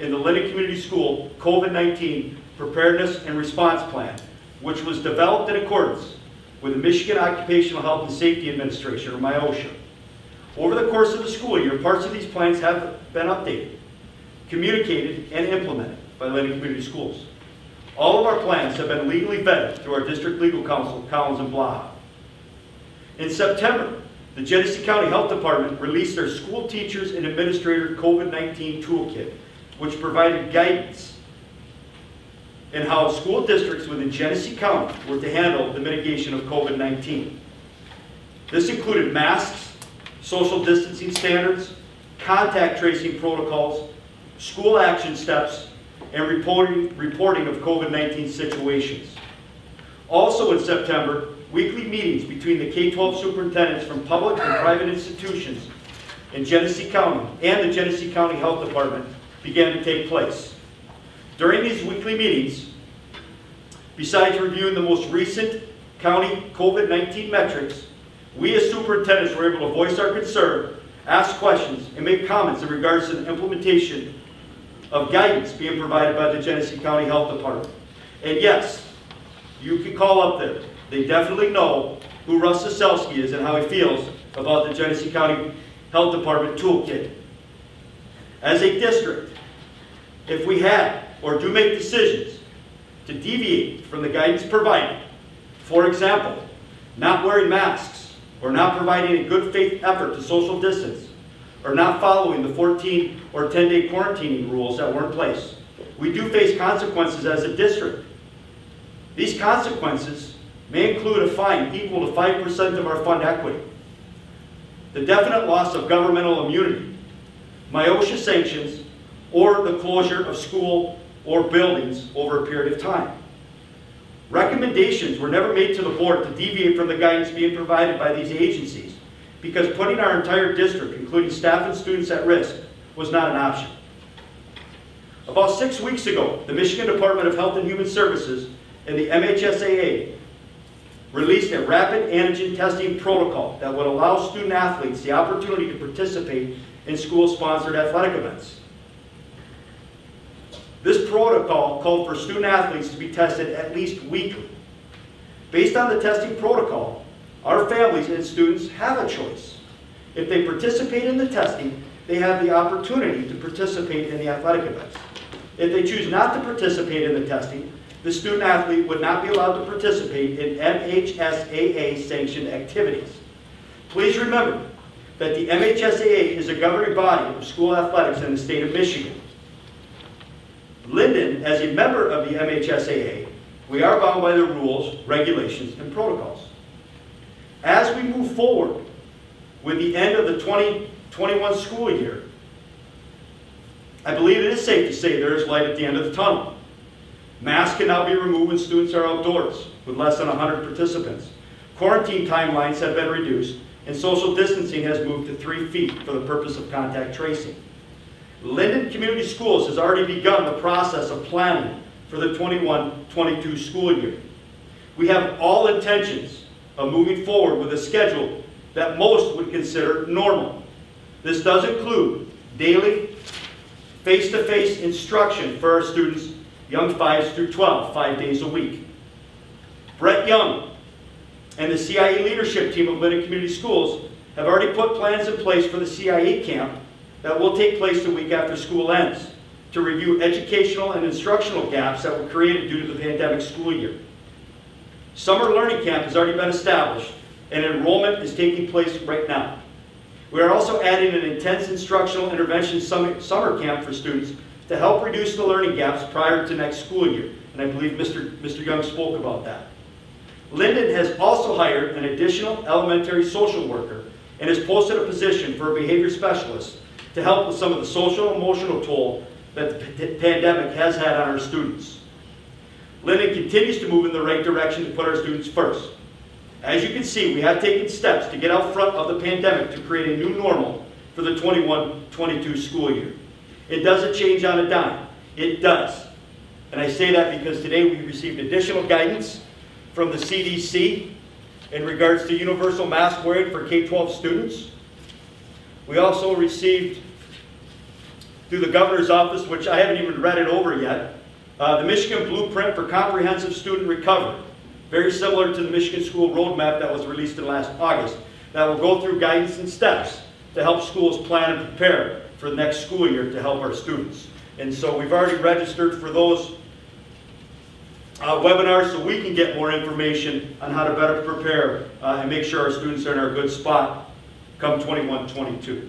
in the Linden Community School COVID-19 Preparedness and Response Plan, which was developed in accordance with the Michigan Occupational Health and Safety Administration, or MIOSHA. Over the course of the school year, parts of these plans have been updated, communicated, and implemented by Linden Community Schools. All of our plans have been legally vetted through our district legal counsel, Collins and Blaha. In September, the Genesee County Health Department released their School Teachers and Administrator COVID-19 Toolkit, which provided guidance in how school districts within Genesee County were to handle the mitigation of COVID-19. This included masks, social distancing standards, contact tracing protocols, school action steps, and reporting of COVID-19 situations. Also in September, weekly meetings between the K-12 superintendents from public and private institutions in Genesee County and the Genesee County Health Department began to take place. During these weekly meetings, besides reviewing the most recent county COVID-19 metrics, we as superintendents were able to voice our concern, ask questions, and make comments in regards to the implementation of guidance being provided by the Genesee County Health Department. And yes, you can call up there. They definitely know who Russ Zaselski is and how he feels about the Genesee County Health Department Toolkit. As a district, if we had or do make decisions to deviate from the guidance provided, for example, not wearing masks, or not providing a good faith effort to social distance, or not following the 14 or 10-day quarantining rules that were in place, we do face consequences as a district. These consequences may include a fine equal to 5% of our fund equity, the definite loss of governmental immunity, MIOSHA sanctions, or the closure of school or buildings over a period of time. Recommendations were never made to the board to deviate from the guidance being provided by these agencies, because putting our entire district, including staff and students, at risk was not an option. About 6 weeks ago, the Michigan Department of Health and Human Services and the MHSAA released a rapid antigen testing protocol that would allow student athletes the opportunity to participate in school-sponsored athletic events. This protocol called for student athletes to be tested at least weekly. Based on the testing protocol, our families and students have a choice. If they participate in the testing, they have the opportunity to participate in the athletic events. If they choose not to participate in the testing, the student athlete would not be allowed to participate in MHSAA-sanctioned activities. Please remember that the MHSAA is a governing body of school athletics in the state of Michigan. Linden, as a member of the MHSAA, we are bound by the rules, regulations, and protocols. As we move forward with the end of the 2021 school year, I believe it is safe to say there is light at the end of the tunnel. Masks can now be removed when students are outdoors with less than 100 participants. Quarantine timelines have been reduced, and social distancing has moved to 3 feet for the purpose of contact tracing. Linden Community Schools has already begun the process of planning for the 21-22 school year. We have all intentions of moving forward with a schedule that most would consider normal. This does include daily face-to-face instruction for our students, young 5s through 12, 5 days a week. Brett Young and the CIE leadership team of Linden Community Schools have already put plans in place for the CIE camp that will take place the week after school ends to review educational and instructional gaps that were created due to the pandemic school year. Summer Learning Camp has already been established, and enrollment is taking place right now. We are also adding an intense instructional intervention summer camp for students to help reduce the learning gaps prior to next school year, and I believe Mr. Young spoke about that. Linden has also hired an additional elementary social worker and has posted a position for a behavior specialist to help with some of the social and emotional toll that the pandemic has had on our students. Linden continues to move in the right direction to put our students first. As you can see, we have taken steps to get out front of the pandemic to create a new normal for the 21-22 school year. It doesn't change on a dime. It does. And I say that because today we received additional guidance from the CDC in regards to universal mask wearing for K-12 students. We also received through the governor's office, which I haven't even read it over yet, the Michigan Blueprint for Comprehensive Student Recovery, very similar to the Michigan School Roadmap that was released in last August, that will go through guidance and steps to help schools plan and prepare for the next school year to help our students. And so we've already registered for those webinars so we can get more information on how to better prepare and make sure our students are in a good spot come 21-22.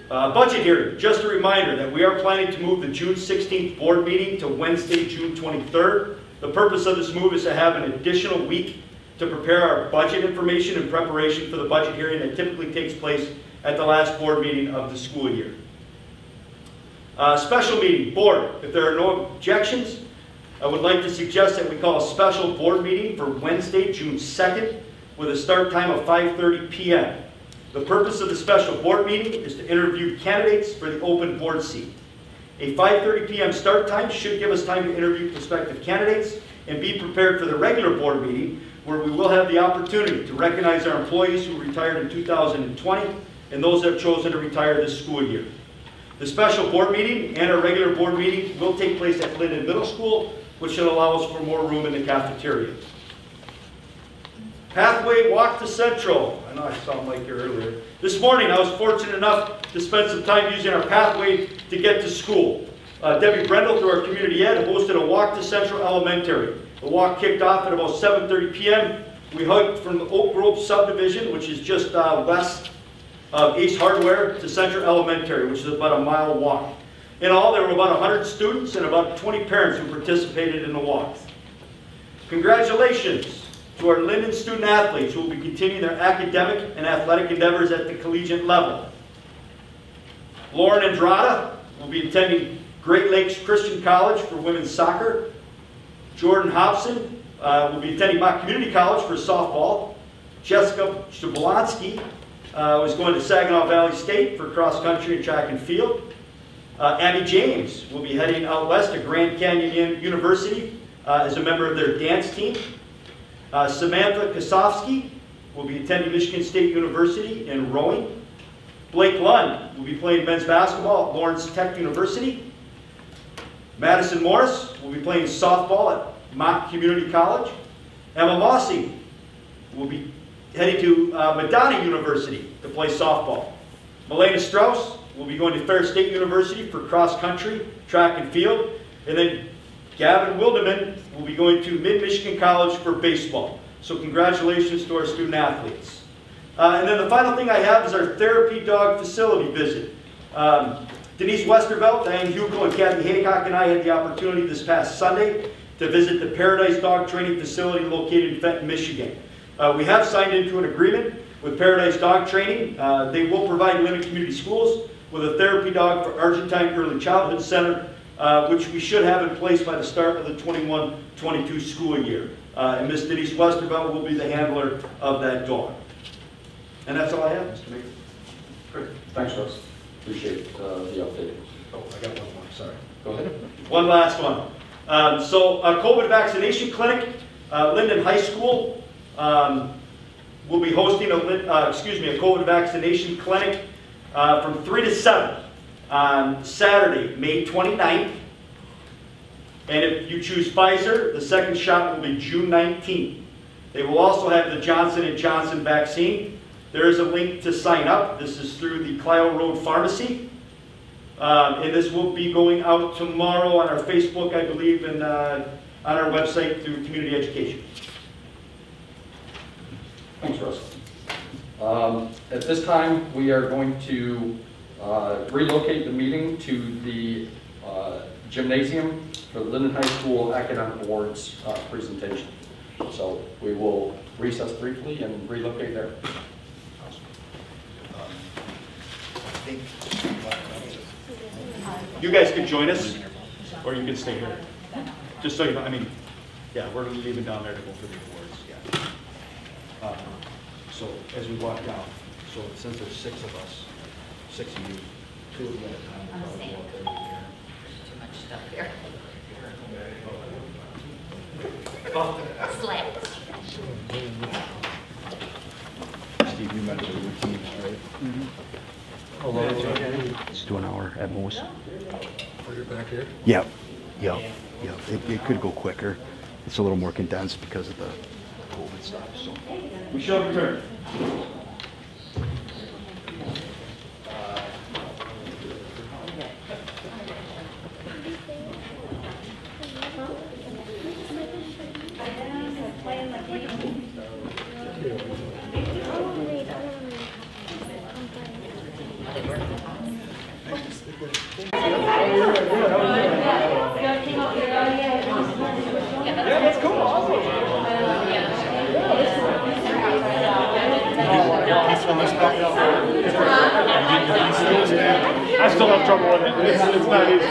Budget hearing, just a reminder that we are planning to move the June 16th board meeting to Wednesday, June 23rd. The purpose of this move is to have an additional week to prepare our budget information in preparation for the budget hearing that typically takes place at the last board meeting of the school year. Special meeting, board. If there are no objections, I would like to suggest that we call a special board meeting for Wednesday, June 2nd, with a start time of 5:30 p.m. The purpose of the special board meeting is to interview candidates for the open board seat. A 5:30 p.m. start time should give us time to interview prospective candidates and be prepared for the regular board meeting, where we will have the opportunity to recognize our employees who retired in 2020 and those that have chosen to retire this school year. The special board meeting and our regular board meeting will take place at Linden Middle School, which should allow us for more room in the cafeteria. Pathway Walk to Central. I know I sound like you earlier. This morning I was fortunate enough to spend some time using our pathway to get to school. Debbie Brendel, through our community ed, hosted a walk to Central Elementary. The walk kicked off at about 7:30 p.m. We hiked from the Oak Grove subdivision, which is just west of Ace Hardware, to Central Elementary, which is about a mile walk. In all, there were about 100 students and about 20 parents who participated in the walk. Congratulations to our Linden student athletes who will be continuing their academic and athletic endeavors at the collegiate level. Lauren Andrada will be attending Great Lakes Christian College for women's soccer. Jordan Hobson will be attending Mock Community College for softball. Jessica Shablonsky is going to Saginaw Valley State for cross country and track and field. Abby James will be heading out west to Grand Canyon University as a member of their dance team. Samantha Kosofsky will be attending Michigan State University in rowing. Blake Lund will be playing men's basketball at Lawrence Tech University. Madison Morris will be playing softball at Mott Community College. Emma Mossy will be heading to Madonna University to play softball. Melena Strauss will be going to Fair State University for cross country, track and field. And then Gavin Wildeman will be going to Mid-Michigan College for baseball. So congratulations to our student athletes. And then the final thing I have is our therapy dog facility visit. Denise Westervelt, Diane Hugo, and Kathy Haycock and I had the opportunity this past Sunday to visit the Paradise Dog Training Facility located in Fenton, Michigan. We have signed into an agreement with Paradise Dog Training. They will provide Linden Community Schools with a therapy dog for Argentine Early Childhood Center, which we should have in place by the start of the 21-22 school year. And Ms. Denise Westervelt will be the handler of that dog. And that's all I have, Mr. Mayor. Great. Thanks, Russ. Appreciate the update. Oh, I got one more, sorry. Go ahead. One last one. So a COVID vaccination clinic, Linden High School will be hosting a COVID vaccination clinic from 3 to 7 on Saturday, May 29th. And if you choose Pfizer, the second shot will be June 19th. They will also have the Johnson & Johnson vaccine. There is a link to sign up. This is through the Clio Road Pharmacy. And this will be going out tomorrow on our Facebook, I believe, and on our website through Community Education. Thanks, Russ. At this time, we are going to relocate the meeting to the gymnasium for the Linden High School Academic Awards presentation. So we will recess briefly and relocate there. You guys can join us, or you can stay here. Just so you know, I mean, yeah, we're leaving down there to go for the awards. Yeah. So as we walk down, so since there's 6 of us, 6 of you, 2 of you at a time, we'll probably go up there with you. Too much stuff here. Slaps. Steve, you mentioned the routines, right? Hello. at most. Put it back here. Yeah, yeah, yeah. It could go quicker. It's a little more condensed because of the COVID stuff, so. We shall return. I still have trouble with it. It's not easy.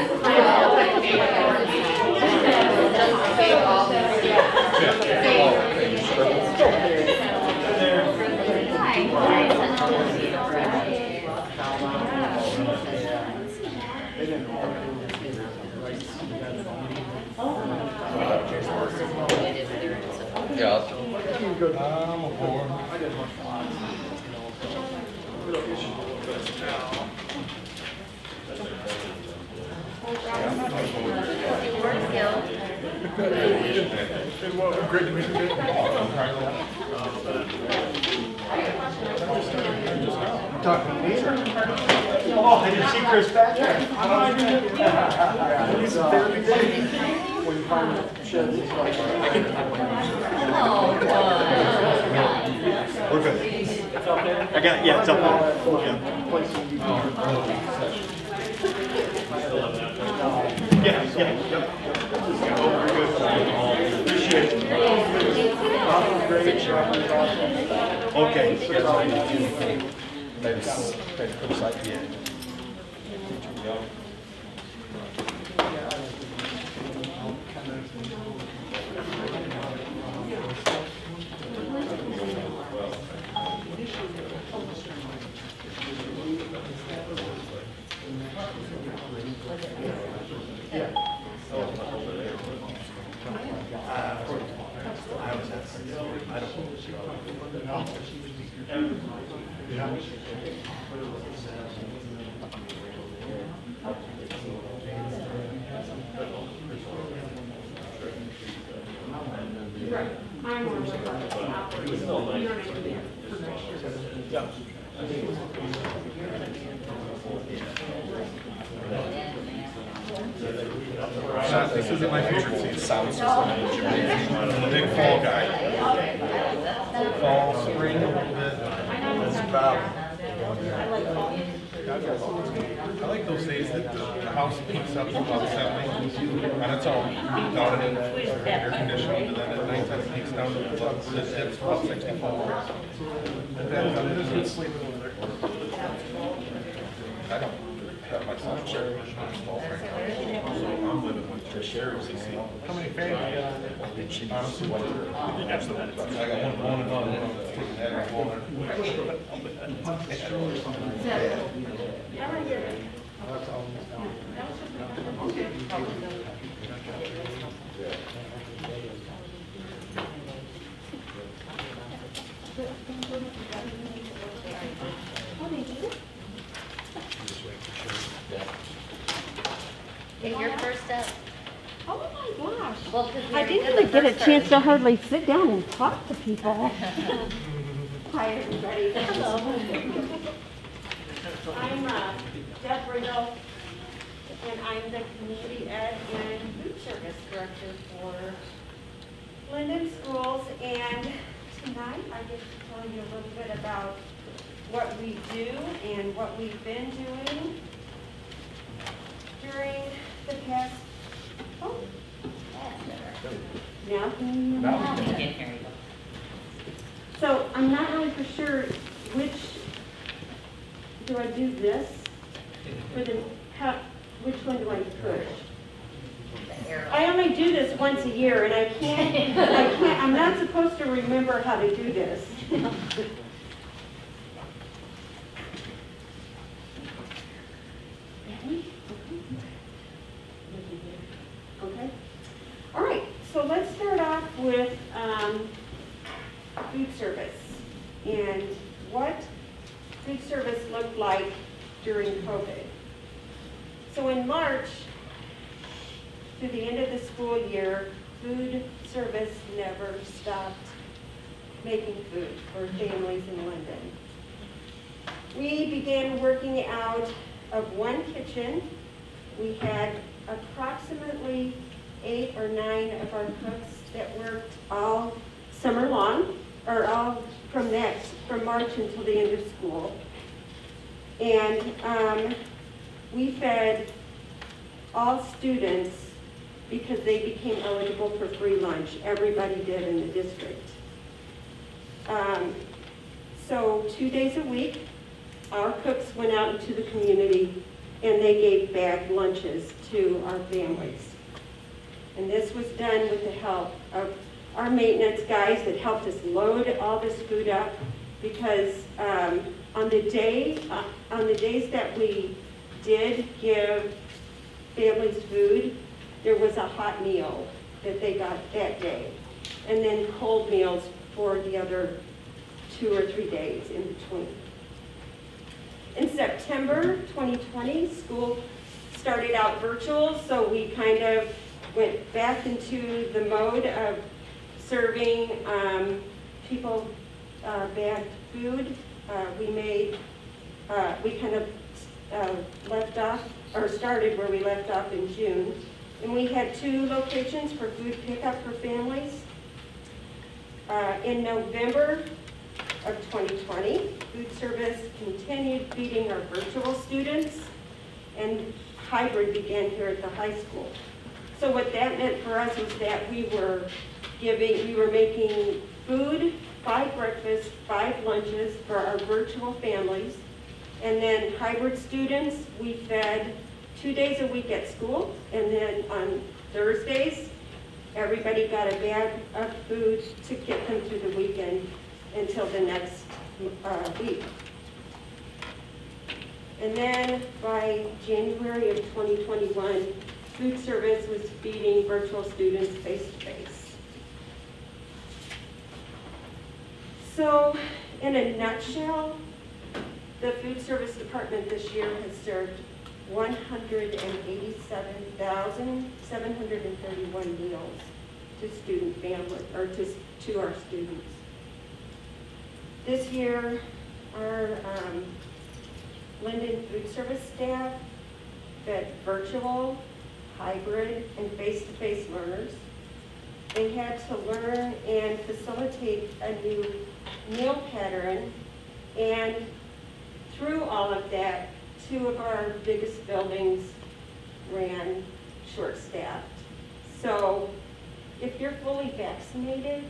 Yeah. I'm aboard. Great to meet you. Oh, I didn't see Chris back there. We're good. I got, yeah, it's up there. Yeah, yeah, yep. Oh, very good. Appreciate it. Okay. This isn't my favorite seat. Sound system. I'm a big fall guy. Fall, spring, a little bit. That's the problem. I like those days that the house peaks up to about 70, and it's all done in air conditioning, and then at night it peaks down to about 64. Depends on it. Is good sleeping over there. I don't have my son share right now, so I'm living with the Sherry's. How many fans you got? Honestly, I got one and one. Taking that and one. Okay, your first up. Oh my gosh. Well, 'cause we I already didn't did even the get a first chance to part. hardly sit down and talk to people. Hi, everybody. Hello. I'm Deb Riddle, and I'm the Community Ed and Food Service Director for Linden Schools. And tonight I get to tell you a little bit about what we do and what we've been doing during the past, now can you hear me? Now we can hear you. So I'm not really for sure which, do I do this? For the, which one do I push? The arrow. I only do this once a year and I can't, I'm not supposed to remember how to do this. Okay. All right, so let's start off with food service and what food service looked like during COVID. So in March, through the end of the school year, food service never stopped making food for families in Linden. We began working out of one kitchen. We had approximately 8 or 9 of our cooks that worked all summer long, or all from March until the end of school. And we fed all students because they became eligible for free lunch. Everybody did in the district. So 2 days a week, our cooks went out into the community and they gave bagged lunches to our families. And this was done with the help of our maintenance guys that helped us load all this food up, because on the days that we did give families food, there was a hot meal that they got that day, and then cold meals for the other 2 or 3 days in between. In September 2020, school started out virtual, so we kind of went back into the mode of serving people bagged food. We kind of left off, or started where we left off in June. And we had 2 locations for food pickup for families. In November of 2020, food service continued feeding our virtual students, and hybrid began here at the high school. So what that meant for us was that we were making food, 5 breakfasts, 5 lunches for our virtual families. And then hybrid students, we fed 2 days a week at school, and then on Thursdays, everybody got a bag of food to get them through the weekend until the next week. And then by January of 2021, food service was feeding virtual students face-to-face. So in a nutshell, the food service department this year has served 187,731 meals to student families, or to our students. This year, our Linden food service staff fed virtual, hybrid, and face-to-face learners. They had to learn and facilitate a new meal pattern, and through all of that, 2 of our biggest buildings ran short-staffed. So if you're fully vaccinated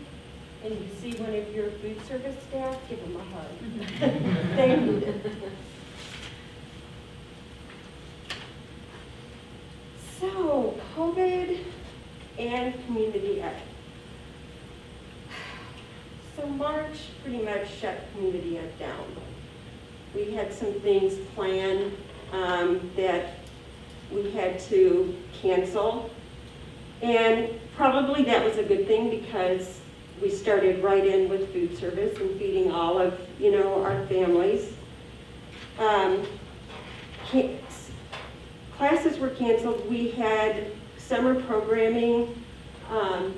and you see one of your food service staff, give them a hug. They need it. So, COVID and community ed. So March pretty much shut community ed down. We had some things planned that we had to cancel. And probably that was a good thing, because we started right in with food service and feeding all of, our families. Classes were canceled. We had summer programming. Sorry.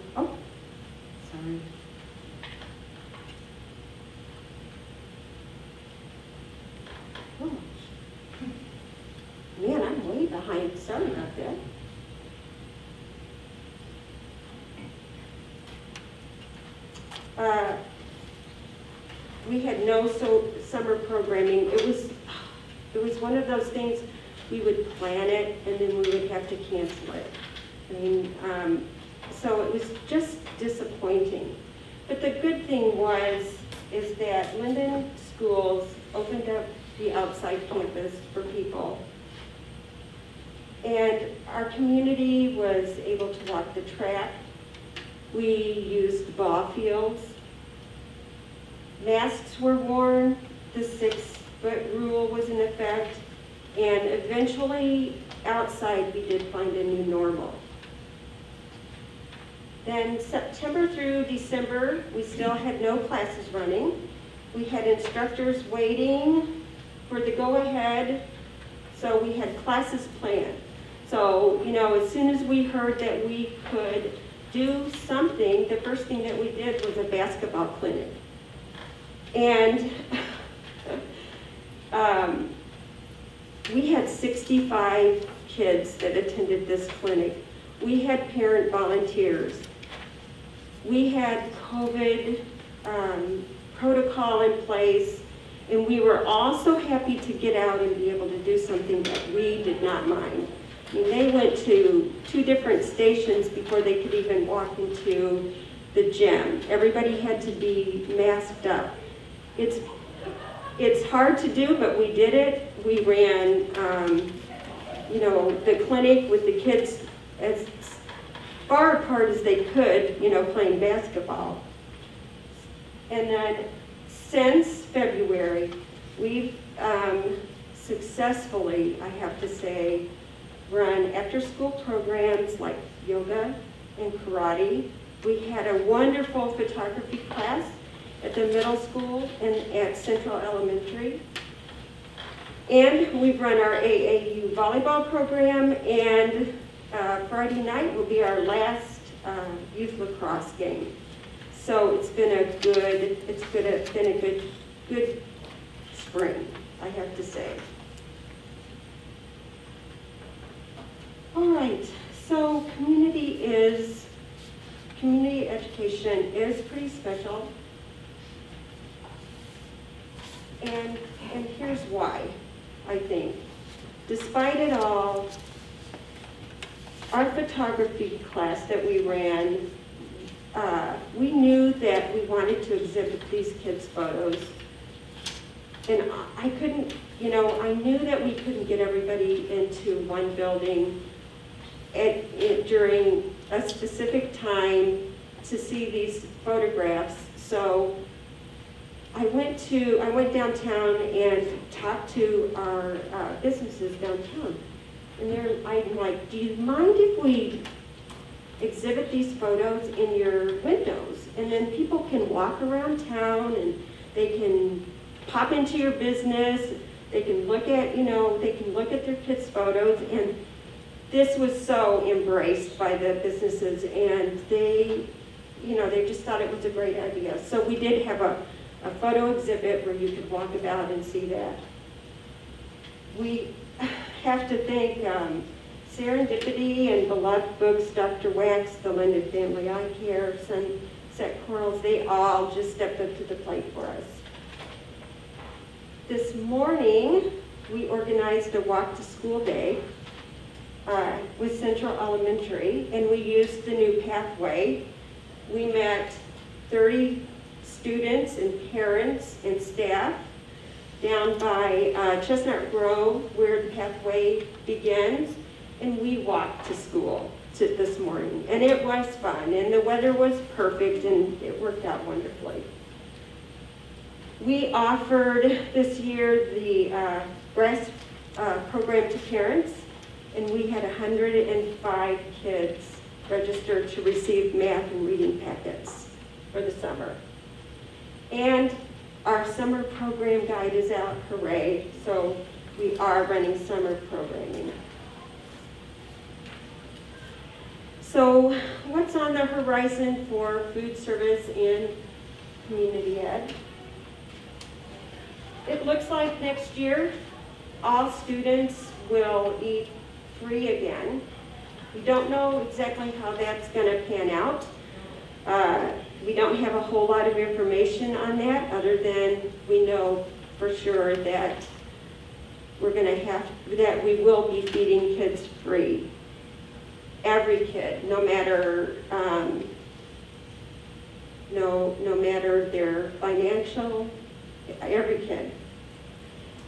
Oh. Man, I'm way behind. Sorry about that. We had no summer programming. It was one of those things, we would plan it and then we would have to cancel it. So it was just disappointing. But the good thing is that Linden schools opened up the outside campus for people. And our community was able to walk the track. We used ball fields. Masks were worn. The 6-foot rule was in effect. And eventually, outside, we did find a new normal. Then September through December, we still had no classes running. We had instructors waiting for the go-ahead So we had classes planned. So, you know, as soon as we heard that we could do something, the first thing that we did was a basketball clinic. And we had 65 kids that attended this clinic. We had parent volunteers. We had COVID protocol in place, and we were all so happy to get out and be able to do something that we did not mind. I mean, they went to 2 different stations before they could even walk into the gym. Everybody had to be masked up. It's hard to do, but we did it. We ran, you know, the clinic with the kids as far apart as they could, you know, playing basketball. And then since February, we've successfully, I have to say, run after-school programs like yoga and karate. We had a wonderful photography class at the middle school and at Central Elementary. And we've run our AAU volleyball program, and Friday night will be our last youth lacrosse game. So it's been a good spring, I have to say. All right, so community education is pretty special. And here's why, I think. Despite it all, our photography class that we ran, we knew that we wanted to exhibit these kids' photos. And I couldn't, you know, I knew that we couldn't get everybody into one building during a specific time to see these photographs. So I went downtown and talked to our businesses downtown. And I'm like, do you mind if we exhibit these photos in your windows? And then people can walk around town and they can pop into your business. They can look at, you know, they can look at their kids' photos. And this was so embraced by the businesses, and they, you know, they just thought it was a great idea. So we did have a photo exhibit where you could walk about and see that. We have to thank Serendipity and Beloved Books, Dr. Wax, the Linden Family Eye Care, Sunset Corals. They all just stepped up to the plate for us. This morning, we organized a walk to school day with Central Elementary, and we used the new pathway. We met 30 students and parents and staff down by Chestnut Grove, where the pathway begins, and we walked to school this morning. And it was fun, and the weather was perfect, and it worked out wonderfully. We offered this year the breast program to parents, and we had 105 kids registered to receive math and reading packets for the summer. And our summer program guide is out, hooray, so we are running summer programming. So what's on the horizon for food service and community ed? It looks like next year all students will eat free again. We don't know exactly how that's going to pan out. We don't have a whole lot of information on that, other than we know for sure that that we will be feeding kids free. Every kid, no matter no matter their financial, every kid.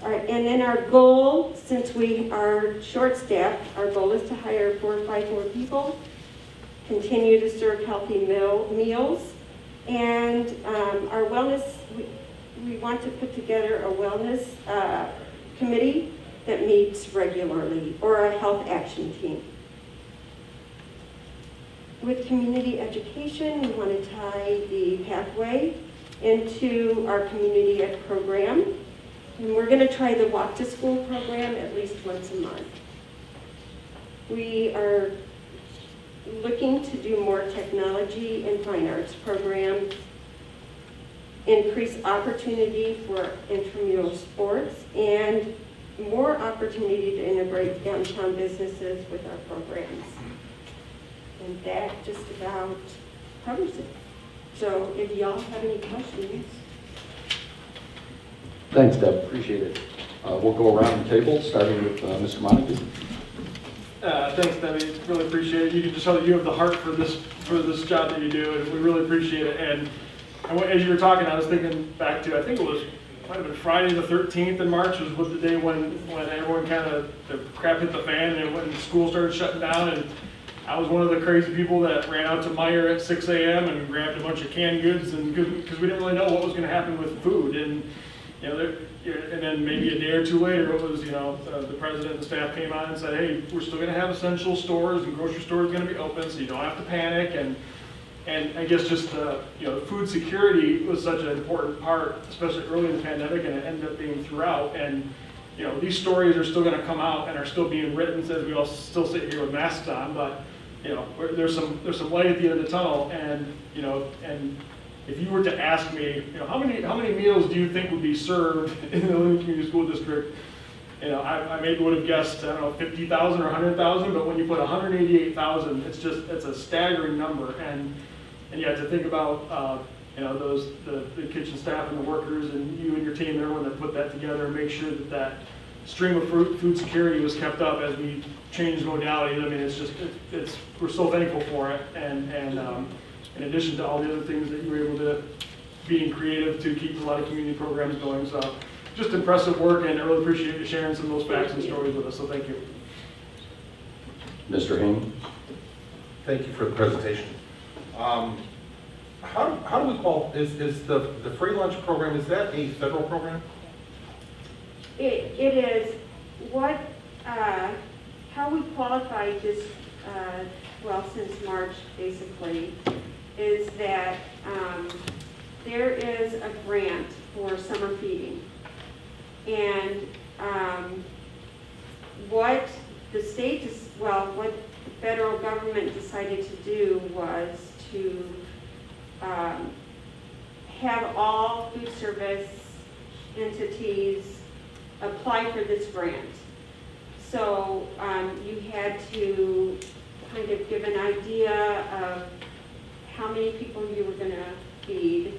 All right, and then our goal, since we are short-staffed, our goal is to hire 4 or 5 more people, continue to serve healthy meals, and our wellness, we want to put together a wellness committee that meets regularly, or a health action team. With community education, we want to tie the pathway into our community ed program. And we're going to try the walk to school program at least once a month. We are looking to do more technology and fine arts programs, increase opportunity for intramural sports, and more opportunity to integrate downtown businesses with our programs. And that just about covers it. So if y'all have any questions. Thanks, Deb, appreciate it. We'll go around the table, starting with Mr. Montague. Thanks, Debbie. Really appreciate it. You can just tell that you have the heart for this job that you do, and we really appreciate it. And as you were talking, I was thinking back to, I think it might have been Friday the 13th in March was the day when everyone the crap hit the fan and when school started shutting down. And I was one of the crazy people that ran out to Meijer at 6 a.m. and grabbed a bunch of canned goods because we didn't really know what was going to happen with food. And and then maybe a day or two later, it was, the president and the staff came on and said, hey, we're still going to have essential stores and grocery stores going to be open, so you don't have to panic. And I guess just, food security was such an important part, especially early in the pandemic, and it ended up being throughout. And, these stories are still going to come out and are still being written as we all still sit here with masks on, but, there's some light at the end of the tunnel. And, and if you were to ask me, how many meals do you think would be served in the Linden Community School District? I maybe would have guessed, 50,000 or 100,000, but when you put 188,000, it's a staggering number. And yet to think about, the kitchen staff and the workers and you and your team, everyone that put that together and make sure that stream of food security was kept up as we changed modalities. I mean, we're so thankful for it. And in addition to all the other things that you were able to, being creative to keep a lot of community programs going. So just impressive work, and I really appreciate you sharing some of those facts and stories with us, so thank you. Mr. Haynes. Thank you for the presentation. How do we call, is the free lunch program, is that a federal program? It is how we qualified this, since March basically, is that there is a grant for summer feeding. And what the state, what the federal government decided to do was to have all food service entities apply for this grant. So you had to kind of give an idea of how many people you were going to feed,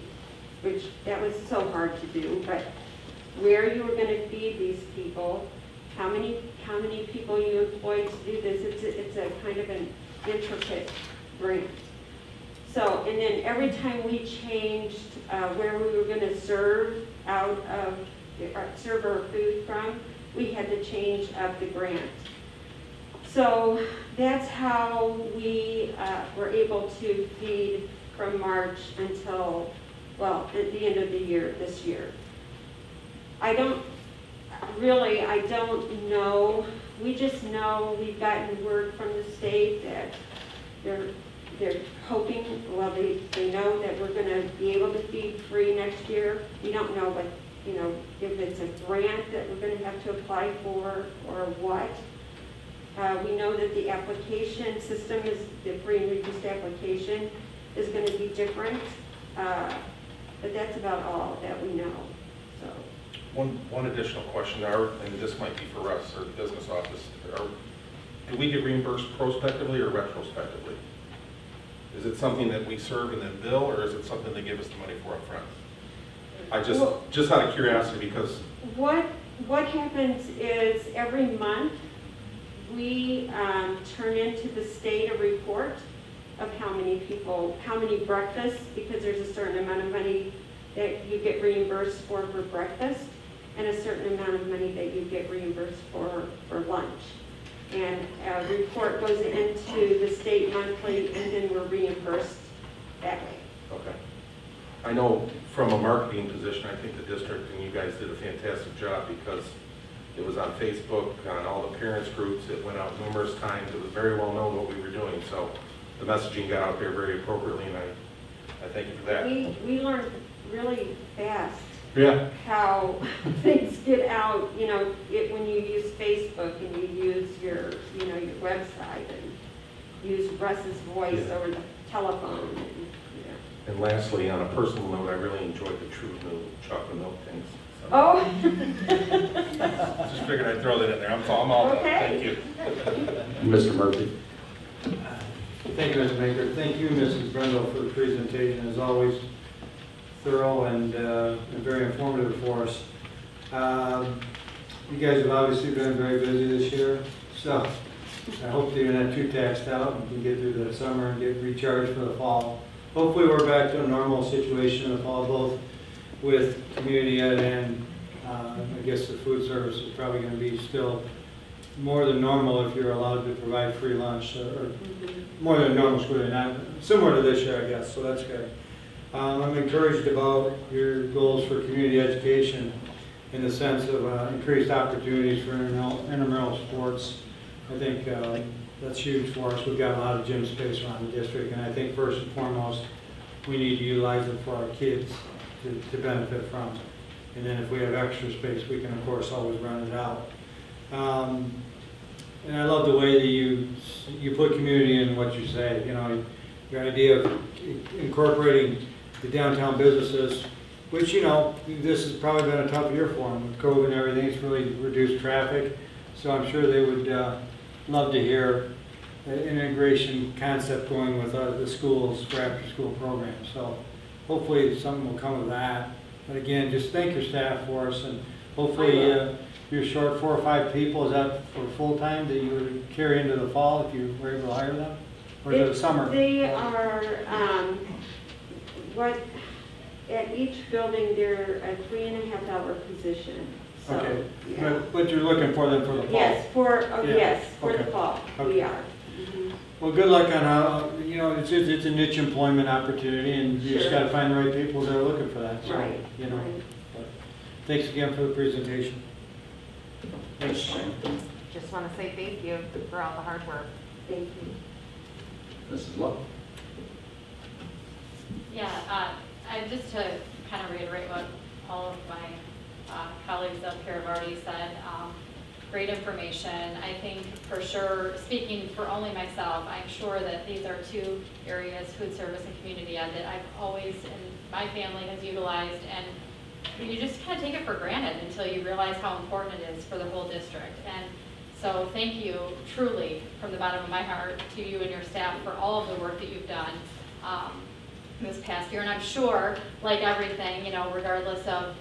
which that was so hard to do, but where you were going to feed these people, how many people you employed to do this. It's a kind of an intricate grant. So, and then every time we changed where we were going to serve our food from, we had to change up the grant. So that's how we were able to feed from March until, at the end of the year, this year. I don't know. We just know we've gotten word from the state that they're hoping, they know that we're going to be able to feed free next year. We don't know what, if it's a grant that we're going to have to apply for or what. We know that the application system the free and reduced application is going to be different, but that's about all that we know. So. One additional question, and this might be for us or the business office, do we get reimbursed prospectively or retrospectively? Is it something that we serve and then bill, or is it something they give us the money for up front? I just out of curiosity, because what happens is every month we turn into the state a report of how many breakfasts, because there's a certain amount of money that you get reimbursed for breakfast, and a certain amount of money that you get reimbursed for lunch. And a report goes into the state monthly, and then we're reimbursed that way. okay. I know from a marketing position, I think the district and you guys did a fantastic job because it was on Facebook, on all the parents groups. It went out numerous times. It was very well known what we were doing. So the messaging got out there very appropriately, and I thank you for that. We learned really fast Yeah. how things get out, when you use Facebook and you use your website and use Russ's voice Yeah. over the telephone. And lastly, on a personal note, I really enjoyed the True Milk chocolate milk things. So Oh, just figured I'd throw that in there. I'm all done. Okay. Thank you. Mr. Murphy? Thank you, Ms. Baker. Thank you, Mrs. Brendel, for the presentation. As always, thorough and very informative for us. You guys have obviously been very busy this year, so I hope that you're not too taxed out and can get through the summer and get recharged for the fall. Hopefully, we're back to a normal situation in the fall, both with community ed and I guess the food service is probably going to be still more than normal if you're allowed to provide free lunch, or more than normal school day, not similar to this year, I guess, so that's good. I'm encouraged about your goals for community education in the sense of increased opportunities for intramural sports. I think that's huge for us. We've got a lot of gym space around the district, and I think first and foremost, we need to utilize it for our kids to benefit from. And then if we have extra space, we can of course always rent it out. And I love the way that you put community in what you say. Your idea of incorporating the downtown businesses, which this has probably been a tough year for them with COVID and everything. It's really reduced traffic, so I'm sure they would love to hear an integration concept going with the schools for after-school programs. So hopefully something will come of that. But again, just thank your staff for us, and hopefully you're short 4 or 5 people. Is that for full-time that you would carry into the fall if you were able to hire them? Or is it a summer? They are, at each building, they're a 3.5-hour position. So, Okay, yeah. but you're looking for them for the fall? Yes, for Yeah. the Okay. fall, we Okay. are. Mhm. Well, good luck on how, it's a niche employment opportunity, and you just Sure. gotta find the right people that are looking for that, so, Right, you know. right. But thanks again for the presentation. Thanks. Just want to say thank you for all the hard work. Thank you. Mrs. Love? Yeah, just to kind of reiterate what all of my colleagues up here have already said, great information. I think for sure, speaking for only myself, I'm sure that these are 2 areas, food service and community ed, that I've always, and my family has utilized, and you just kind of take it for granted until you realize how important it is for the whole district. And so thank you truly from the bottom of my heart to you and your staff for all of the work that you've done this past year. And I'm sure, like everything, regardless of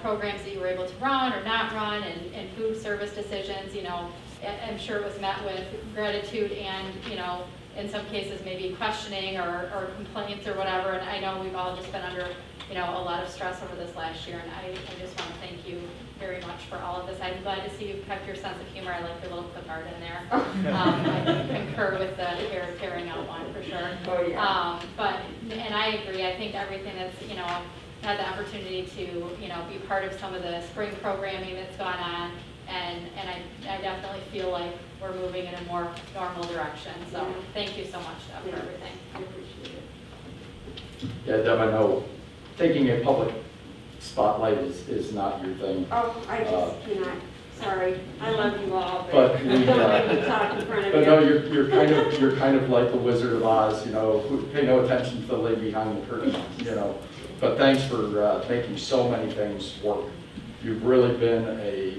programs that you were able to run or not run, and food service decisions, I'm sure it was met with gratitude and, in some cases maybe questioning or complaints or whatever. And I know we've all just been under, a lot of stress over this last year. And I just want to thank you very much for all of this. I'm glad to see you've kept your sense of humor. I like your little clip art in there. I concur with the hair carrying out one for sure. Oh, yeah. And I agree. I think everything that's, had the opportunity to, be part of some of the spring programming that's gone on, and I definitely feel like we're moving in a more normal direction. So thank you so much, Deb, for everything. I appreciate it. Yeah, Deb, I know taking a public spotlight is not your thing. Oh, I just cannot, sorry. I love you all, But but we, I don't like to talk in front of But you. no, you're kind of like the Wizard of Oz, who pay no attention to the lady behind the curtain, But thanks for making so many things work. You've really been a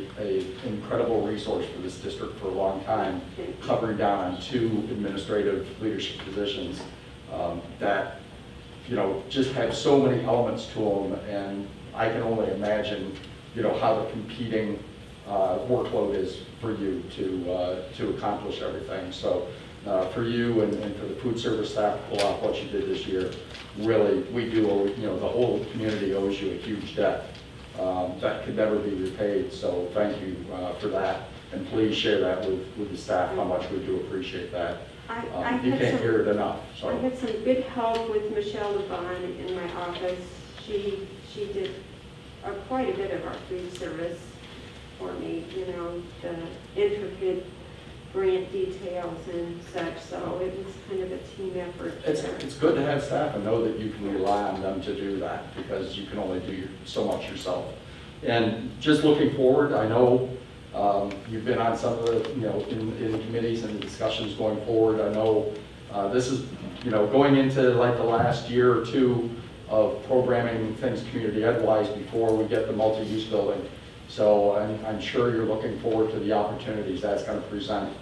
incredible resource for this district for a long time, covering down on 2 administrative leadership positions that just have so many elements to them, and I can only imagine how the competing workload is for you to accomplish everything. So for you and for the food service staff to pull off what you did this year, really, we do owe, the whole community owes you a huge debt that could never be repaid. So thank you for that, and please share that with the staff, how much we do appreciate that. You can't hear it enough. I So had some good help with Michelle Levon in my office. She did quite a bit of our food service for me, the intricate grant details and such, so it was kind of a team effort. It's good to have staff and know that you can rely on them to do that, because you can only do so much yourself. And just looking forward, I know you've been on some of the, in committees and the discussions going forward. I know this is, going into like the last year or two of programming things community ed-wise before we get the multi-use building. So I'm sure you're looking forward to the opportunities that's going to present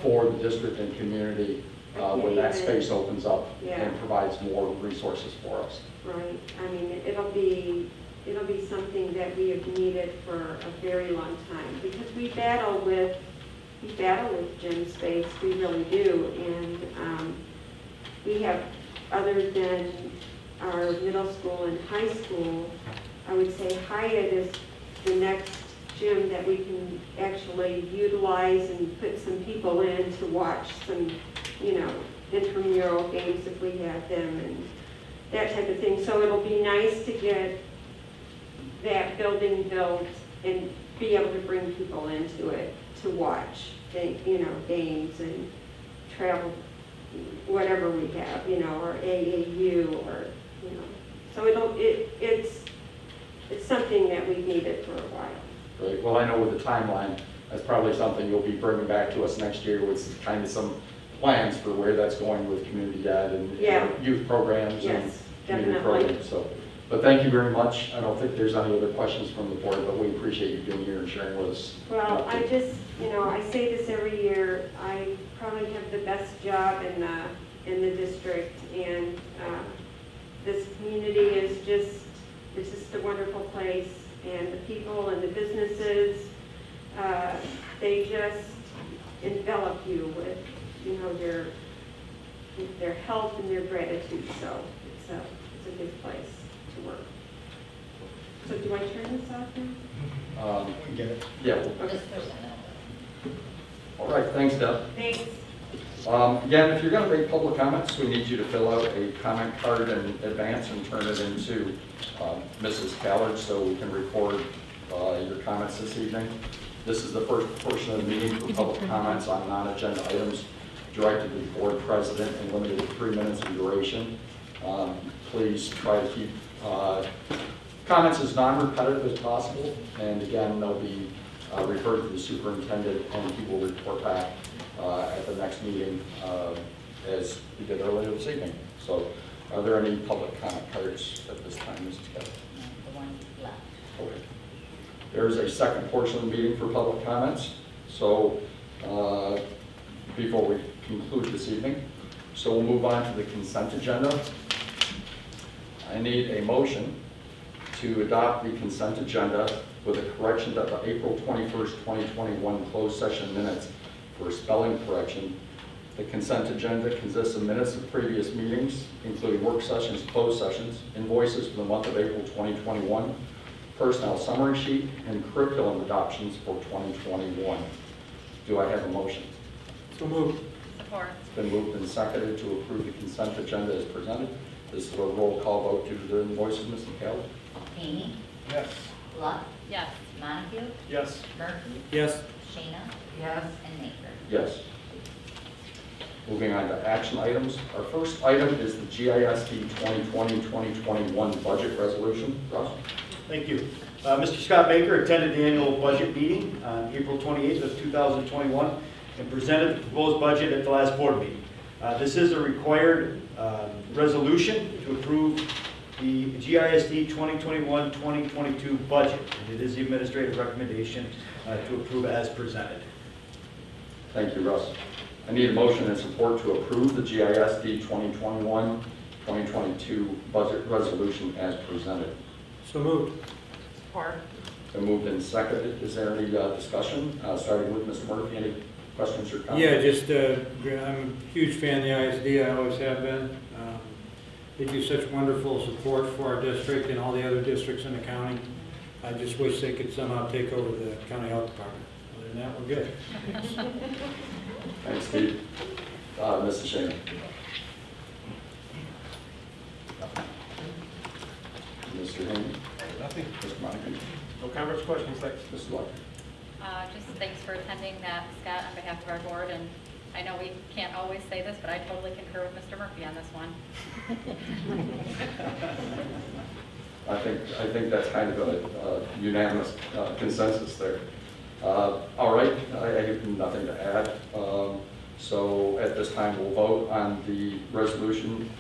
for the district and community when that space opens up and provides more resources for us. Right. I mean, it'll be something that we have needed for a very long time, because we battle with gym space, we really do, and we have, other than our middle school and high school, I would say Hyatt is the next gym that we can actually utilize and put some people in to watch some, intramural games if we have them and that type of thing. So it'll be nice to get that building built and be able to bring people into it to watch, games and travel, whatever we have, or AAU or, So it's something that we've needed for a while. Great. Well, I know with the timeline, that's probably something you'll be bringing back to us next year with kind of some plans for where that's going with community ed and youth programs and community Definitely. programs. So, but thank you very much. I don't think there's any other questions from the board, but we appreciate you being here and sharing with us. Well, I just, I say this every year, I probably have the best job in the district, and this community is it's just a wonderful place, and the people and the businesses, they just envelop you with, their help and their gratitude, so it's a good place to work. So do I turn this off now? We get it. Yeah. Okay. All right. Thanks, Deb. Thanks. Again, if you're going to make public comments, we need you to fill out a comment card in advance and turn it into Mrs. Callard so we can record your comments this evening. This is the first portion of the meeting for public comments on non-agenda items directed to the board president and limited to 3 minutes in duration. Please try to keep comments as non-repetitive as possible. And again, they'll be referred to the superintendent and he will report back at the next meeting as we did earlier this evening. So are there any public comment cards at this time, Mrs. Kelly? The one left. Okay. There's a second portion of the meeting for public comments. So before we conclude this evening, so we'll move on to the consent agenda. I need a motion to adopt the consent agenda with a correction that the April 21st, 2021 closed session minutes for spelling correction. The consent agenda consists of minutes of previous meetings, including work sessions, closed sessions, invoices for the month of April 2021, personnel summary sheet, and curriculum adoptions for 2021. Do I have a motion? So moved. Support. It's been moved and seconded to approve the consent agenda as presented. This is a roll call vote due to the invoices, Mr. McCallum. Hany. Yes. Luck. Yes. Montague. Yes. Murphy. Yes. Shayna. Yes. And Maker. Yes. Moving on to action items. Our first item is the GISD 2020-2021 budget resolution. Russ? Thank you. Mr. Scott Baker attended the annual budget meeting on April 28th of 2021 and presented the proposed budget at the last board meeting. This is a required resolution to approve the GISD 2021-2022 budget. And it is the administrative recommendation to approve as presented. Thank you, Russ. I need a motion and support to approve the GISD 2021-2022 budget resolution as presented. So moved. Support. Been moved and seconded. Is there any discussion? Starting with Mr. Murphy, any questions or comments? Yeah, just, I'm a huge fan of the ISD, I always have been. They do such wonderful support for our district and all the other districts in the county. I just wish they could somehow take over the county health department. Other than that, we're good. Thanks, Steve. Mrs. Shane. Mr. Haney. Nothing. Mr. Montague. No comments, questions, thanks. Mrs. Luck. Just thanks for attending that, Scott, on behalf of our board. And I know we can't always say this, but I totally concur with Mr. Murphy on this one. I think that's kind of a unanimous consensus there. All right, I have nothing to add. So at this time, we'll vote on the resolution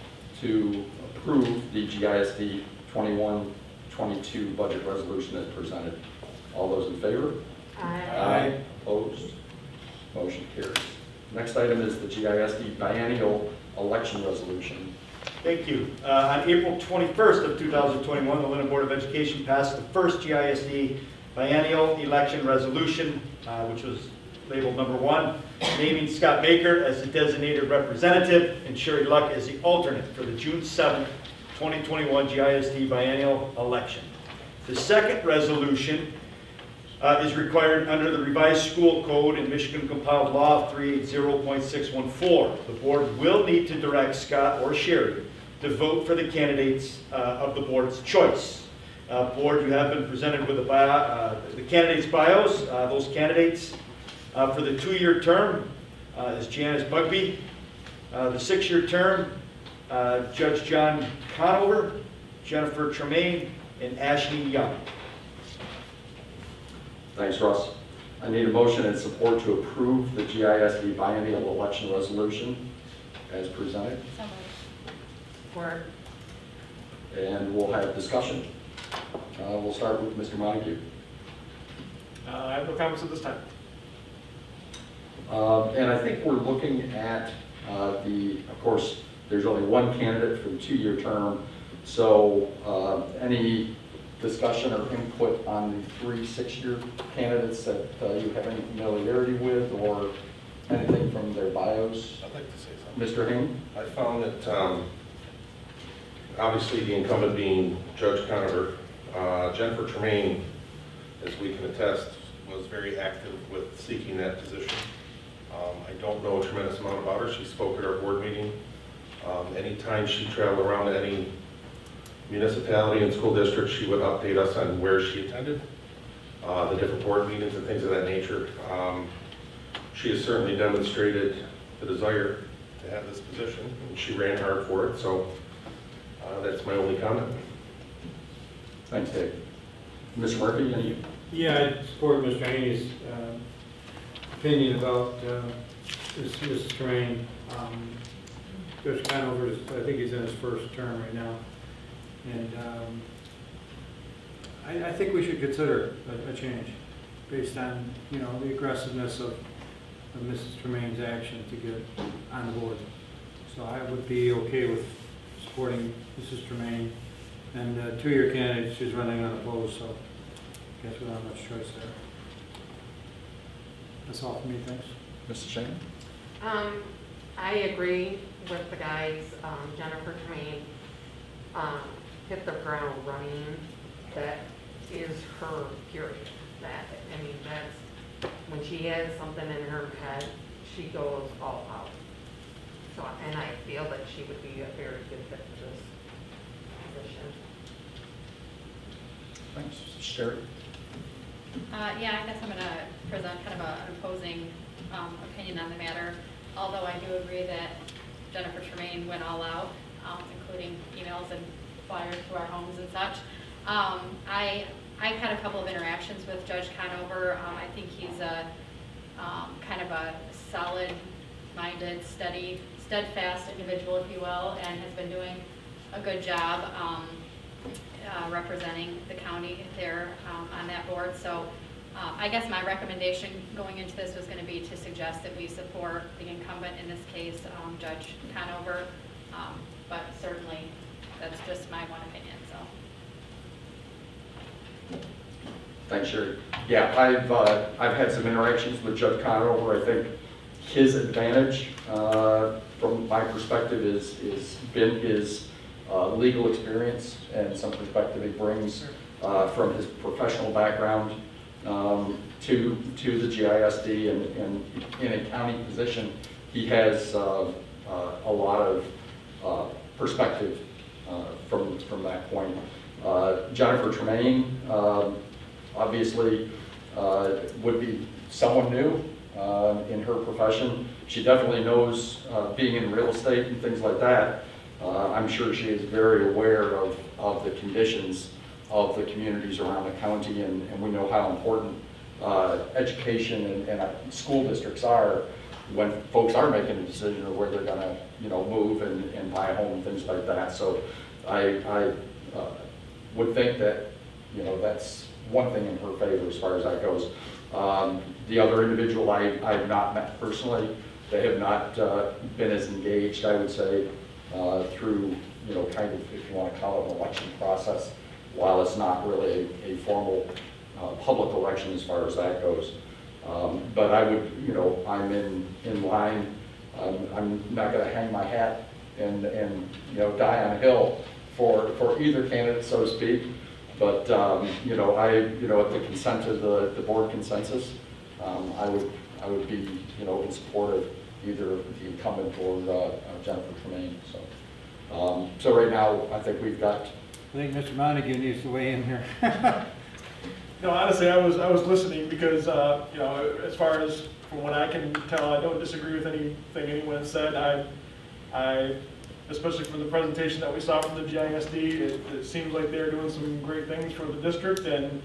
to approve the GISD 21-22 budget resolution as presented. All those in favor? Aye. Opposed? Motion carries. Next item is the GISD Biennial election resolution. Thank you. On April 21st of 2021, the Linden Board of Education passed the first GISD Biennial election resolution, which was labeled number 1, naming Scott Baker as the designated representative and Sherry Luck as the alternate for the June 7th, 2021 GISD Biennial election. The second resolution is required under the revised school code and Michigan compiled law 380.614. The board will need to direct Scott or Sherry to vote for the candidates of the board's choice. Board, you have been presented with the candidates' bios. Those candidates for the 2-year term is Janice Bugby. The 6-year term, Judge John Conover, Jennifer Tremaine, and Ashley Young. Thanks, Russ. I need a motion and support to approve the GISD Biennial election resolution as presented. So moved. Support. And we'll have discussion. We'll start with Mr. Montague. I have no comments at this time. And I think we're looking at of course, there's only one candidate for the 2-year term. So any discussion or input on the 3 6-year candidates that you have any familiarity with or anything from their bios? I'd like to say something. Mr. Hain? I found that, obviously the incumbent being Judge Conover, Jennifer Tremaine, as we can attest, was very active with seeking that position. I don't know a tremendous amount about her. She spoke at our board meeting. Anytime she traveled around to any municipality and school district, she would update us on where she attended, the different board meetings and things of that nature. She has certainly demonstrated the desire to have this position, and she ran hard for it, so that's my only comment. Thanks, Dave. Ms. Murphy, any? Yeah, I support Mr. Haney's opinion about Mrs. Tremaine. Judge Conover, I think he's in his first term right now. And I think we should consider a change based on, the aggressiveness of Mrs. Tremaine's action to get on the board. So I would be okay with supporting Mrs. Tremaine. And 2-year candidate, she's running unopposed, so I guess we don't have much choice there. That's all for me, thanks. Mrs. Shannon? I agree with the guys. Jennifer Tremaine hit the ground running. That is her period. That's when she has something in her head, she goes all out. So, and I feel that she would be a very good fit for this position. Thanks. Sherry? Yeah, I guess I'm going to present kind of an opposing opinion on the matter. Although I do agree that Jennifer Tremaine went all out, including emails and flyers to our homes and such. I've had a couple of interactions with Judge Conover. I think he's a kind of a solid-minded, steadfast individual, if you will, and has been doing a good job representing the county there on that board. So I guess my recommendation going into this was going to be to suggest that we support the incumbent, in this case, Judge Conover, but certainly that's just my one opinion. So. Thanks, Sherry. Yeah, I've had some interactions with Judge Conover. I think his advantage, from my perspective, is been his legal experience and some perspective he brings from his professional background to the GISD, and in a county position, he has a lot of perspective from that point. Jennifer Tremaine, obviously, would be someone new in her profession. She definitely knows being in real estate and things like that. I'm sure she is very aware of the conditions of the communities around the county, and we know how important education and school districts are when folks are making a decision of where they're going to, move and buy a home and things like that. So I would think that, that's one thing in her favor as far as that goes. The other individual I have not met personally. They have not been as engaged, I would say, through, kind of, if you want to call it an election process, while it's not really a formal public election as far as that goes. But I would, I'm in line. I'm not going to hang my hat and die on a hill for either candidate, so to speak. But at the consent of the board consensus, I would be in support of either the incumbent or Jennifer Tremaine. So right now I think we've got. I think Mr. Montague needs to weigh in here. No, honestly, I was listening because, as far as from what I can tell, I don't disagree with anything anyone said. I especially from the presentation that we saw from the Gisd, it seems like they're doing some great things for the district, and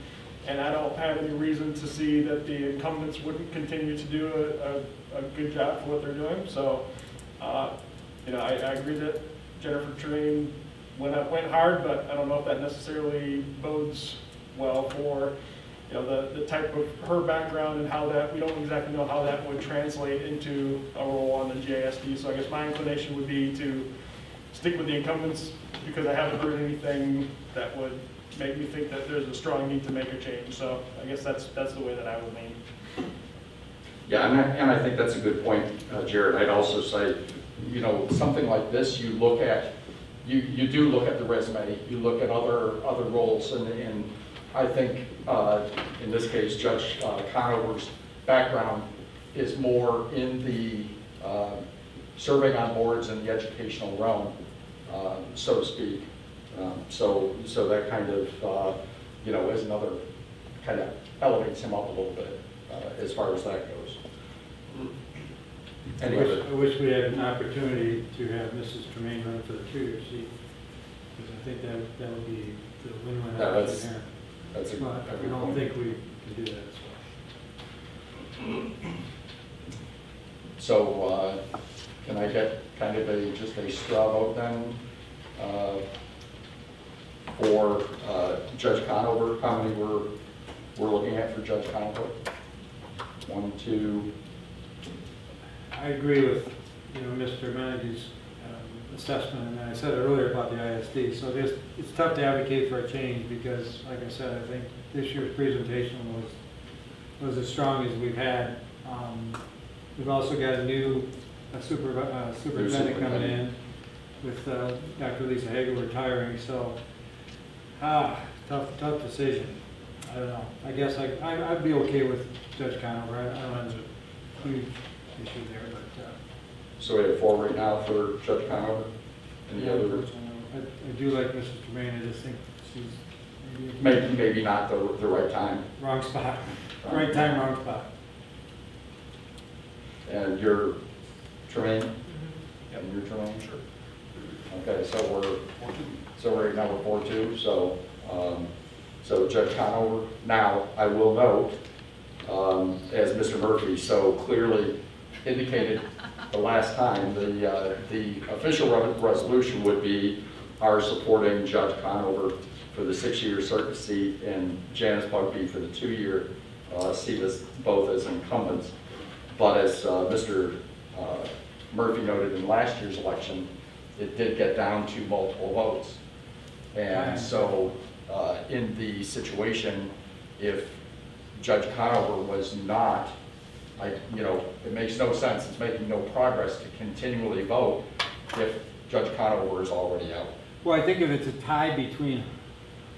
I don't have any reason to see that the incumbents wouldn't continue to do a good job for what they're doing. So, I agree that Jennifer Tremaine went hard, but I don't know if that necessarily bodes well for the type of her background and how that, we don't exactly know how that would translate into a role on the Gisd. So I guess my inclination would be to stick with the incumbents because I haven't heard anything that would make me think that there's a strong need to make a change. So I guess that's the way that I would lean. Yeah, and I think that's a good point, Jared. I'd also say, something like this, you look at, you do look at the resume, you look at other roles, and I think in this case, Judge Conover's background is more in the serving on boards in the educational realm, so to speak. So that kind of, is another, kind of elevates him up a little bit as far as that goes. I wish we had an opportunity to have Mrs. Tremaine run for the 2-year seat, because I think that would be the win-win Yeah, option here. That's a But I good don't point. think we can do that, So can I get kind of just a straw vote then for Judge Conover? How many we're looking at for Judge Conover? 1, 2. I agree with, Mr. Montague's assessment, and I said earlier about the ISD. So it's tough to advocate for a change because, like I said, I think this year's presentation was as strong as we've had. We've also got a new superintendent coming in with Dr. Lisa Hagel retiring. So, tough decision. I don't know. I guess I'd be okay with Judge Conover. I don't have a huge issue there, but. So we have 4 right now for Judge Conover. Any Yeah, other? I do like Mrs. Tremaine. I just think she's Maybe not the right time. wrong spot. Right time, wrong spot. And you're Tremaine? And you're Tremaine? Sure. Okay, so right now we're 4-2. So Judge Conover. Now I will note, as Mr. Murphy so clearly indicated the last time, the official resolution would be our supporting Judge Conover for the 6-year circuit seat and Janice Bugby for the 2-year seat, as both as incumbents. But as Mr. Murphy noted in last year's election, it did get down to multiple votes. And so in the situation, if Judge Conover was not, it makes no sense, it's making no progress to continually vote if Judge Conover is already out. Well, I think if it's a tie between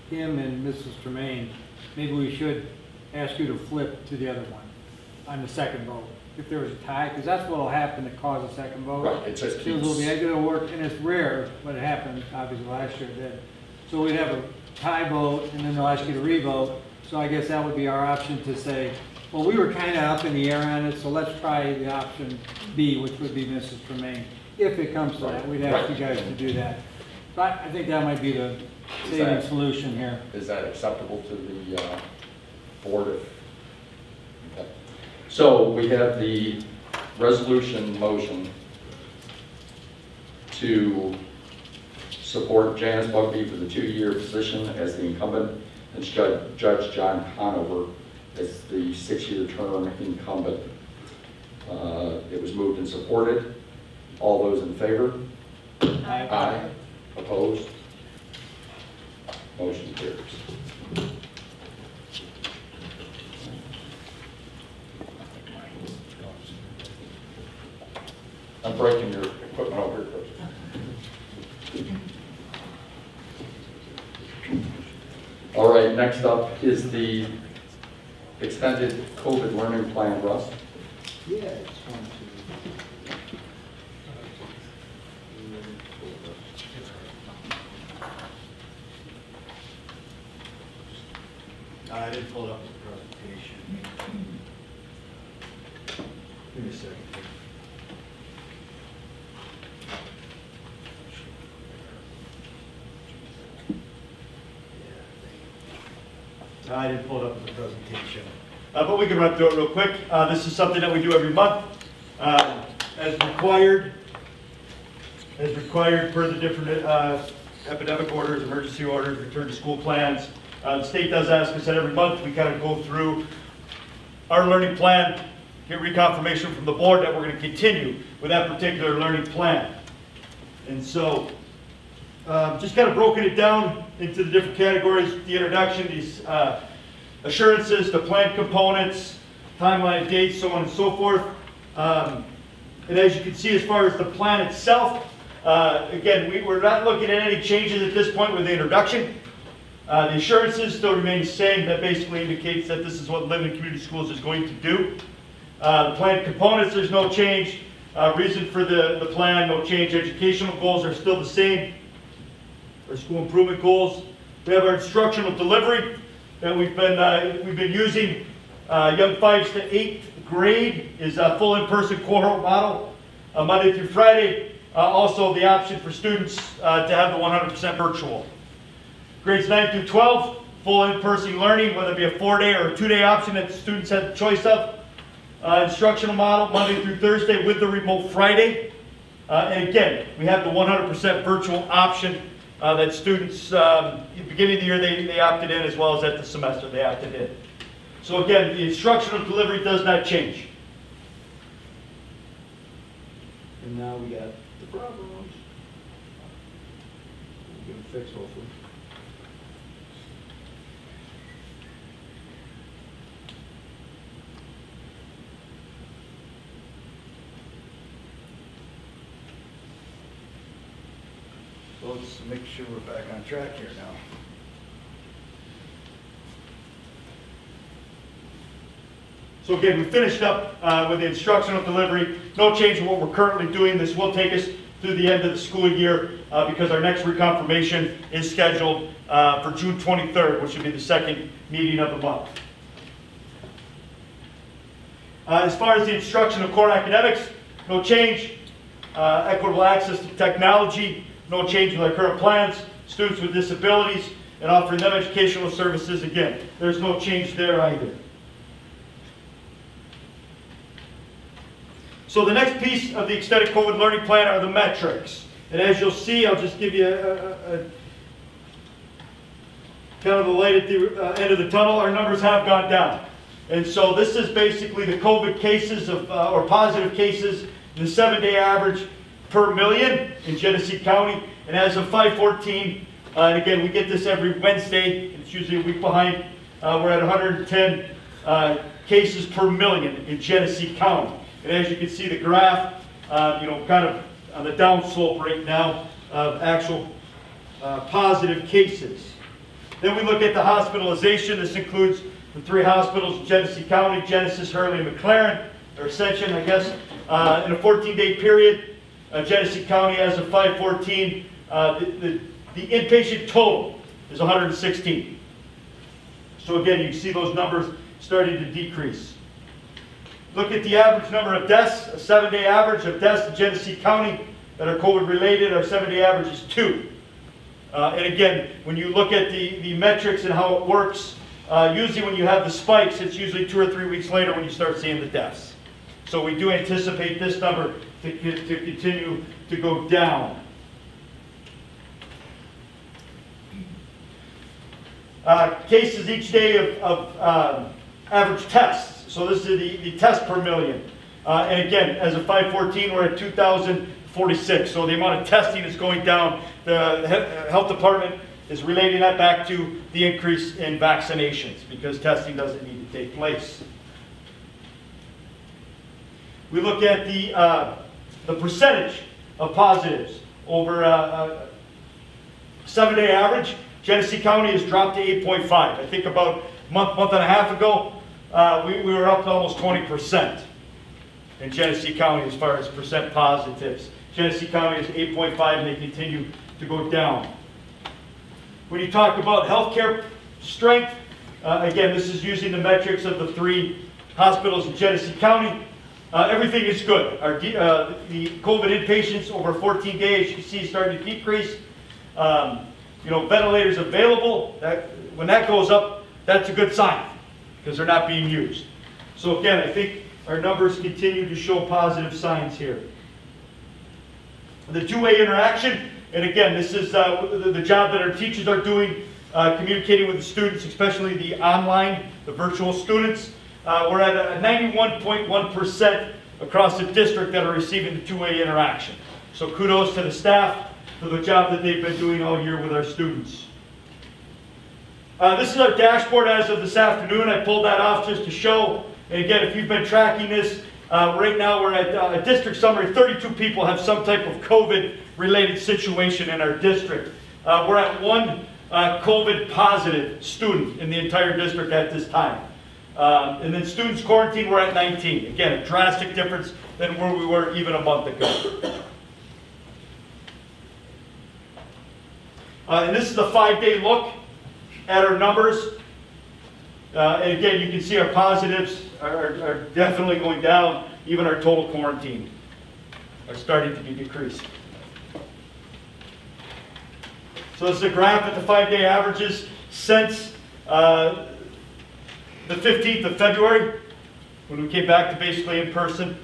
him and Mrs. Tremaine, maybe we should ask you to flip to the other one on the second vote. If there was a tie, because that's what will happen to cause a second vote. Right, it just It'll keeps. be it'll work, and it's rare, but it happened, obviously last year it did. So we'd have a tie vote, and then they'll ask you to re-vote. So I guess that would be our option to say, well, we were kind of up in the air on it, so let's try the option B, which would be Mrs. Tremaine. If it comes to that, we'd ask you guys to do that. But I think that might be the saving solution here. Is that acceptable to the board? Okay. So we have the resolution motion to support Janice Bugby for the 2-year position as the incumbent and Judge John Conover as the 6-year term incumbent. It was moved and supported. All those in favor? Aye. Aye. Opposed? Motion carries. I'm breaking your equipment over here, Chris. All right, next up is the extended COVID learning plan, Russ. Yeah, it's 1, 2. I didn't pull it up in the presentation. Give me a second. I didn't pull it up in the presentation. But we can run through it real quick. This is something that we do every month as required per the different epidemic orders, emergency orders, return to school plans. The state does ask us that every month we kind of go through our learning plan, get reconfirmation from the board that we're going to continue with that particular learning plan. And so just kind of broken it down into the different categories, the introduction, these assurances, the plan components, timeline, dates, so on and so forth. And as you can see, as far as the plan itself, again, we're not looking at any changes at this point with the introduction. The assurances still remain the same. That basically indicates that this is what Linden Community Schools is going to do. The plan components, there's no change. Reason for the plan, no change. Educational goals are still the same. Our school improvement goals. We have our instructional delivery that we've been using. Young 5s to 8th grade is a full in-person cohort model, Monday through Friday. Also the option for students to have the 100% virtual. Grades 9 through 12, full in-person learning, whether it be a 4-day or a 2-day option that students have the choice of. Instructional model, Monday through Thursday with the remote Friday. And again, we have the 100% virtual option that students, at the beginning of the year, they opted in, as well as at the semester, they opted in. So again, the instructional delivery does not change. And now we got the problems. We'll get them fixed, hopefully. So let's make sure we're back on track here now. So again, we finished up with the instructional delivery. No change in what we're currently doing. This will take us through the end of the school year because our next reconfirmation is scheduled for June 23rd, which will be the second meeting of the month. As far as the instruction of core academics, no change. Equitable access to technology, no change with our current plans. Students with disabilities and offering them educational services, again, there's no change there either. So the next piece of the extended COVID learning plan are the metrics. And as you'll see, I'll just give you a kind of a light at the end of the tunnel. Our numbers have gone down. And so this is basically the COVID cases or positive cases, the 7-day average per million in Genesee County. And as of 5/14, and again, we get this every Wednesday, it's usually a week behind, we're at 110 cases per million in Genesee County. And as you can see, the graph, kind of on the downslope right now of actual positive cases. Then we look at the hospitalization. This includes the 3 hospitals in Genesee County, Genesis, Hurley, and McLaren, or Ascension, I guess. In a 14-day period, Genesee County, as of 5/14, the inpatient total is 116. So again, you can see those numbers starting to decrease. Look at the average number of deaths, a 7-day average of deaths in Genesee County that are COVID related. Our 7-day average is 2. And again, when you look at the metrics and how it works, usually when you have the spikes, it's usually 2 or 3 weeks later when you start seeing the deaths. So we do anticipate this number to continue to go down. Cases each day of average tests. So this is the test per million. And again, as of 5/14, we're at 2,046. So the amount of testing is going down. The health department is relating that back to the increase in vaccinations because testing doesn't need to take place. We look at the percentage of positives over a 7-day average. Genesee County has dropped to 8.5. I think about a month and a half ago, we were up to almost 20% in Genesee County as far as percent positives. Genesee County is 8.5 and they continue to go down. When you talk about healthcare strength, again, this is using the metrics of the 3 hospitals in Genesee County. Everything is good. The COVID inpatients over 14 days, you can see, starting to decrease. Ventilators available. When that goes up, that's a good sign because they're not being used. So again, I think our numbers continue to show positive signs here. The two-way interaction, and again, this is the job that our teachers are doing, communicating with the students, especially the online, the virtual students. We're at a 91.1% across the district that are receiving the two-way interaction. So kudos to the staff for the job that they've been doing all year with our students. This is our dashboard as of this afternoon. I pulled that off just to show. And again, if you've been tracking this, right now we're at a district summary. 32 people have some type of COVID-related situation in our district. We're at 1 COVID positive student in the entire district at this time. And then students quarantined, we're at 19. Again, a drastic difference than where we were even a month ago. And this is the 5-day look at our numbers. And again, you can see our positives are definitely going down. Even our total quarantine are starting to be decreased. So this is a graph at the 5-day averages since the 15th of February, when we came back to basically in person.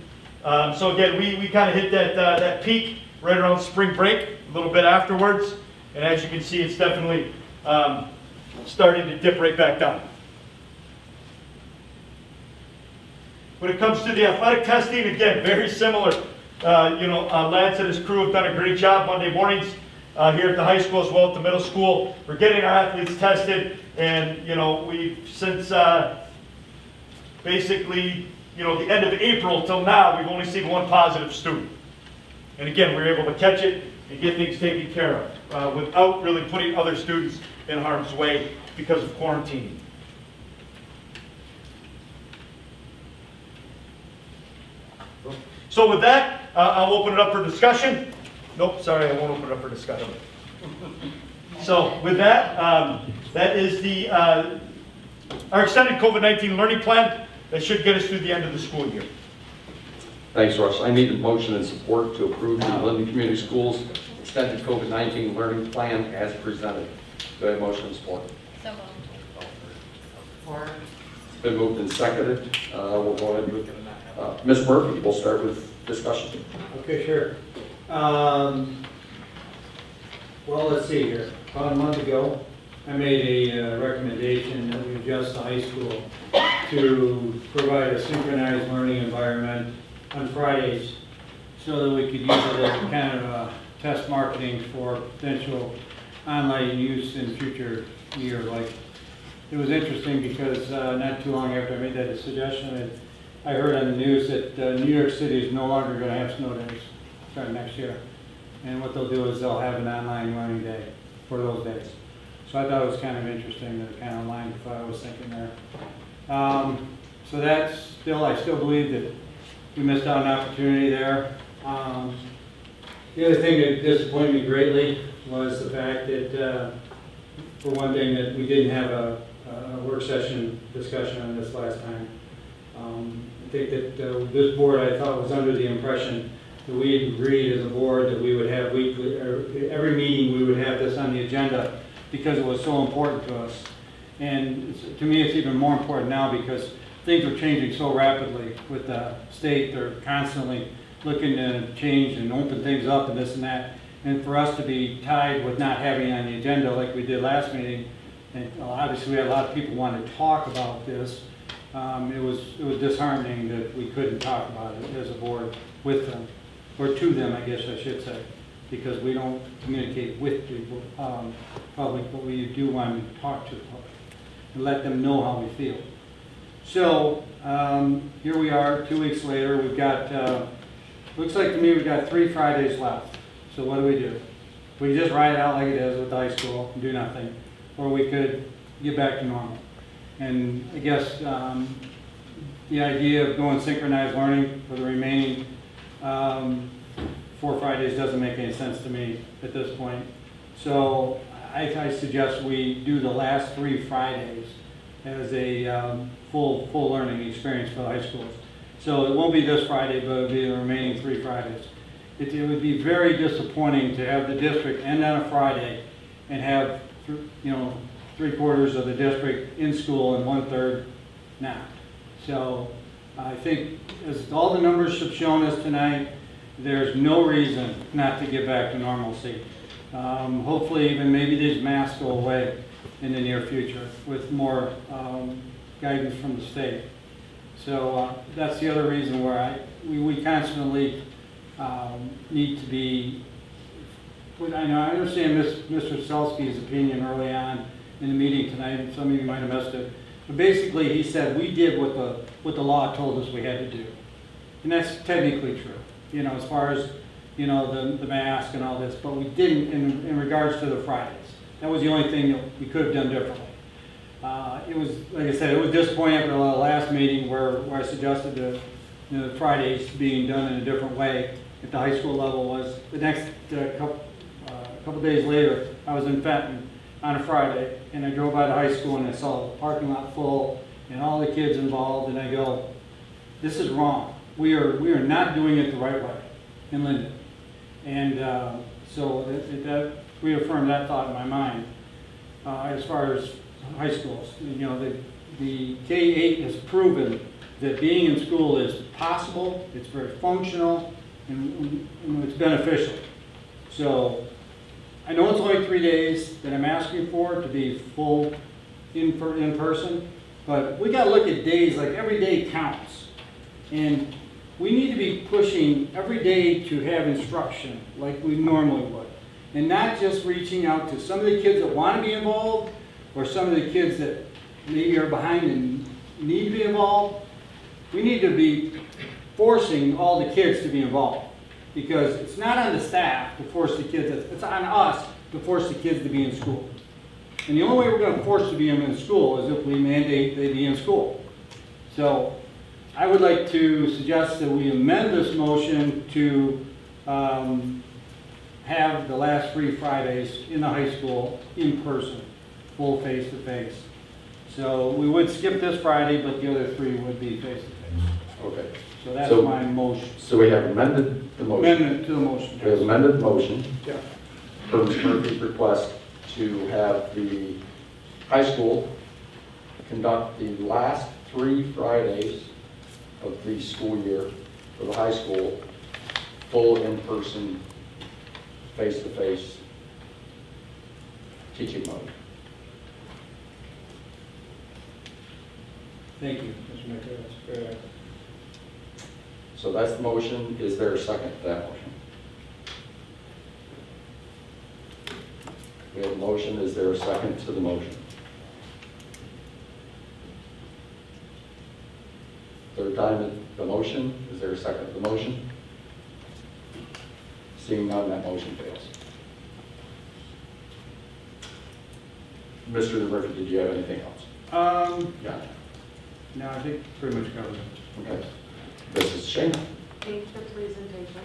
So again, we kind of hit that peak right around spring break, a little bit afterwards. And as you can see, it's definitely starting to dip right back down. When it comes to the athletic testing, again, very similar. Lance and his crew have done a great job Monday mornings here at the high school as well at the middle school. We're getting our athletes tested, and we've since basically the end of April till now, we've only seen 1 positive student. And again, we were able to catch it and get things taken care of without really putting other students in harm's way because of quarantining. So with that, I'll open it up for discussion. Nope, sorry, I won't open it up for discussion. So with that, that is our extended COVID-19 learning plan that should get us through the end of the school year. Thanks, Russ. I need a motion and support to approve the Linden Community Schools extended COVID-19 learning plan as presented. Do I have motion and support? So moved. It's been moved and seconded. We'll go ahead with Ms. Murphy. We'll start with discussion. Okay, sure. Well, let's see here. About a month ago, I made a recommendation that we adjust the high school to provide a synchronized learning environment on Fridays so that we could use it as kind of test marketing for potential online use in future year. Like, it was interesting because not too long after I made that suggestion, I heard on the news that New York City is no longer going to have snow days starting next year. And what they'll do is they'll have an online learning day for those days. So I thought it was kind of interesting that it kind of aligned with what I was thinking there. So that's still, I still believe that we missed out on an opportunity there. The other thing that disappointed me greatly was the fact that, for one thing, that we didn't have a a work session discussion on this last time. I think that this board, I thought, was under the impression that we agreed as a board that we would have weekly, or every meeting we would have this on the agenda because it was so important to us. And to me, it's even more important now because things are changing so rapidly with the state. They're constantly looking to change and open things up and this and that. And for us to be tied with not having it on the agenda like we did last meeting, and obviously we had a lot of people wanting to talk about this, it was disheartening that we couldn't talk about it as a board with them, or to them, I guess I should say, because we don't communicate with the public, but we do want to talk to the public and let them know how we feel. So here we are, 2 weeks later. We've got, looks like to me we've got 3 Fridays left. So what do? We just ride it out like it is with high school and do nothing, or we could get back to normal. And I guess the idea of going synchronized learning for the remaining 4 Fridays doesn't make any sense to me at this point. So I suggest we do the last 3 Fridays as a full learning experience for the high schools. So it won't be this Friday, but it'll be the remaining 3 Fridays. It would be very disappointing to have the district end on a Friday and have, 3/4 of the district in school and 1/3 not. So I think, as all the numbers have shown us tonight, there's no reason not to get back to normalcy. Hopefully, even maybe these masks go away in the near future with more guidance from the state. So that's the other reason where we constantly need to be. I understand Mr. Selsky's opinion early on in the meeting tonight, and some of you might have missed it. But basically, he said we did what the law told us we had to do, and that's technically true. As far as the mask and all this, but we didn't in regards to the Fridays. That was the only thing that we could have done differently. It was, like I said, it was disappointing after the last meeting where I suggested the Fridays being done in a different way at the high school level. Was the next couple days later, I was in Fenton on a Friday, and I drove by the high school and I saw the parking lot full and all the kids involved, and I go, this is wrong. We are not doing it the right way in Linden. And so that reaffirmed that thought in my mind. As far as high schools, the K-8 has proven that being in school is possible, it's very functional, and it's beneficial. So I know it's only 3 days that I'm asking for to be full in person, but we got to look at days, like every day counts. And we need to be pushing every day to have instruction like we normally would. And not just reaching out to some of the kids that want to be involved or some of the kids that maybe are behind and need to be involved. We need to be forcing all the kids to be involved, because it's not on the staff to force the kids, it's on us to force the kids to be in school. And the only way we're going to force to be in school is if we mandate they be in school. So I would like to suggest that we amend this motion to have the last 3 Fridays in the high school in person, full face-to-face. So we would skip this Friday, but the other 3 would be face-to-face. Okay. So that's So- my motion. So we have amended the motion. Amendment to the motion. We have amended the motion Yeah. per Ms. Murphy's request to have the high school conduct the last 3 Fridays of the school year for the high school, full in-person, face-to-face teaching mode. Thank you, Mr. McCary. That's fair. So that's the motion. Is there a second to that motion? We have a motion. Is there a second to the motion? Third time in the motion. Is there a second to the motion? Seeing none, that motion fails. Mr. Murphy, did you have anything else? Yeah. No, I think pretty much covered it. Okay. Mrs. Shane? Thanks for the presentation.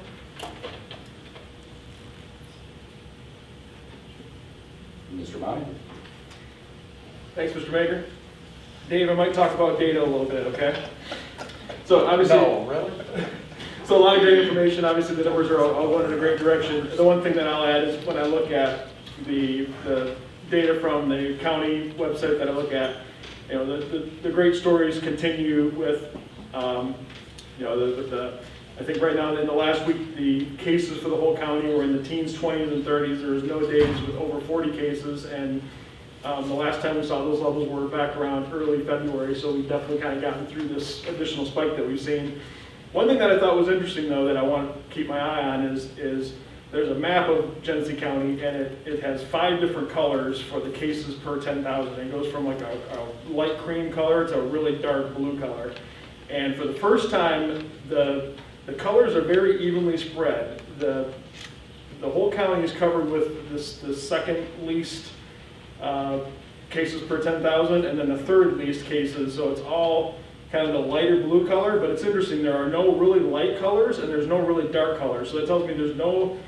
Mr. Monty? Thanks, Mr. Baker. Dave, I might talk about data a little bit, okay? So obviously. No, really? So a lot of great information. Obviously, the numbers are all going in a great direction. The one thing that I'll add is when I look at the data from the county website that I look at, you know, the great stories continue with, you know, I think right now in the last week, the cases for the whole county were in the teens, 20s, and 30s. There was no days with over 40 cases, and the last time we saw those levels were back around early February, so we've definitely kind of gotten through this additional spike that we've seen. One thing that I thought was interesting, though, that I want to keep my eye on is there's a map of Genesee County, and it has 5 different colors for the cases per 10,000. It goes from like a light cream color to a really dark blue color. And for the first time, the colors are very evenly spread. The whole county is covered with the second least cases per 10,000, and then the third least cases, so it's all kind of the lighter blue color, but it's interesting, there are no really light colors and there's no really dark colors. So that tells me there's no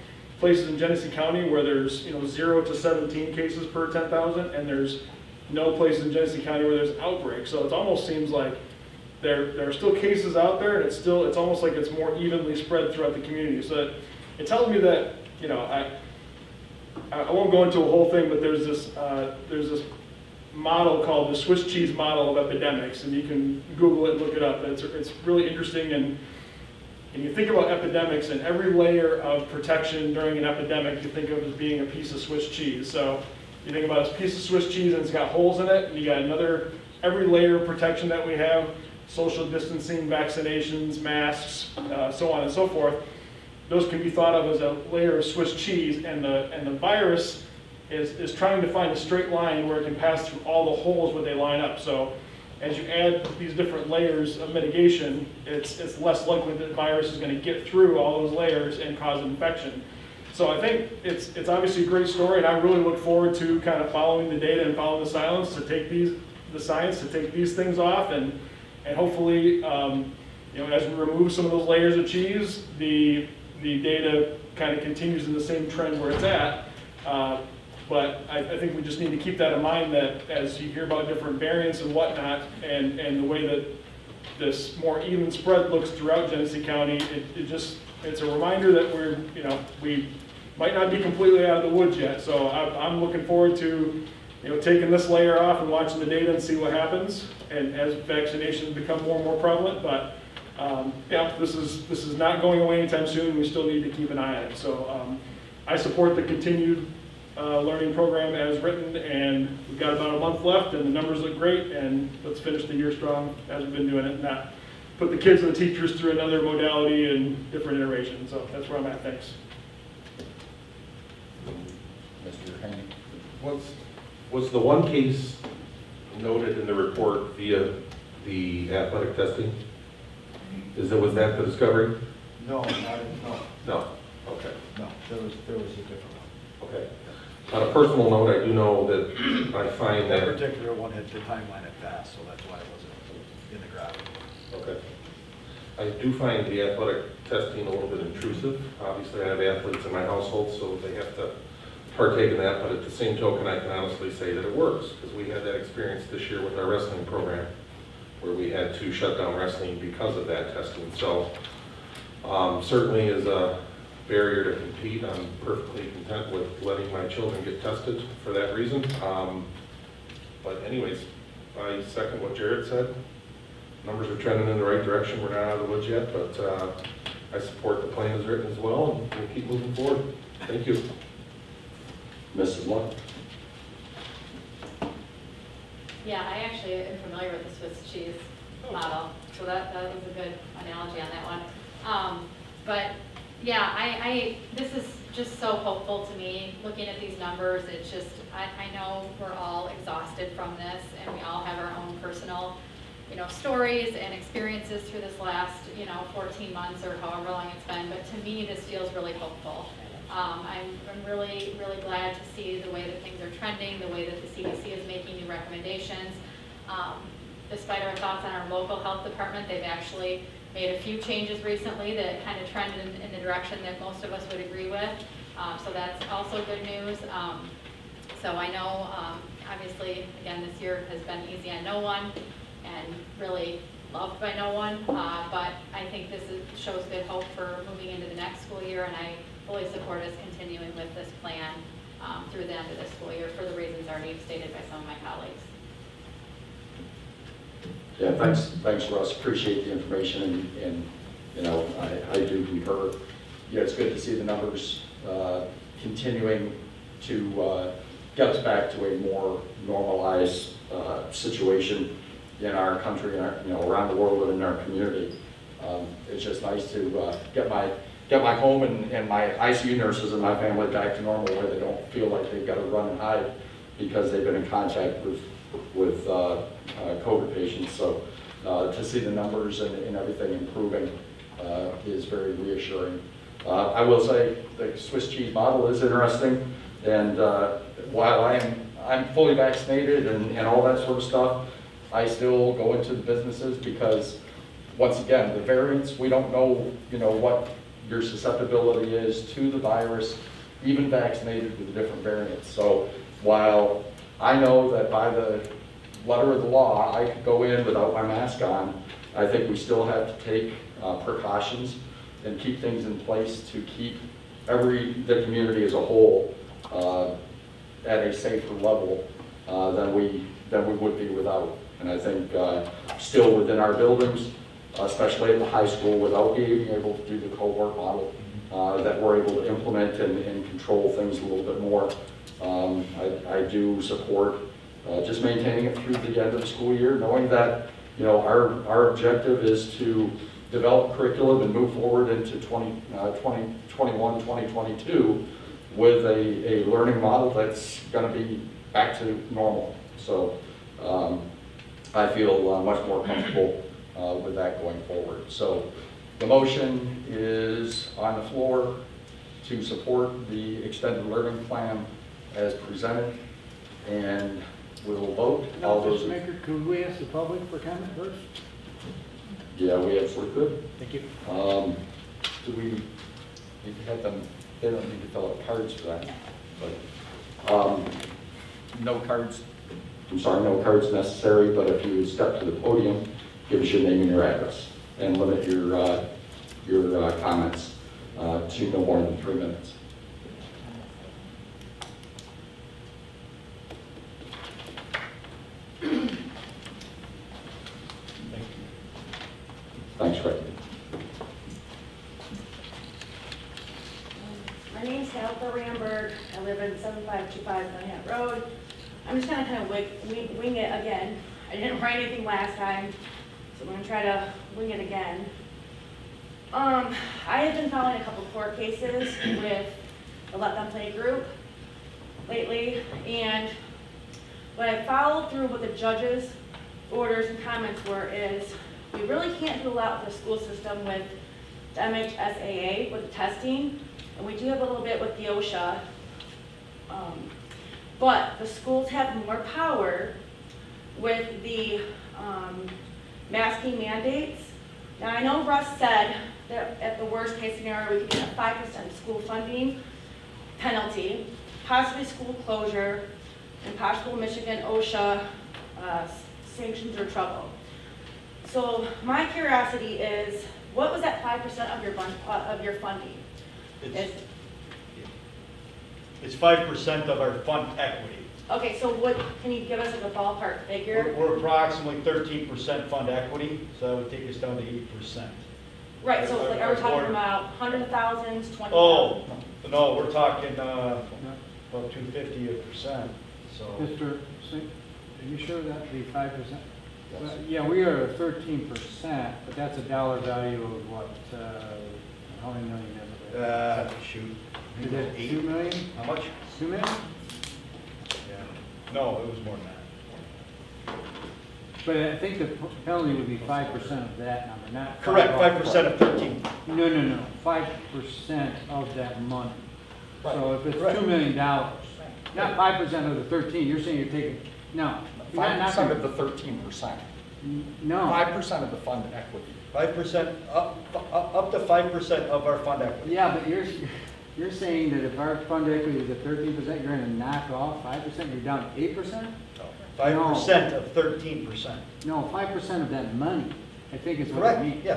places in Genesee County where there's 0 to 17 cases per 10,000, and there's no places in Genesee County where there's outbreaks. So it almost seems like there are still cases out there, and it's almost like it's more evenly spread throughout the community. So it tells me that, you know, I won't go into a whole thing, but there's this model called the Swiss cheese model of epidemics, and you can Google it and look it up. It's really interesting, and you think about epidemics, and every layer of protection during an epidemic you think of as being a piece of Swiss cheese. So you think about this piece of Swiss cheese and it's got holes in it, and you got every layer of protection that we have, social distancing, vaccinations, masks, so on and so forth. Those can be thought of as a layer of Swiss cheese, and the virus is trying to find a straight line where it can pass through all the holes where they line up. So as you add these different layers of mitigation, it's less likely that the virus is going to get through all those layers and cause infection. So I think it's obviously a great story, and I really look forward to kind of following the data and following the science to take these things off, and hopefully, as we remove some of those layers of cheese, the data kind of continues in the same trend where it's at. But I think we just need to keep that in mind, that as you hear about different variants and whatnot, and the way that this more even spread looks throughout Genesee County, it's a reminder that we might not be completely out of the woods yet. So I'm looking forward to taking this layer off and watching the data and see what happens, and as vaccinations become more and more prevalent. But this is not going away anytime soon. We still need to keep an eye on it. So I support the continued learning program as written, and we've got about a month left, and the numbers look great, and let's finish the year strong as we've been doing it, and not put the kids and the teachers through another modality and different iterations. So that's where I'm at. Thanks. Mr. Haney? Was the one case noted in the report via the athletic testing? Was that the discovery? No. No. Okay. No, there was a different one. Okay. On a personal note, I do know that I find That that. particular one had the timeline had passed, so that's why it wasn't in the graph. Okay. I do find the athletic testing a little bit intrusive. Obviously, I have athletes in my household, so they have to partake in that, but at the same token, I can honestly say that it works, because we had that experience this year with our wrestling program, where we had to shut down wrestling because of that testing. So certainly is a barrier to compete. I'm perfectly content with letting my children get tested for that reason. But anyways, I second what Jared said. Numbers are trending in the right direction. We're not out of the woods yet, but I support the plan as written as well, and we'll keep moving forward. Thank you. Mrs. Luck? Yeah, I actually am familiar with the Swiss cheese model, so that was a good analogy on that one. But yeah, this is just so hopeful to me, looking at these numbers. It's just, I know we're all exhausted from this, and we all have our own personal, stories and experiences through this last, 14 months or however long it's been. But to me, this feels really hopeful. I'm really, really glad to see the way that things are trending, the way that the CDC is making new recommendations. Despite our thoughts on our local health department, they've actually made a few changes recently that kind of trended in the direction that most of us would agree with. So that's also good news. So I know obviously, again, this year has been easy on no one and really loved by no one, but I think shows good hope for moving into the next school year, and I fully support us continuing with this plan through the end of the school year for the reasons already stated by some of my colleagues. Yeah, thanks Russ, appreciate the information, and you know, I do concur. Yeah, it's good to see the numbers continuing to get us back to a more normalized situation in our country, and you know, around the world and in our community. It's just nice to get my home and my ICU nurses and my family back to normal, where they don't feel like they've got to run and hide because they've been in contact with COVID patients. So to see the numbers and everything improving is very reassuring. I will say the Swiss cheese model is interesting, and while I'm fully vaccinated and all that sort of stuff, I still go into the businesses because, once again, the variants, we don't know, you know, what your susceptibility is to the virus, even vaccinated with the different variants. So while I know that by the letter of the law, I could go in without my mask on, I think we still have to take precautions and keep things in place to keep the community as a whole at a safer level than we would be without. And I think still within our buildings, especially at the high school, without being able to do the cohort model, that we're able to implement and control things a little bit more. I do support just maintaining it through the end of the school year, knowing that, you know, our objective is to develop curriculum and move forward into 2021, 2022 with a learning model that's going to be back to normal. So I feel much more comfortable with that going forward. So the motion is on the floor to support the extended learning plan as presented, and we'll vote. All those. Mr. Maker, could we ask the public for comment first? Yeah, we absolutely could. Thank you. Do we need to have them? They don't need to fill out cards for that, but no cards. I'm sorry, no cards necessary. But if you would step to the podium, give us your name and your address, and limit your comments to no more than 3 minutes. Thanks, Rick. My name's Heather Ramberg. I live in 7525 Manhattan Road. I'm just gonna kind of wing it again. I didn't write anything last time, so I'm gonna try to wing it again. I have been following a couple court cases with the Let Them Play group lately, and what I followed through what the judge's orders and comments were is we really can't do a lot with the school system with the MHSAA with the testing, and we do have a little bit with the OSHA. But the schools have more power with the masking mandates. Now I know Russ said that at the worst case scenario, we could get a 5% school funding penalty, possibly school closure, and possible Michigan OSHA sanctions or trouble. So my curiosity is, what was that 5% of your funding? It's 5% of our fund equity. Okay, so what, can you give us like a ballpark figure? We're approximately 13% fund equity, so that would take us down to 8%. Right, so like, are we talking about hundreds of thousands, 20,000? Oh, no, we're talking about 250%, so. Mr. Singh, are you sure that'd be 5%? Well, yeah, we are at 13%, but that's a dollar value of what, how many million is it? Shoot. Is it 2 million? How much? 2 million? Yeah. No, it was more than that. But I think the penalty would be 5% of that number, not. Correct, 5% of 13. No, 5% of that money. So if it's Correct. $2 million, not 5% of the 13, you're saying you're taking, no. you're not 5% gonna- of the 13%. No. 5% of the fund equity. 5%, up to 5% of our fund equity. Yeah, but You're saying that if our fund equity is at 13%, you're gonna knock off 5%, you're down to 8%? 5% of 13%. No, 5% of that money, I think is what it Correct, means. yeah,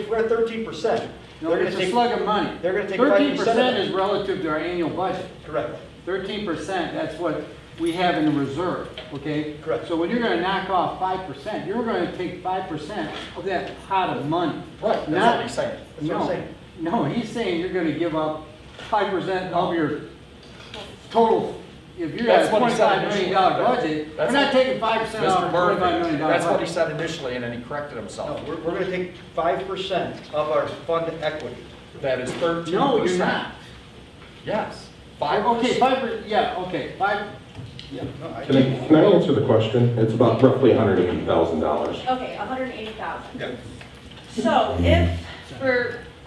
we're at 13%. No, They're it's gonna a take- slug of money. They're gonna take 5% of 13% that. is relative to our annual budget. Correct. 13%, that's what we have in reserve, okay? Correct. So when you're gonna knock off 5%, you're gonna take 5% of that pot of money. Right, that's Not- what he's saying. That's what I'm saying. No, he's saying you're gonna give up 5% of your total, if you're at That's a what he said $25 million budget, we're That's not what- taking 5% off Mr. a $25 million Murphy, budget. that's what he said initially, and then he corrected No, himself. we're gonna take 5% of our fund equity. That is 13%. No, you're not. Yes, 5%. Okay, 5%, yeah, okay, 5, yeah. No, I- Can I answer the question? It's about roughly $180,000. Okay, 180,000. Yeah. So if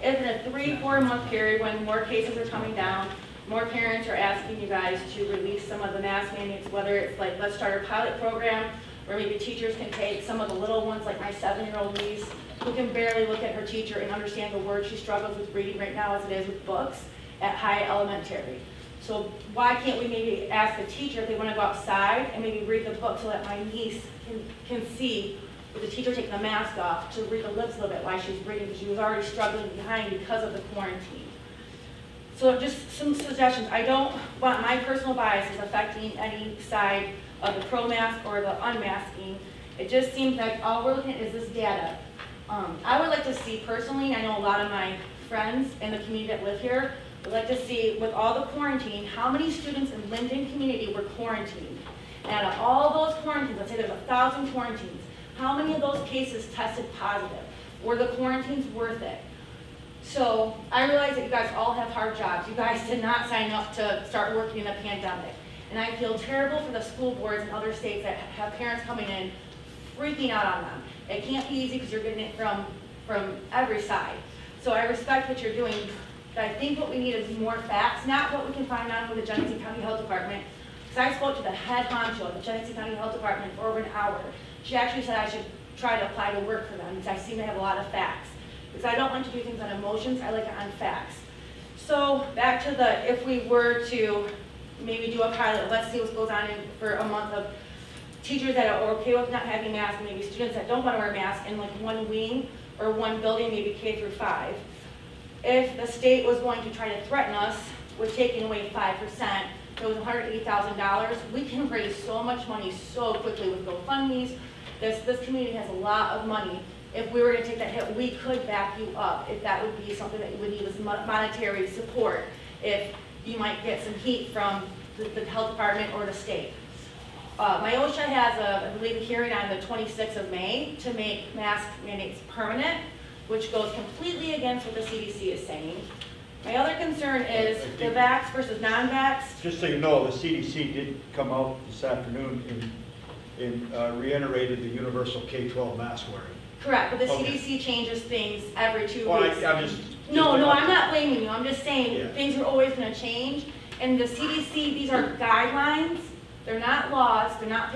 in a 3-4 month period when more cases are coming down, more parents are asking you guys to release some of the mask mandates, whether it's like, let's start a pilot program where maybe teachers can take some of the little ones, like my 7-year-old niece, who can barely look at her teacher and understand the words. She struggles with reading right now as it is with books at high elementary. So why can't we maybe ask the teacher if they want to go outside and maybe read the book so that my niece can see, with the teacher taking the mask off, to read the lips a little bit while she's reading, because she was already struggling behind because of the quarantine. So just some suggestions. I don't want my personal biases affecting any side of the pro-mask or the unmasking. It just seems like all we're looking at is this data. I would like to see personally, I know a lot of my friends in the community that live here would like to see, with all the quarantine, how many students in Linden community were quarantined. And out of all those quarantines, let's say there's 1,000 quarantines, how many of those cases tested positive? Were the quarantines worth it? So I realize that you guys all have hard jobs. You guys did not sign up to start working in a pandemic. And I feel terrible for the school boards in other states that have parents coming in freaking out on them. It can't be easy because you're getting it from every side. So I respect what you're doing, but I think what we need is more facts, not what we can find out from the Genesee County Health Department. Because I spoke to the head honcho of the Genesee County Health Department for over an hour. She actually said I should try to apply to work for them because I seem to have a lot of facts. Because I don't like to do things on emotions, I like it on facts. So back to the, if we were to maybe do a pilot, let's see what goes on for a month of teachers that are okay with not having masks, maybe students that don't want to wear masks in like one wing or one building, maybe K through 5. If the state was going to try to threaten us with taking away 5%, it was $180,000, we can raise so much money so quickly with GoFundMes. This community has a lot of money. If we were to take that hit, we could back you up if that would be something that you would need as monetary support, if you might get some heat from the health department or the state. My OSHA has, I believe, a hearing on the 26th of May to make mask mandates permanent, which goes completely against what the CDC is saying. My other concern is the vax versus non-vax. Just so you know, the CDC did come out this afternoon and reiterated the universal K-12 mask wearing. Correct, but the Okay. CDC changes things every 2 Well, weeks. I'm just. No, I'm not blaming you, I'm just saying, Yeah. things are always gonna change. And the CDC, these are guidelines, they're not laws, they're not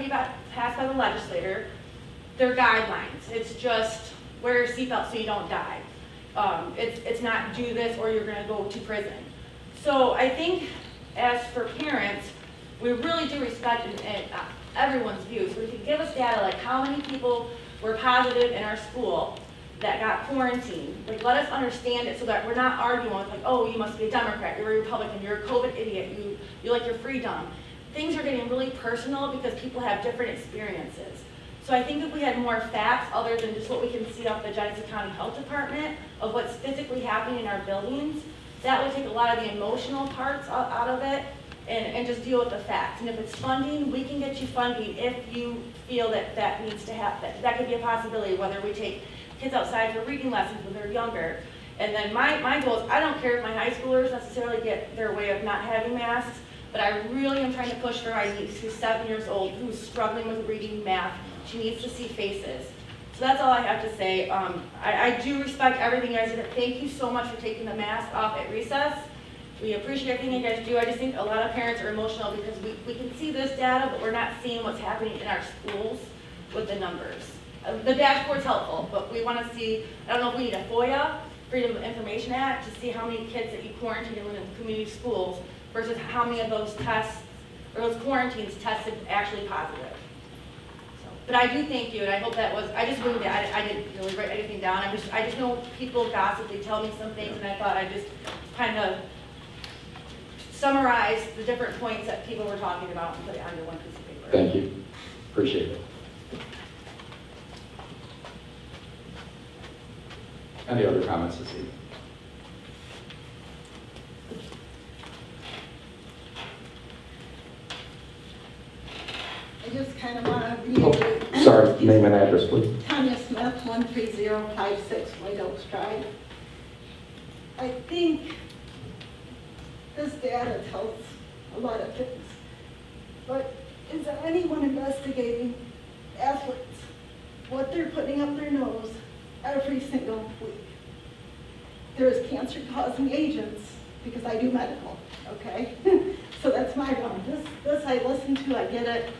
passed by the legislator, they're guidelines. It's just wear your seatbelt so you don't die. It's not do this or you're gonna go to prison. So I think as for parents, we really do respect everyone's views. So if you give us data like how many people were positive in our school that got quarantined, like let us understand it so that we're not arguing with like, oh, you must be a Democrat, you're a Republican, you're a COVID idiot, you like your freedom. Things are getting really personal because people have different experiences. So I think if we had more facts other than just what we can see off the Genesee County Health Department of what's physically happening in our buildings, that would take a lot of the emotional parts out of it and just deal with the facts. And if it's funding, we can get you funding if you feel that that needs to happen. That could be a possibility, whether we take kids outside for reading lessons when they're younger. And then my goal is, I don't care if my high schoolers necessarily get their way of not having masks, but I really am trying to push for my niece who's 7 years old, who's struggling with reading math. She needs to see faces. So that's all I have to say. I do respect everything you guys did. Thank you so much for taking the mask off at recess. We appreciate everything you guys do. I just think a lot of parents are emotional because we can see this data, but we're not seeing what's happening in our schools with the numbers. The dashboard's helpful, but we want to see, I don't know if we need a FOIA, Freedom of Information Act to see how many kids that you quarantine in community schools versus how many of those tests, or those quarantines tested actually positive. So, but I do thank you, and I hope that was, I just winged it, I didn't really write anything down. I just know people gossip, they tell me some things, and I thought I'd just kind of summarize the different points that people were talking about and put it under one piece of paper. Thank you. Appreciate it. Any other comments this evening? I just kind of want to reiterate. Oh, sorry, name and address, please. Tanya Smith, 13056 White Oaks Drive. I think this data tells a lot of things, but is there anyone investigating athletes, what they're putting up their nose every single week? There is cancer-causing agents, because I do medical, okay? So that's my one. This I listen to, I get it.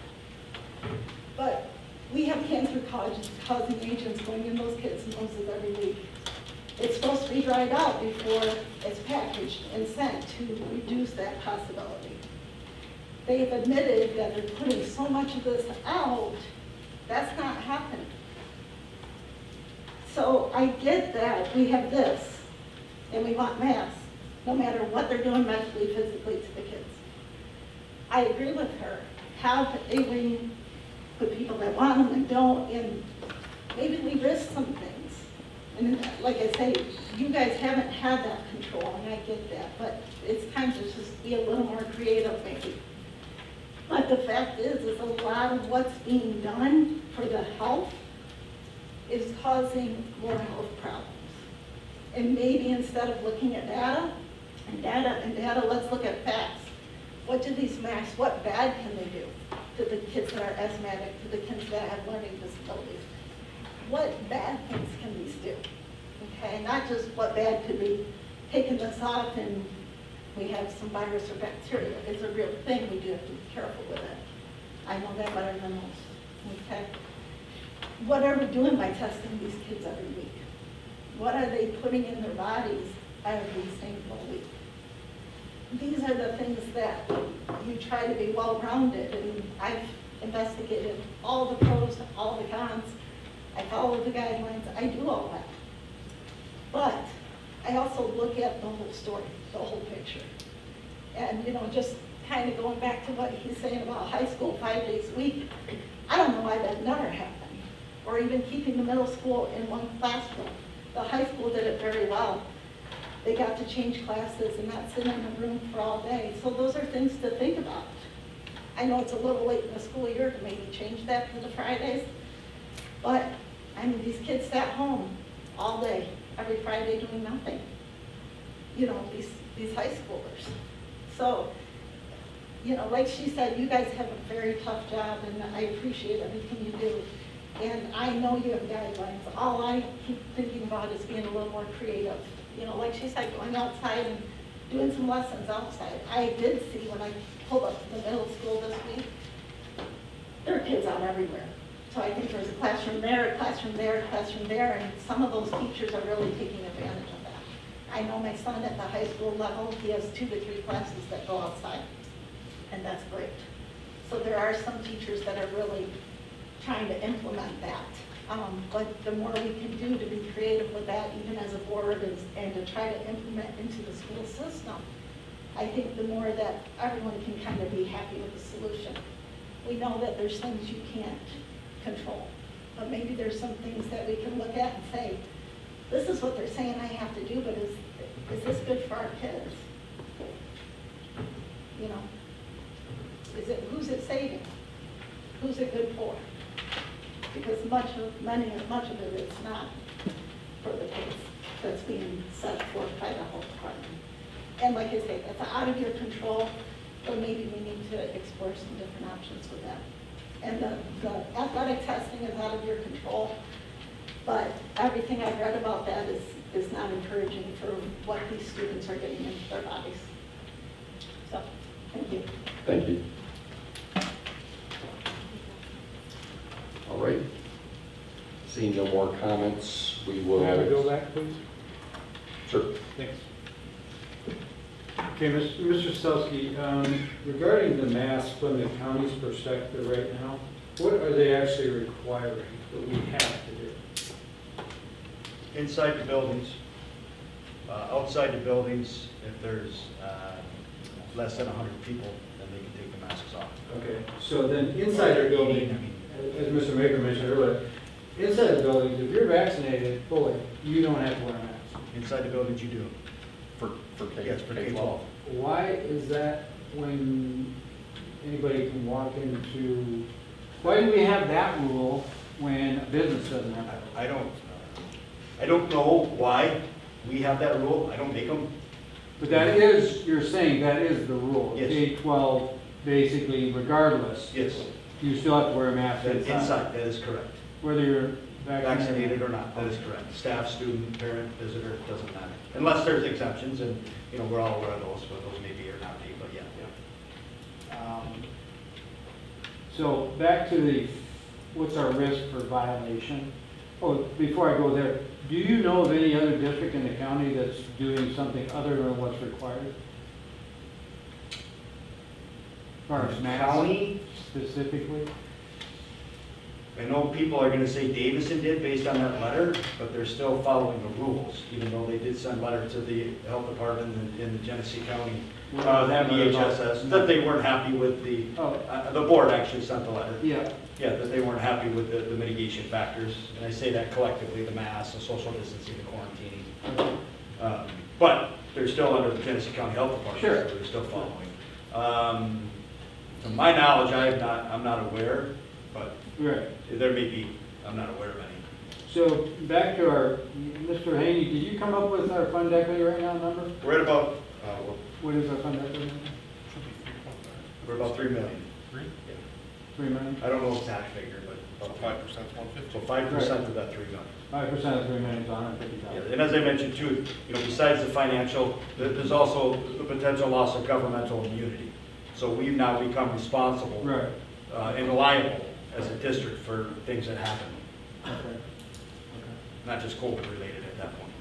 But we have cancer-causing agents going in those kids' noses every week. It's supposed to be dried out before it's packaged and sent to reduce that possibility. They've admitted that they're putting so much of this out, that's not happening. So I get that we have this, and we want masks, no matter what they're doing mentally, physically to the kids. I agree with her. Have a ring with people that want them and don't, and maybe we risk some things. And like I say, you guys haven't had that control, and I get that, but it's time to just be a little more creative maybe. But the fact is a lot of what's being done for the health is causing more health problems. And maybe instead of looking at data, let's look at facts. What do these masks, what bad can they do to the kids that are asthmatic, to the kids that have learning disabilities? What bad things can these do? Okay, not just what bad could be taking this off and we have some virus or bacteria. It's a real thing, we do have to be careful with it. I know that better than most, okay? What are we doing by testing these kids every week? What are they putting in their bodies every single week? These are the things that you try to be well-rounded, and I've investigated all the pros, all the cons. I follow the guidelines, I do all that. But I also look at the whole story, the whole picture. And, you know, just kind of going back to what he's saying about high school 5 days a week, I don't know why that never happened. Or even keeping the middle school in one classroom. The high school did it very well. They got to change classes and not sit in a room for all day. So those are things to think about. I know it's a little late in the school year to maybe change that to the Fridays, but I mean, these kids sat home all day, every Friday doing nothing. You know, these high schoolers. So, you know, like she said, you guys have a very tough job, and I appreciate everything you do. And I know you have guidelines. All I keep thinking about is being a little more creative. You know, like she said, going outside and doing some lessons outside. I did see when I pulled up to the middle school this week, there are kids out everywhere. So I think there's a classroom there, a classroom there, a classroom there, and some of those teachers are really taking advantage of that. I know my son at the high school level, he has 2 to 3 classes that go outside, and that's great. So there are some teachers that are really trying to implement that. But the more we can do to be creative with that, even as a board, and to try to implement into the school system, I think the more that everyone can kind of be happy with the solution. We know that there's things you can't control, but maybe there's some things that we can look at and say, this is what they're saying I have to do, but is this good for our kids? You know, who's it saving? Who's it good for? Because much of it is not for the kids that's being set forth by the health department. And like I say, that's out of your control, but maybe we need to explore some different options with that. And the athletic testing is out of your control, but everything I've read about that is not encouraging for what these students are getting into their bodies. So, thank you. Thank you. All right. Seeing no more comments, we will. Have it go back, please? Sure. Thanks. Okay, Mr. Stelsky, regarding the masks from the county's perspective right now, what are they actually requiring that we have to do? Inside the buildings, outside the buildings, if there's less than 100 people, then they can take the masks off. Okay, so then inside the building, as Mr. Maker mentioned earlier, inside the buildings, if you're vaccinated fully, you don't have to wear a mask. Inside the buildings, you do. For K, Yes, for K-12. Why is that when anybody can walk into, why do we have that rule when a business doesn't have that? I don't know why we have that rule. I don't make them. But that is, you're saying that is the rule. Yes. K-12, basically regardless, Yes, you still have to wear a mask inside, that is correct. whether you're Vaccinated or not, that is correct. Staff, student, parent, visitor, doesn't matter. Unless there's exemptions, and, you know, we're all aware of those, but those may be or not be, but yeah. So back to the, what's our risk for violation? Oh, before I go there, do you know of any other district in the county that's doing something other than what's required? As far as masks County, specifically? I know people are gonna say Davison did based on that letter, but they're still following the rules, even though they did send letter to the health department in the Genesee County, the DHSS, that they weren't happy with the board actually sent the letter. Yeah. Yeah, that they weren't happy with the mitigation factors, and I say that collectively, the masks, the social distancing, the quarantining. But they're still under the Genesee County Health Department, Sure. so they're still following. To my knowledge, I'm not aware, but Right. there may be, I'm not aware of any. So back to our, Mr. Haney, did you come up with our fund equity right now number? We're at about, What is our fund equity number? we're about 3 million. 3 million? I don't know the exact figure, but So 5% is 150. so 5% of that 3 million. 5% of 3 million is Yeah, 150,000. and as I mentioned too, you know, besides the financial, there's also the potential loss of governmental immunity. So we've now become responsible Right. and liable as a district for things that happen, Okay. not just COVID related at that point.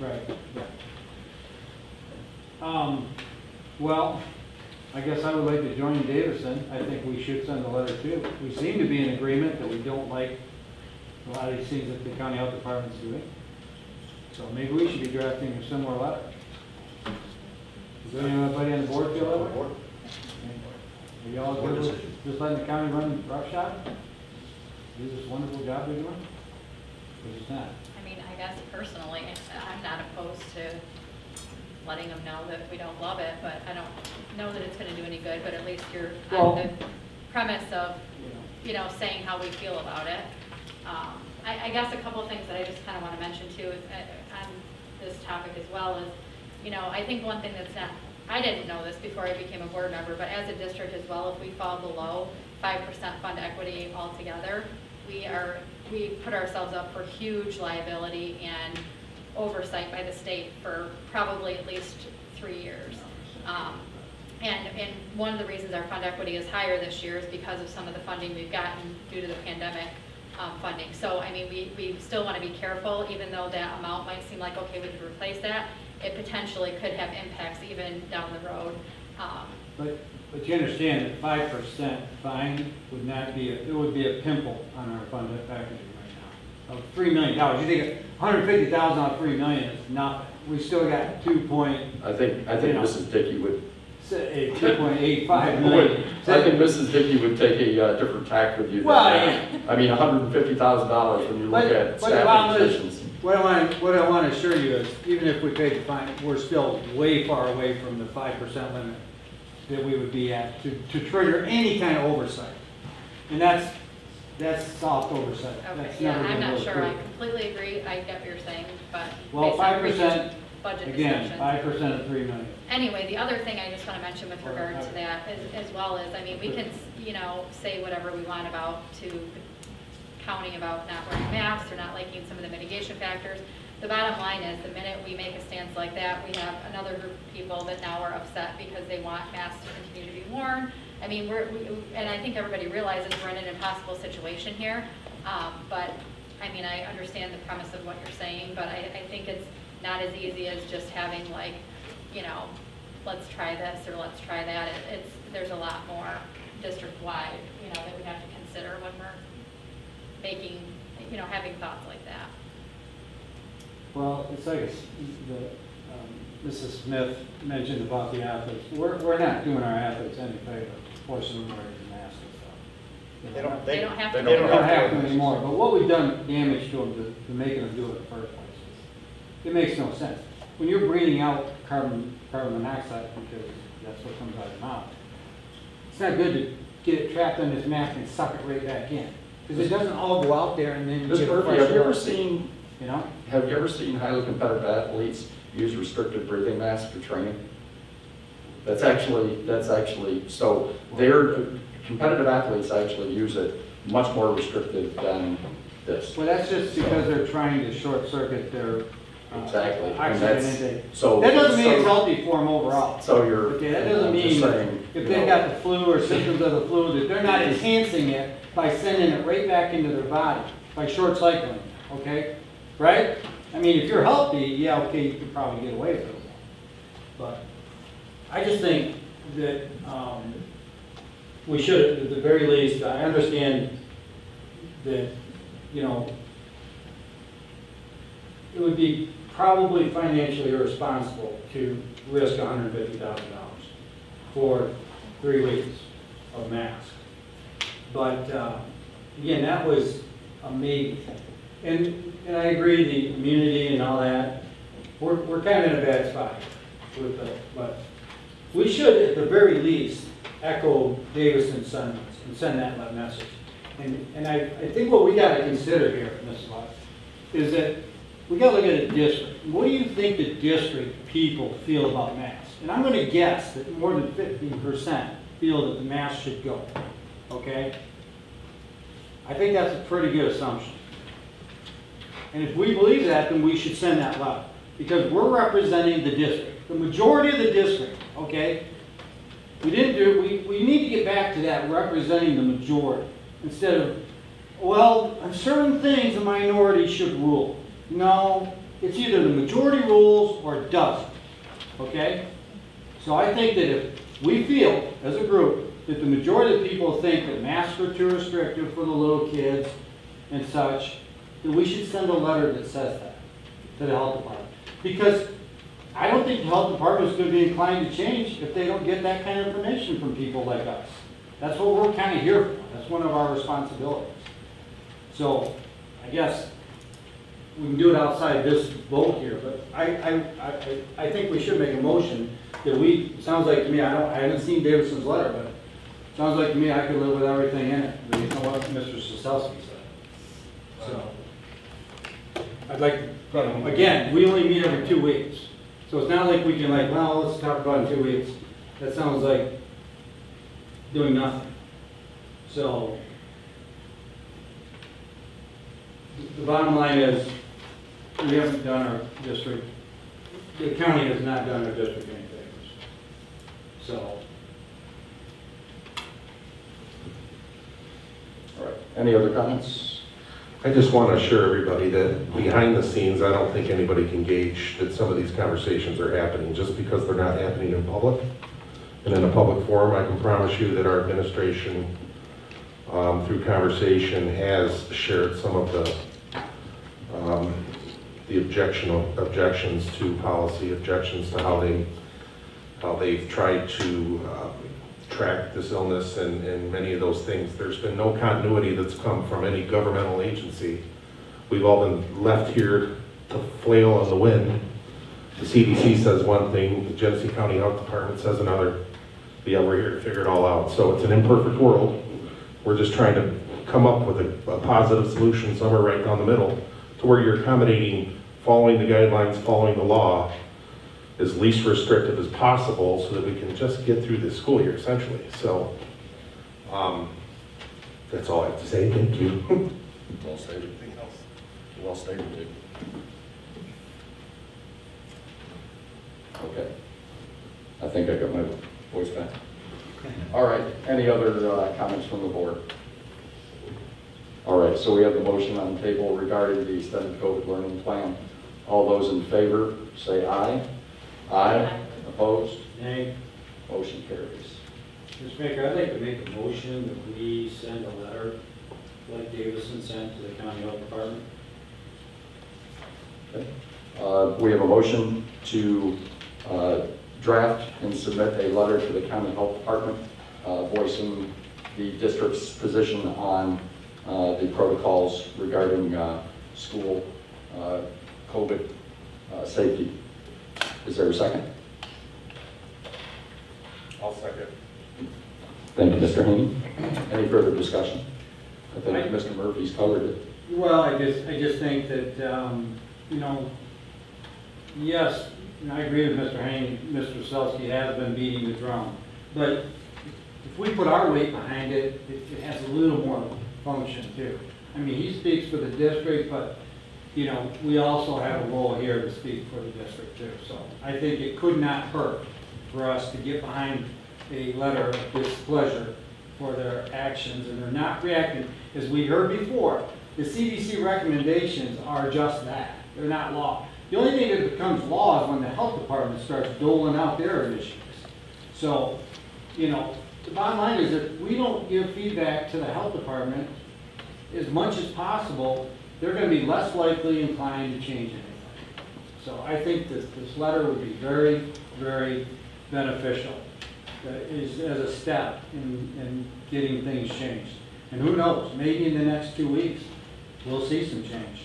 Right, yeah. Well, I guess I would like to join Davison. I think we should send a letter too. We seem to be in agreement that we don't like a lot of these things that the county health department's doing. So maybe we should be drafting a similar letter. Does anybody on the board feel that way? Board? Are y'all Board good with decision. just letting the county run roughshod? Do this wonderful job they're doing? Or just not? I mean, I guess personally, I'm not opposed to letting them know that we don't love it, but I don't know that it's gonna do any good, but at least you're Well- on the premise of, You know. you know, saying how we feel about it. I guess a couple of things that I just kind of want to mention too is, on this topic as well is, you know, I think one thing that's not, I didn't know this before I became a board member, but as a district as well, if we fall below 5% fund equity altogether, we put ourselves up for huge liability and oversight by the state for probably at least 3 years. And one of the reasons our fund equity is higher this year is because of some of the funding we've gotten due to the pandemic funding. So, I mean, we still want to be careful, even though that amount might seem like, okay, we could replace that, it potentially could have impacts even down the road. But you understand that 5% fine would not be, it would be a pimple on our fund packaging right now of $3 million. You think $150,000 on $3 million is nothing. We still got I think Mrs. Dickey would, 2.85 million. I think Mrs. Dickey would take a different tack with you than Well, that. I mean, $150,000 when you look at staffing positions. What I want to assure you is, even if we paid the fine, we're still way far away from the 5% limit that we would be at to trigger any kind of oversight. And that's soft oversight. Okay, That's yeah, never I'm been not really sure, I approved. completely agree, I get what you're saying, but. Well, based on previous 5%, budget again, discussions. 5% of $3 million. Anyway, the other thing I just want to mention with regard to that as well is, I mean, we can, you know, say whatever we want about to the county about not wearing masks or not liking some of the mitigation factors. The bottom line is, the minute we make a stance like that, we have another group of people that now are upset because they want masks to continue to be worn. I mean, and I think everybody realizes we're in an impossible situation here. But, I mean, I understand the premise of what you're saying, but I think not as easy as just having like, you know, let's try this or let's try that. There's a lot more district-wide, you know, that we have to consider when we're making, you know, having thoughts like that. Well, it's like Mrs. Smith mentioned about the athletes. We're not doing our athletes any favor, forcing them to wear these masks and stuff. You know, They don't have to. They They don't have to anymore, but what we've done damage to them to making them do it in the first place. It makes no sense. When you're breathing out carbon monoxide, because that's what comes out of your mouth, it's not good to get it trapped in this mask and suck it right back in. Because it doesn't all go out there and then Ms. get Murphy, fresh have you air. ever seen, You know? have you ever seen highly competitive athletes use restricted breathing masks for training? That's actually, so their competitive athletes actually use it much more restricted than this. Well, that's just because they're trying to short circuit their Exactly. And oxygen that's- intake. so- That doesn't mean it's so- healthy for them overall. So you're. Okay, that doesn't I'm just mean saying, if you they've know, got the flu or symptoms of the flu, that they're not enhancing it by sending it right back into their body, by short cycling, okay? Right? I mean, if you're healthy, yeah, okay, you could probably get away with it. But I just think that we should, at the very least, I understand that, you know, it would be probably financially irresponsible to risk $150,000 for 3 weeks of masks. But again, that was a maybe. And I agree, the immunity and all that, we're kind of in a bad spot with it. But we should, at the very least, echo Davison's sentiments and send that message. And I think what we got to consider here, Ms. Lott, is that we got to look at the district. What do you think the district people feel about masks? And I'm going to guess that more than 15% feel that the mask should go, okay? I think that's a pretty good assumption. And if we believe that, then we should send that letter. Because we're representing the district, the majority of the district, okay? We need to get back to that representing the majority. Instead of, well, on certain things the minority should rule. No, it's either the majority rules or it doesn't, okay? So I think that if we feel, as a group, that the majority of people think that masks are too restrictive for the little kids and such, then we should send a letter that says that to the health department. Because I don't think the health department is going to be inclined to change if they don't get that kind of information from people like us. That's what we're kind of here for. That's one of our responsibilities. So I guess we can do it outside this vote here, but I think we should make a motion that it sounds like to me, I haven't seen Davidson's letter, but it sounds like to me I could live with everything in it. You know what Mr. Soselsky said. So I'd like, again, we only meet every 2 weeks. So it's not like we can well, let's talk about it in 2 weeks. That sounds like doing nothing. So the bottom line is, we haven't done our district, the county has not done our district any favors. So. All right, any other comments? I just want to assure everybody that behind the scenes, I don't think anybody can gauge that some of these conversations are happening just because they're not happening in public. And in a public forum, I can promise you that our administration, through conversation, has shared some of the objections to policy, objections to how they've tried to track this illness and many of those things. There's been no continuity that's come from any governmental agency. We've all been left here to flail on the wind. The CDC says one thing, the Genesee County Health Department says another. But yeah, we're here to figure it all out. So it's an imperfect world. We're just trying to come up with a positive solution somewhere right down the middle to where you're accommodating, following the guidelines, following the law, as least restrictive as possible so that we can just get through this school year, essentially. So that's all I have to say. Thank you. Well stated. Well stated, Dave. Okay. I think I got my voice back. All right, any other comments from the board? All right, so we have the motion on the table regarding the extended COVID learning plan. All those in favor, say aye. Aye. Opposed? Nay. Motion carries. Mr. Maker, I'd like to make a motion that we send a letter like Davison sent to the county health department. Okay. We have a motion to draft and submit a letter to the county health department voicing the district's position on the protocols regarding school COVID safety. Is there a second? I'll second. Thank you, Mr. Haney. Any further discussion? I think Mr. Murphy's covered it. Well, I just think that, you know, yes, and I agree with Mr. Haney, Mr. Selski has been beating the drum. But if we put our weight behind it, it has a little more function too. I mean, he speaks for the district, but, you know, we also have a role here to speak for the district too. So I think it could not hurt for us to get behind a letter of displeasure for their actions, and they're not reacting. As we heard before, the CDC recommendations are just that. They're not law. The only thing that becomes law is when the health department starts doling out their initiatives. So, you know, the bottom line is that we don't give feedback to the health department as much as possible, they're going to be less likely inclined to change anything. So I think that this letter would be very, very beneficial as a step in getting things changed. And who knows, maybe in the next 2 weeks, we'll see some change.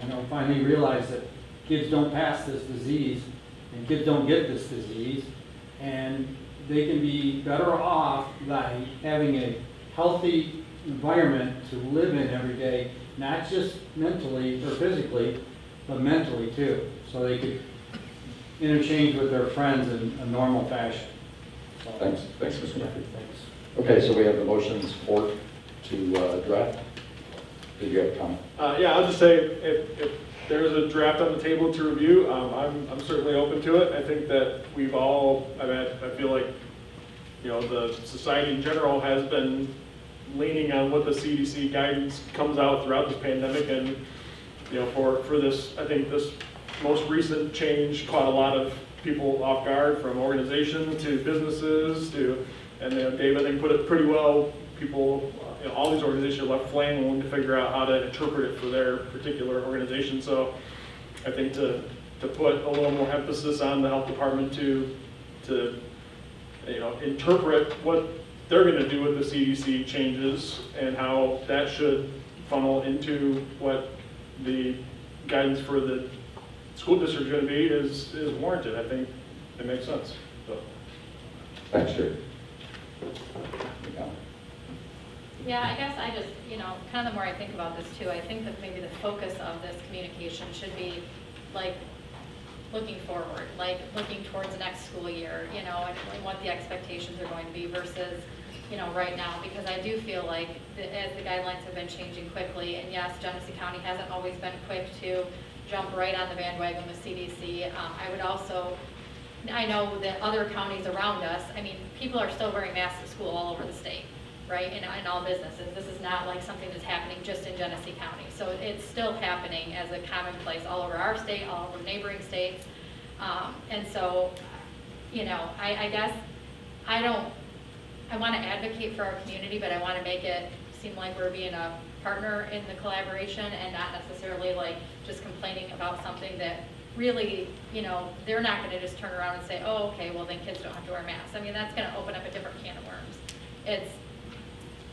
And they'll finally realize that kids don't pass this disease, and kids don't get this disease, and they can be better off by having a healthy environment to live in every day, not just mentally or physically, but mentally too, so they could interchange with their friends in a normal fashion. Thanks, Mr. Murphy. Thanks. Okay, so we have the motion and support to draft. Did you have a comment? Yeah, I'll just say, if there's a draft on the table to review, I'm certainly open to it. I think that we've all, I feel like, you know, the society in general has been leaning on what the CDC guidance comes out throughout this pandemic, and, you know, for this, I think this most recent change caught a lot of people off guard, from organizations to businesses to, and Dave, I think, put it pretty well. People, you know, all these organizations are left flailing to figure out how to interpret it for their particular organization. So I think to put a little more emphasis on the health department to you know, interpret what they're going to do with the CDC changes and how that should funnel into what the guidance for the school district is going to be is warranted. I think it makes sense. So. Thanks, Jerry. Yeah, I guess I just, you know, kind of the more I think about this too, I think that maybe the focus of this communication should be like looking forward, like looking towards the next school year, you know, and what the expectations are going to be versus, you know, right now, because I do feel like as the guidelines have been changing quickly, and yes, Genesee County hasn't always been quick to jump right on the bandwagon with CDC. I would also, I know that other counties around us, I mean, people are still wearing masks at school all over the state, right, in all businesses. This is not like something that's happening just in Genesee County. So it's still happening as a commonplace all over our state, all over neighboring states. And so, you know, I guess I want to advocate for our community, but I want to make it seem like we're being a partner in the collaboration and not necessarily like just complaining about something that really, you know, they're not going to just turn around and say, oh, okay, well then kids don't have to wear masks. I mean, that's going to open up a different can of worms.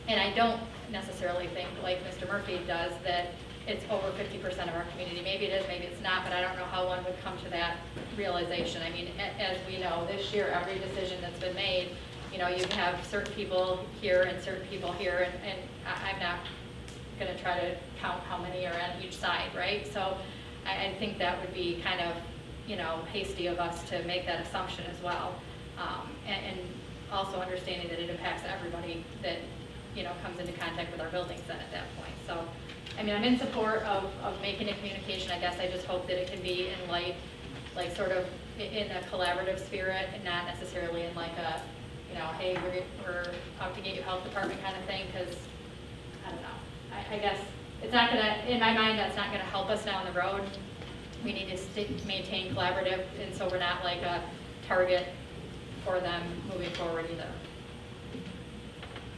And I don't necessarily think, like Mr. Murphy does, that it's over 50% of our community. Maybe it is, maybe it's not, but I don't know how one would come to that realization. I mean, as we know, this year, every decision that's been made, you know, you have certain people here and certain people here, and I'm not going to try to count how many are on each side, right? So I think that would be kind of, you know, hasty of us to make that assumption as well. And also understanding that it impacts everybody that, you know, comes into contact with our buildings then at that point. So, I mean, I'm in support of making a communication. I guess I just hope that it can be in light, like sort of in a collaborative spirit and not necessarily in like a, you know, hey, we're out to get you health department kind of thing, because, I don't know. I guess it's not going to, in my mind, that's not going to help us down the road. we need to maintain collaborative, and so we're not like a target for them moving forward either.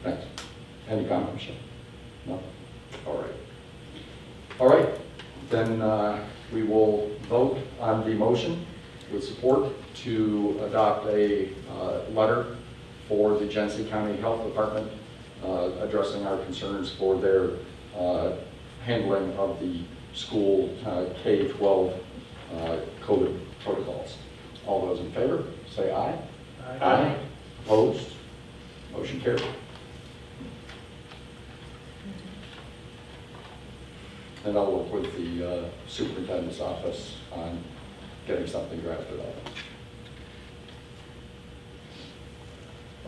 Thanks. Any comments? No? All right. All right, then we will vote on the motion with support to adopt a letter for the Genesee County Health Department addressing our concerns for their handling of the school K-12 COVID protocols. All those in favor, say aye. Aye. Opposed? Motion carried. And I'll work with the superintendent's office on getting something drafted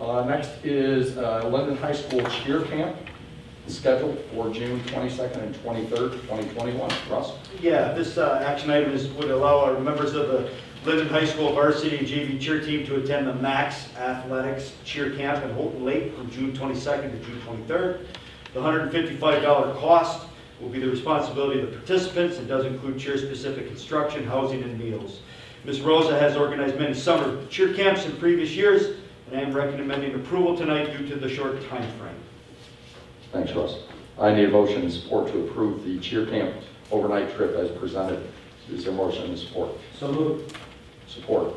up. Next is Linden High School Cheer Camp, scheduled for June 22nd and 23rd, 2021. Russ? Yeah, this action item would allow our members of the Linden High School varsity and JV cheer team to attend the Max Athletics Cheer Camp in Houghton Lake from June 22nd to June 23rd. The $155 cost will be the responsibility of the participants and does include cheer-specific instruction, housing, and meals. Ms. Rosa has organized many summer cheer camps in previous years, and I am recommending approval tonight due to the short time frame. Thanks, Russ. I need a motion and support to approve the cheer camp overnight trip as presented. Is there a motion and support? So moved. Support.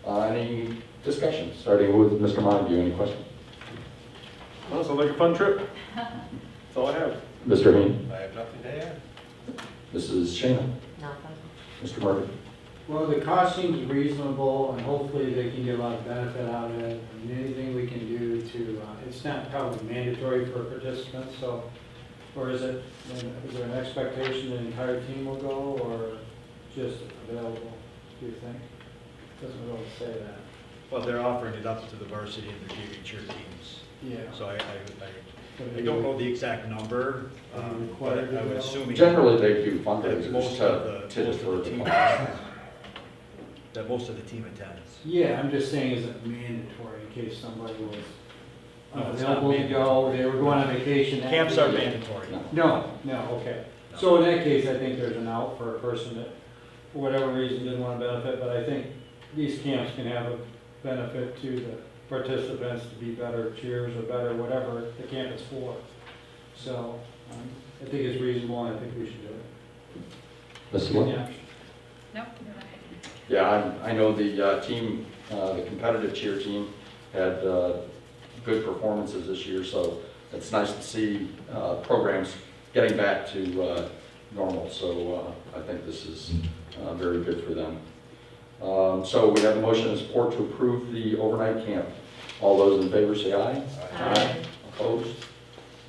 Any discussion? Starting with Mr. Montague, any questions? Well, sounds like a fun trip. That's all I have. Mr. Heen? I have nothing to add. Mrs. Shana? Nothing. Mr. Murphy? Well, the cost seems reasonable, and hopefully they can get a lot of benefit out of it. I mean, anything we can do to, it's not probably mandatory for participants, so, or is it, is there an expectation the entire team will go, or just available, do you think? Doesn't really say that. Well, they're offering it up to the varsity and the JV cheer teams. Yeah. So I don't know the exact number, but I would assume Generally, they do that fundraisers most of the team attends. That most of the team attends. Yeah, I'm just saying, is it mandatory in case somebody was No, it's not available to go, they were going on vacation? that Camps are week? mandatory. No, okay. So in that case, I think there's an out for a person that, for whatever reason, didn't want to benefit, but I think these camps can have a benefit to the participants to be better cheers or better whatever the camp is for. So I think it's reasonable, and I think we should do it. Mrs. Lynn? Yeah. Nope. Yeah, I know the team, the competitive cheer team had good performances this year, so it's nice to see programs getting back to normal. So I think this is very good for them. So we have a motion and support to approve the overnight camp. All those in favor say aye. Aye. Opposed?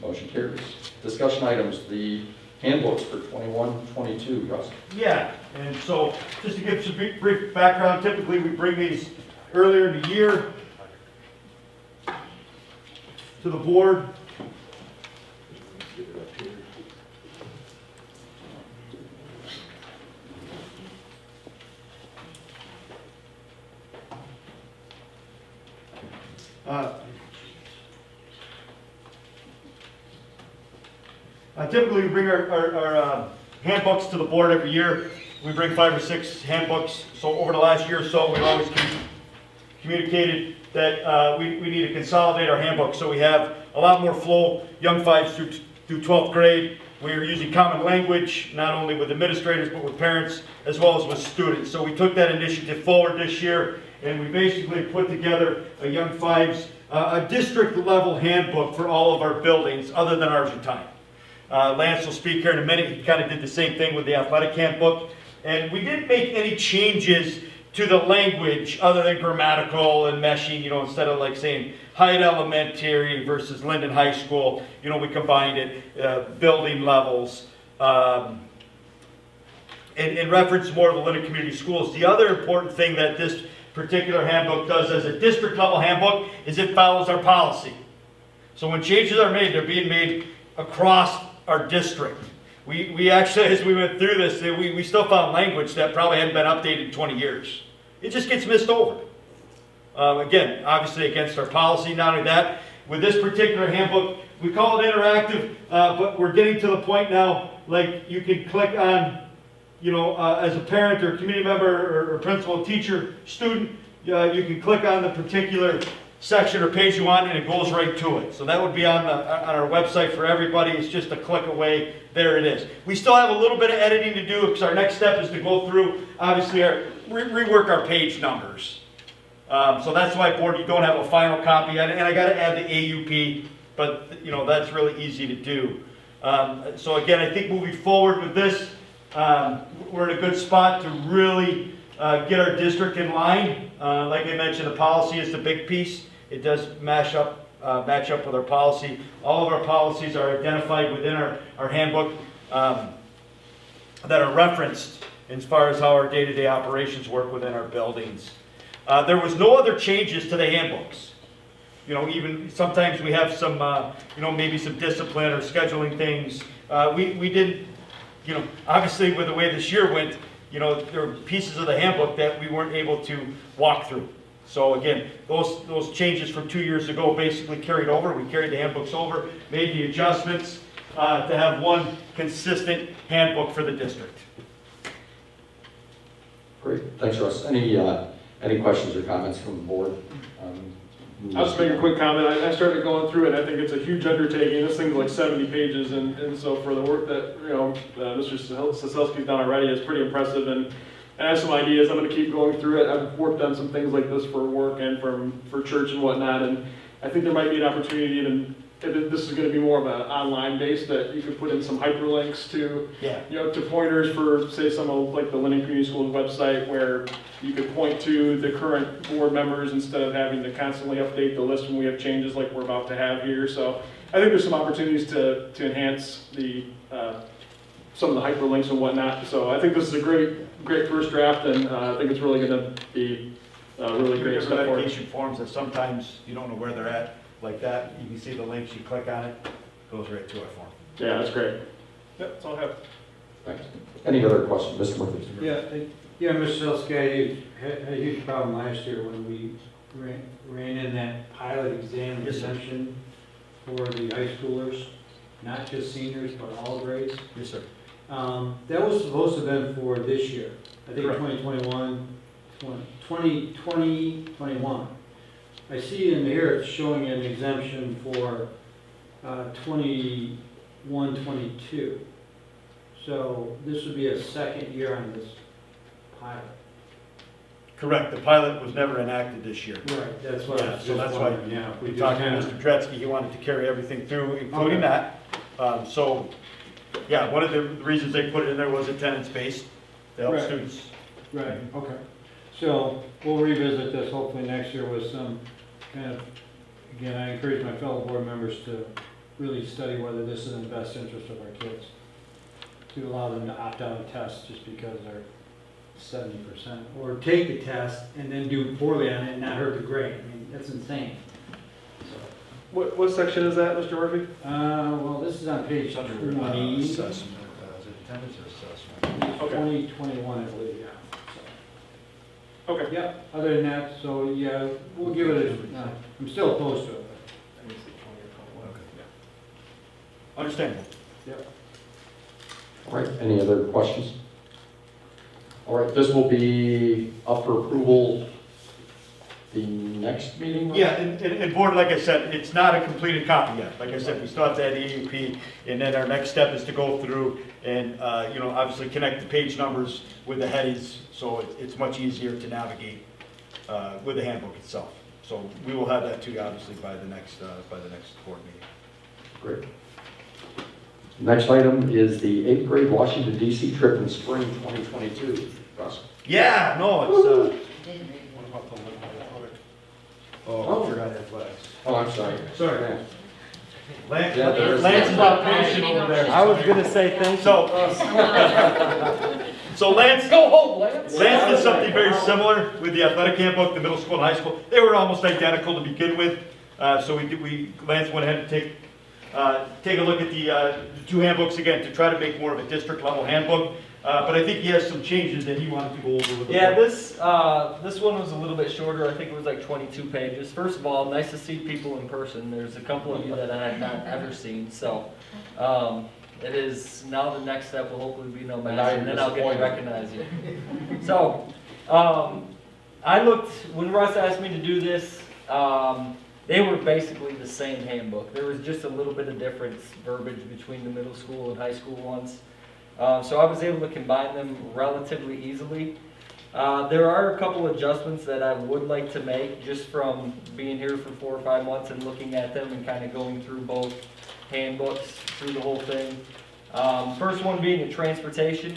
Motion carries. Discussion items, the handbooks for 21-22. Russ? Yeah, and so just to give some brief background, typically we bring these earlier in the year to the board. Typically, we bring our handbooks to the board every year. We bring 5 or 6 handbooks. So over the last year or so, we've always communicated that we need to consolidate our handbooks. So we have a lot more flow, young 5s through 12th grade. We are using common language, not only with administrators, but with parents, as well as with students. So we took that initiative forward this year, and we basically put together a young 5s, a district-level handbook for all of our buildings, other than Argentine. Lance will speak here in a minute. He kind of did the same thing with the athletic handbook. And we didn't make any changes to the language other than grammatical and meshing, instead of like saying Hyde Elementary versus Linden High School, we combined it, building levels, in reference more to the Linden Community Schools. The other important thing that this particular handbook does as a district level handbook is it follows our policy. So when changes are made, they're being made across our district. We actually, as we went through this, we still found language that probably hadn't been updated in 20 years. It just gets missed over. Again, obviously against our policy. Not only that, with this particular handbook, we call it interactive, but we're getting to the point now, like you can click on as a parent or community member or principal, teacher, student, you can click on the particular section or page you want and it goes right to it. So that would be on our website for everybody. It's just a click away. There it is. We still have a little bit of editing to do because our next step is to go through, obviously, rework our page numbers. So that's why, board, you don't have a final copy. And I got to add the AUP, but that's really easy to do. So again, I think moving forward with this, we're in a good spot to really get our district in line. Like I mentioned, the policy is the big piece. It does match up with our policy. All of our policies are identified within our handbook that are referenced as far as how our day-to-day operations work within our buildings. There was no other changes to the handbooks. Even sometimes we have some, maybe some discipline or scheduling things. We didn't, obviously with the way this year went, there were pieces of the handbook that we weren't able to walk through. So again, those changes from 2 years ago basically carried over. We carried the handbooks over, made the adjustments to have one consistent handbook for the district. Great, thanks, Russ. Any questions or comments from the board? I'll just make a quick comment. I started going through it. I think it's a huge undertaking. This thing's like 70 pages, and so for the work that Mr. Saselski's done already is pretty impressive. And I have some ideas. I'm going to keep going through it. I've worked on some things like this for work and for church and whatnot. And I think there might be an opportunity even. This is going to be more of an online base that you could put in some hyperlinks to, to pointers for, say, some of like the Linden Community Schools website, where you could point to the current board members instead of having to constantly update the list when we have changes like we're about to have here. So I think there's some opportunities to enhance the some of the hyperlinks and whatnot. So I think this is a great first draft, and I think it's really going to be really great stuff. Application forms that sometimes you don't know where they're at. Like that, you can see the links, you click on it, goes right to our form. Yeah, that's great. Yep, that's all I have. Thanks. Any other questions, Mr. Murphy? Yeah, Mr. Selski, had a huge problem last year when we ran in that pilot exam exemption for the high schoolers, not just seniors, but all grades. Yes, sir. That was supposed to have been for this year, I think. Correct. 2021. I see in here it's showing an exemption for 21-22. So this would be a second year on this pilot. Correct. The pilot was never enacted this year. Right. That's what. Yeah, so that's why we talked to Mr. Dretzky. He wanted to carry everything through, including that. So, yeah, one of the reasons they put it in there was attendance-based to help students. Right. Okay. So we'll revisit this hopefully next year with some kind of, again, I encourage my fellow board members to really study whether this is in the best interest of our kids, to allow them to opt out of tests just because they're 70%. Or take the test and then do poorly on it and not hurt the grade. I mean, that's insane. What section is that, Mr. Murphy? Well, this is on page 20. Assessment. Is it attendance or assessment? Okay. 2021, I believe, yeah. Okay. Yeah, other than that, so yeah, we'll give it a, I'm still opposed to it. Understandable. Yep. All right, any other questions? All right, this will be up for approval the next meeting? Yeah, and board, like I said, it's not a completed copy yet. Like I said, we still have to add the AUP, and then our next step is to go through and, obviously connect the page numbers with the headings, so it's much easier to navigate with the handbook itself. So we will have that too, obviously, by the next board meeting. Great. Next item is the 8th grade Washington DC trip in spring 2022. Russ? Yeah, no, it's, What about the Linden Athletic? oh, I forgot athletics. Oh, I'm sorry. Sorry. Yeah. Lance is out patient over there. I was gonna say thank you. So Lance, Go home, Lance. Lance did something very similar with the athletic handbook, the middle school and high school. They were almost identical to begin with. So Lance went ahead and take a look at the two handbooks again to try to make more of a district level handbook. But I think he has some changes that he wanted to go over with the Yeah, board. this one was a little bit shorter. I think it was like 22 pages. First of all, nice to see people in person. There's a couple of you that I have not ever seen. So, It is, now the next step will hopefully be no And now mask, you're and then I'll get to disappointed. recognize you. So, I looked, when Russ asked me to do this, they were basically the same handbook. There was just a little bit of difference verbiage between the middle school and high school ones. So I was able to combine them relatively easily. There are a couple adjustments that I would like to make just from being here for 4 or 5 months and looking at them and kind of going through both handbooks, through the whole thing. First one being the transportation.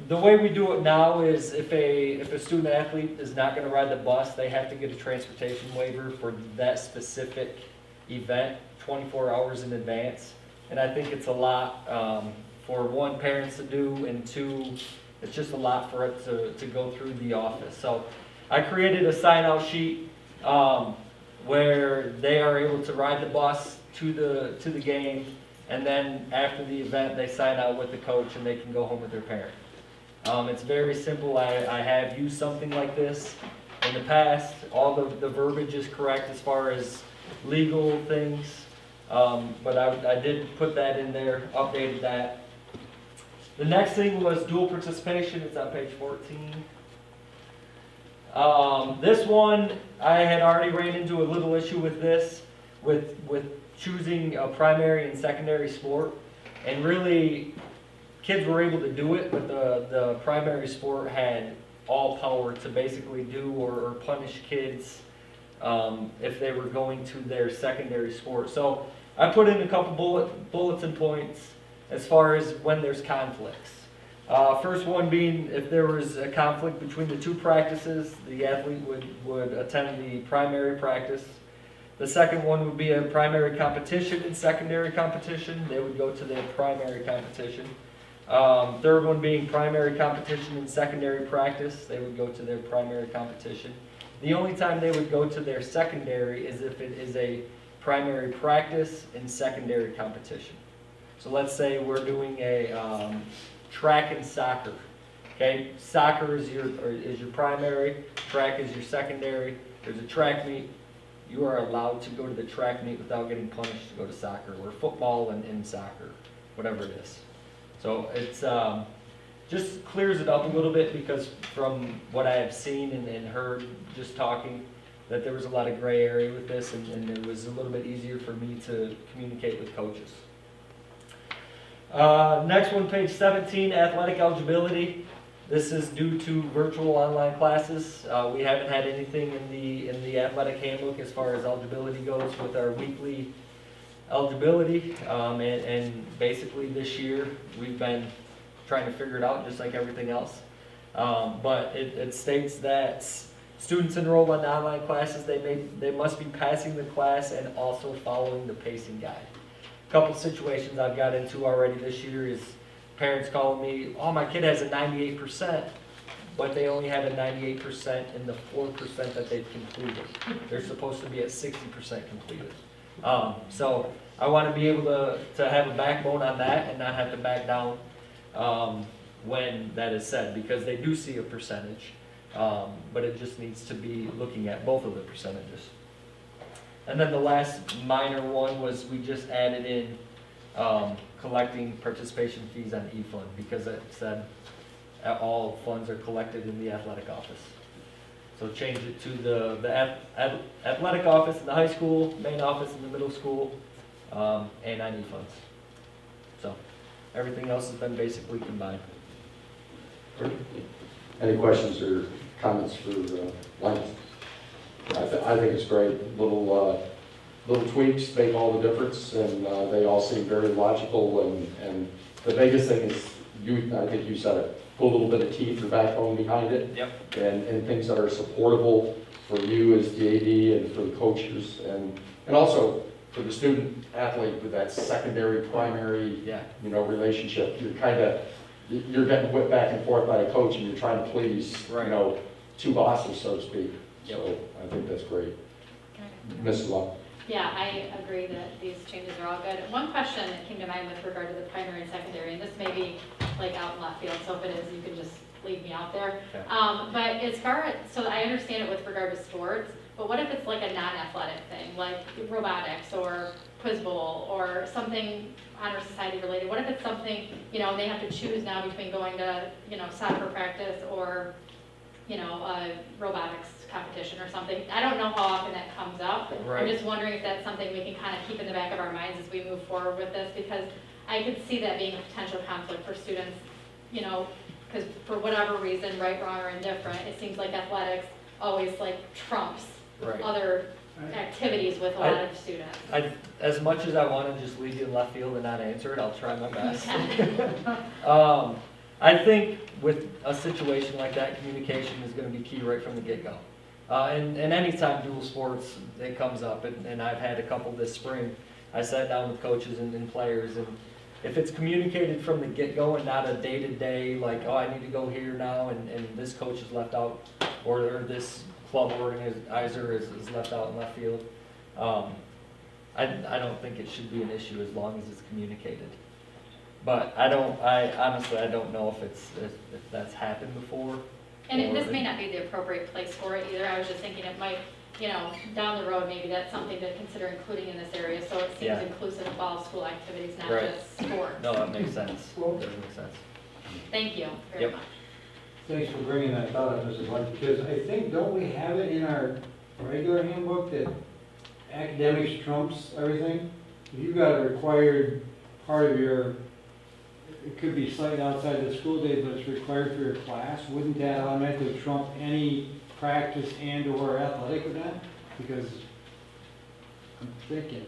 The way we do it now is if a student athlete is not going to ride the bus, they have to get a transportation waiver for that specific event 24 hours in advance. And I think it's a lot for one, parents to do, and two, it's just a lot for it to go through the office. So I created a sign-out sheet where they are able to ride the bus to the game, and then after the event, they sign out with the coach and they can go home with their parent. It's very simple. I have used something like this in the past. All the verbiage is correct as far as legal things, but I did put that in there, updated that. The next thing was dual participation. It's on page 14. This one, I had already ran into a little issue with this, with choosing a primary and secondary sport, and really, kids were able to do it, but the primary sport had all power to basically do or punish kids if they were going to their secondary sport. So I put in a couple bulletin points as far as when there's conflicts. First one being if there was a conflict between the two practices, the athlete would attend the primary practice. The second one would be a primary competition and secondary competition. They would go to their primary competition. Third one being primary competition and secondary practice. They would go to their primary competition. The only time they would go to their secondary is if it is a primary practice and secondary competition. So let's say we're doing a track and soccer. Okay, soccer is your primary, track is your secondary. There's a track meet. You are allowed to go to the track meet without getting punished to go to soccer, or football and soccer, whatever it is. So it's just clears it up a little bit, because from what I have seen and heard just talking, that there was a lot of gray area with this, and it was a little bit easier for me to communicate with coaches. Next one, page 17, athletic eligibility. This is due to virtual online classes. We haven't had anything in the athletic handbook as far as eligibility goes with our weekly eligibility, and basically this year we've been trying to figure it out just like everything else. But it states that students enrolled in online classes, they must be passing the class and also following the pacing guide. A couple situations I've got into already this year is parents calling me, oh, my kid has a 98%, but they only have a 98% in the 4% that they've completed. They're supposed to be at 60% completed. So I want to be able to have a backbone on that and not have to back down when that is said, because they do see a percentage, but it just needs to be looking at both of the percentages. And then the last minor one was we just added in collecting participation fees on e-fund, because it said all funds are collected in the athletic office. So change it to the athletic office in the high school, main office in the middle school, and on e-funds. So everything else has been basically combined. Any questions or comments for Linden? I think it's great. Little tweaks make all the difference, and they all seem very logical. And the biggest thing is, I think you said it, put a little bit of teeth or backbone behind it. Yep. And things that are supportable for you as the AD and for the coaches, and also for the student athlete with that secondary primary relationship. You're getting whipped back and forth by a coach, and you're trying to please two bosses, so to speak. Yep. So I think that's great. Mrs. Law. Yeah, I agree that these changes are all good. One question that came to mind with regard to the primary and secondary, and this may be like out in left field, so if it is, you can just leave me out there. Okay. But as far as, so I understand it with regard to sports, but what if it's like a non-athletic thing, like robotics or quiz bowl or something honor society related? What if it's something, they have to choose now between going to, soccer practice or, a robotics competition or something? I don't know how often that comes up. Right. I'm just wondering if that's something we can kind of keep in the back of our minds as we move forward with this, because I could see that being a potential conflict for students, because for whatever reason, right, wrong, or indifferent, it seems like athletics always like trumps Right. other activities with a lot of students. As much as I want to just leave you in left field and not answer it, I'll try my best. Okay. I think with a situation like that, communication is going to be key right from the get-go. And anytime dual sports, it comes up, and I've had a couple this spring, I sat down with coaches and players, and if it's communicated from the get-go and not a day-to-day, like, oh, I need to go here now, and this coach is left out, or this club organizer is left out in left field, I don't think it should be an issue as long as it's communicated. But I honestly don't know if that's happened before. And this may not be the appropriate place for it either. I was just thinking it might, down the road, maybe that's something to consider including in this area, so it seems inclusive of all school activities, not Right. just sports. No, that makes sense. That does make sense. Thank you very much. Thanks for bringing that thought up, Mrs. White, because I think, don't we have it in our regular handbook that academics trumps everything? If you've got a required part of your, it could be slightly outside the school day, but it's required for your class, wouldn't that automatically trump any practice and/or athletic event? Because I'm thinking,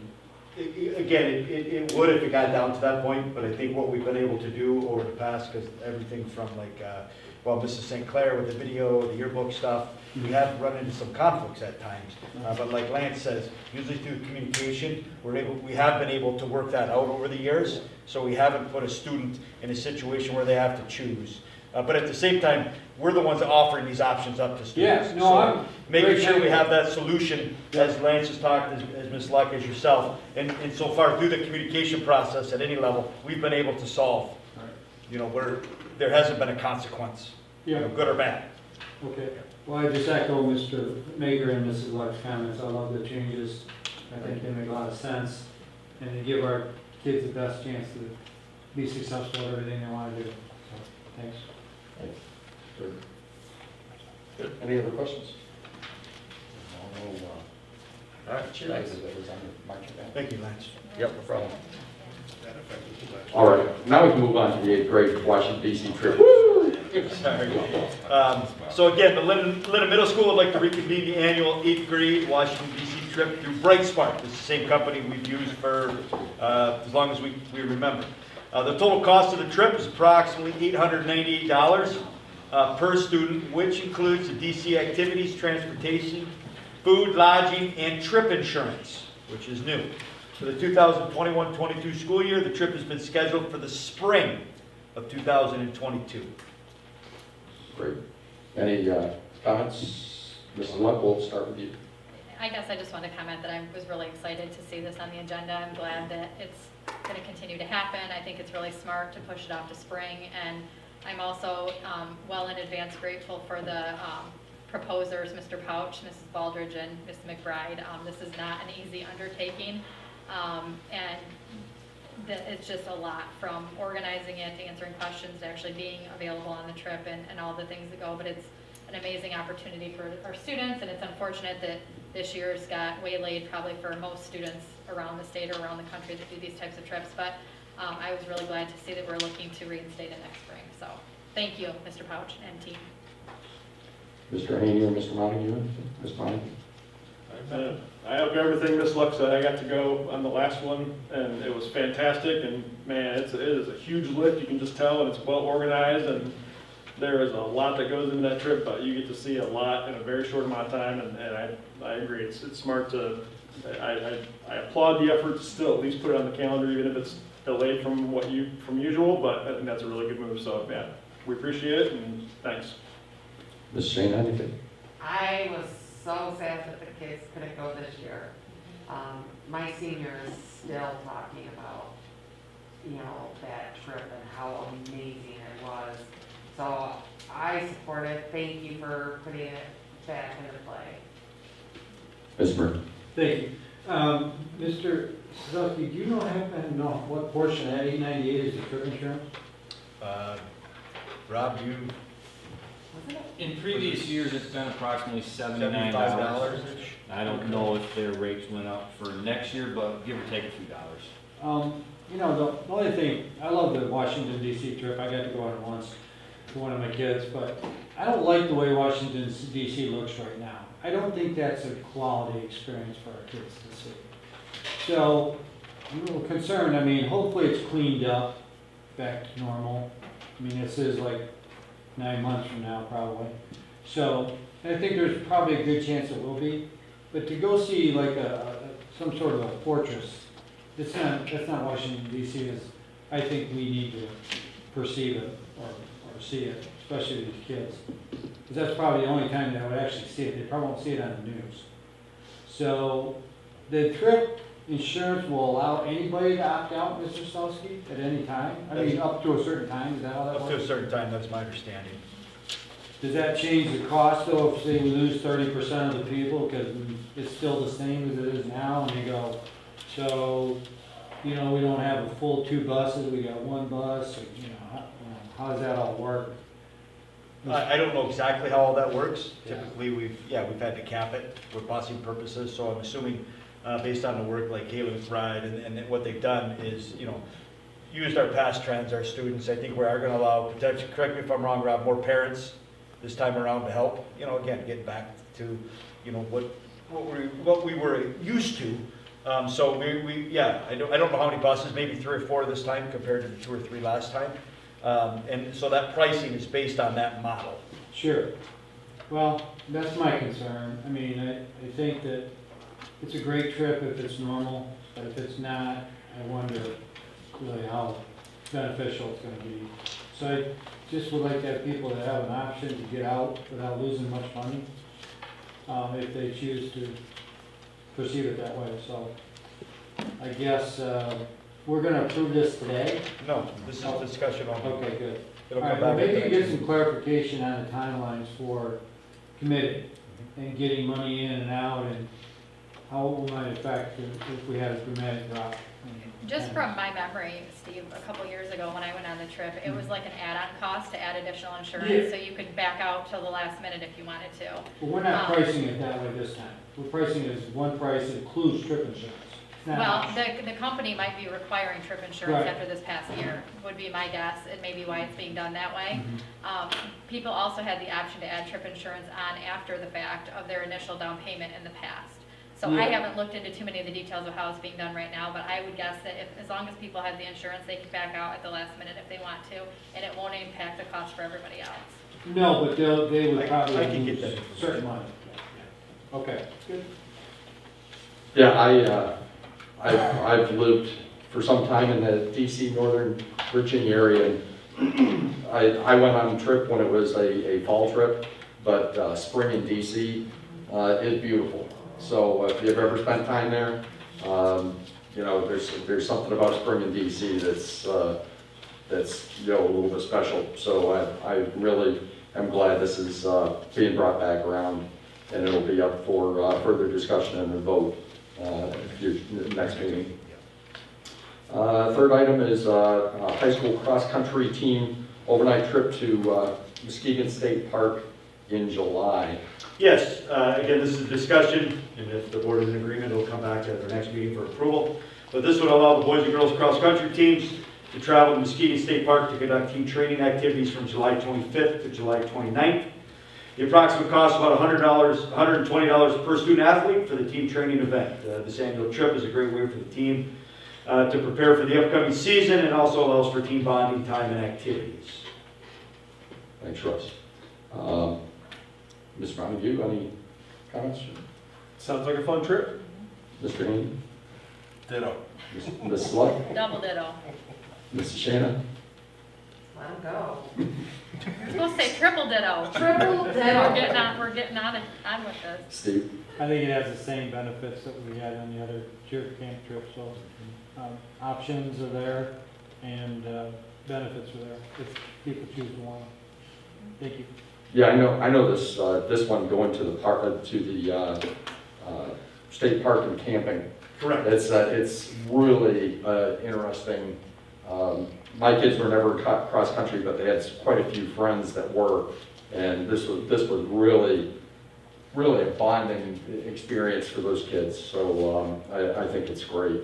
Again, it would if it got down to that point, but I think what we've been able to do over the past, because everything from like, Mrs. St. Clair with the video, the yearbook stuff, we have run into some conflicts at times. But like Lance says, usually through communication, we have been able to work that out over the years, so we haven't put a student in a situation where they have to choose. But at the same time, we're the ones offering these options up to students. Yeah, no, I'm Making sure we have that solution, as Lance has talked, as Ms. Luck, as yourself, and so far through the communication process at any level, we've been able to solve, where there hasn't been a consequence, good or bad. okay. Well, I just echo Mr. Mager and Mrs. Luck's comments. I love the changes. I think they make a lot of sense, and they give our kids the best chance to be successful at everything they want to do. So, thanks. Good. Any other questions? All right, cheers. Thank you, Lance. Yep, no problem. That affected the last. All right, now we can move on to the 8th grade Washington DC trip. Sorry. So again, the Linden Middle School would like to reconvene the annual 8th grade Washington DC trip through Bright Spark. This is the same company we've used for as long as we remember. The total cost of the trip is approximately $898 per student, which includes the DC activities, transportation, food, lodging, and trip insurance, which is new. For the 2021-22 school year, the trip has been scheduled for the spring of 2022. Great. Any comments? Mrs. Luck, we'll start with you. I guess I just want to comment that I was really excited to see this on the agenda. I'm glad that it's going to continue to happen. I think it's really smart to push it off to spring, and I'm also well in advance grateful for the proposers, Mr. Pouch, Mrs. Baldridge, and Ms. McBride. This is not an easy undertaking, and it's just a lot, from organizing it, to answering questions, to actually being available on the trip, and all the things that go. But it's an amazing opportunity for our students, and it's unfortunate that this year's got waylaid probably for most students around the state or around the country that do these types of trips. But I was really glad to see that we're looking to reinstate it next spring. So thank you, Mr. Pouch and team. Mr. Haney or Mr. Montague? Ms. Montague? I hope everything Ms. Luck said. I got to go on the last one, and it was fantastic. And man, it is a huge lift. You can just tell, and it's well organized, and there is a lot that goes into that trip. But you get to see a lot in a very short amount of time, and I agree. It's smart to. I applaud the effort to still at least put it on the calendar, even if it's delayed from usual. But I think that's a really good move. So yeah, we appreciate it, and thanks. Ms. Shane, anything? I was so sad that the kids couldn't go this year. My senior is still talking about, that trip and how amazing it was. So I support it. Thank you for putting it back into play. Ms. Murphy. Thank you. Mr. Suzuki, do you happen to know what portion of that 898 is the trip insurance? Rob, you, In previous years, it's been approximately $79. $75-ish? I don't know if their rates went up for next year, but give or take a few dollars. You know, the only thing, I love the Washington DC trip. I got to go on it once to one of my kids, but I don't like the way Washington DC looks right now. I don't think that's a quality experience for our kids to see. So, I'm a little concerned. I mean, hopefully it's cleaned up, back to normal. I mean, this is like 9 months from now, probably. So, I think there's probably a good chance it will be. But to go see like some sort of a fortress, that's not Washington DC as I think we need to perceive it or see it, especially these kids. Because that's probably the only time they would actually see it. They probably won't see it on the news. So the trip insurance will allow anybody to opt out, Mr. Stelsky, at any time? I mean, up to a certain time, is that how that Up to a works? certain time, that's my understanding. Does that change the cost though, if say we lose 30% of the people, because it's still the same as it is now, and they go, so, you know, we don't have a full 2 buses, we got 1 bus, or, you know, how does that all work? I don't know exactly how all that works. Yeah. Typically, we've had to cap it for busing purposes, so I'm assuming, based on the work like Caitlin's Ride and what they've done is, you know, used our past trends, our students. I think we are gonna allow, potentially, correct me if I'm wrong, Rob, more parents this time around to help, you know, again, getting back to, you know, what we were used to. So I don't know how many buses, maybe 3 or 4 this time compared to the 2 or 3 last time. And so that pricing is based on that model. Sure. Well, that's my concern. I mean, I think that it's a great trip if it's normal, but if it's not, I wonder really how beneficial it's going to be. So I just would like to have people that have an option to get out without losing much money, if they choose to perceive it that way. So I guess we're going to approve this today. No, this is discussion only. Okay, good. It'll All come right, well, back at maybe the get next some meeting. clarification on the timelines for committing and getting money in and out, and how it might affect if we had a dramatic drop. Just from my memory, Steve, a couple years ago when I went on the trip, it was like an add-on cost to add additional insurance, Yeah. so you could back out till the last minute if you wanted to. But we're not Um, pricing it that way this time. We're pricing it as one price that includes trip insurance. It's not Well, optional. the company might be requiring trip insurance Right. after this past year, would be my guess, and maybe why it's being done that way. Mhm. People also had the option to add trip insurance on after the fact of their initial down payment in the past. So I Yeah. haven't looked into too many of the details of how it's being done right now, but I would guess that as long as people have the insurance, they can back out at the last minute if they want to, and it won't impact the cost for everybody else. No, but they would I probably can get lose that information. certain money. Okay, good. Yeah, I've lived for some time in the DC, Northern Virginia area. And I went on a trip when it was a fall trip, but spring in DC is beautiful. So if you've ever spent time there, you know, there's something about spring in DC that's you know, a little bit special. So I really am glad this is being brought back around, and it'll be up for further discussion and a vote next meeting. Third item is a high school cross-country team overnight trip to Muskegon State Park in July. Yes, again, this is a discussion, and if the board is in agreement, it'll come back at our next meeting for approval. But this would allow the boys and girls cross-country teams to travel to Muskegon State Park to conduct team training activities from July 25th to July 29th. The approximate cost is about $120 per student athlete for the team training event. This annual trip is a great way for the team to prepare for the upcoming season, and also allows for team bonding time and activities. Thanks, Russ. Ms. Montague, any comments? Sounds like a fun trip. Mr. Haney? Ditto. Ms. Luck? Double ditto. Mrs. Shannon? Let 'em go. You're supposed to say triple ditto. Triple ditto. We're getting on with this. Steve? I think it has the same benefits that we had on the other cheer camp trip, so options are there and benefits are there if people choose to want them. Thank you. Yeah, I know this one going to the park, to the state park and camping. Correct. It's really interesting. My kids were never cross-country, but they had quite a few friends that were, and this was really a bonding experience for those kids. So I think it's great.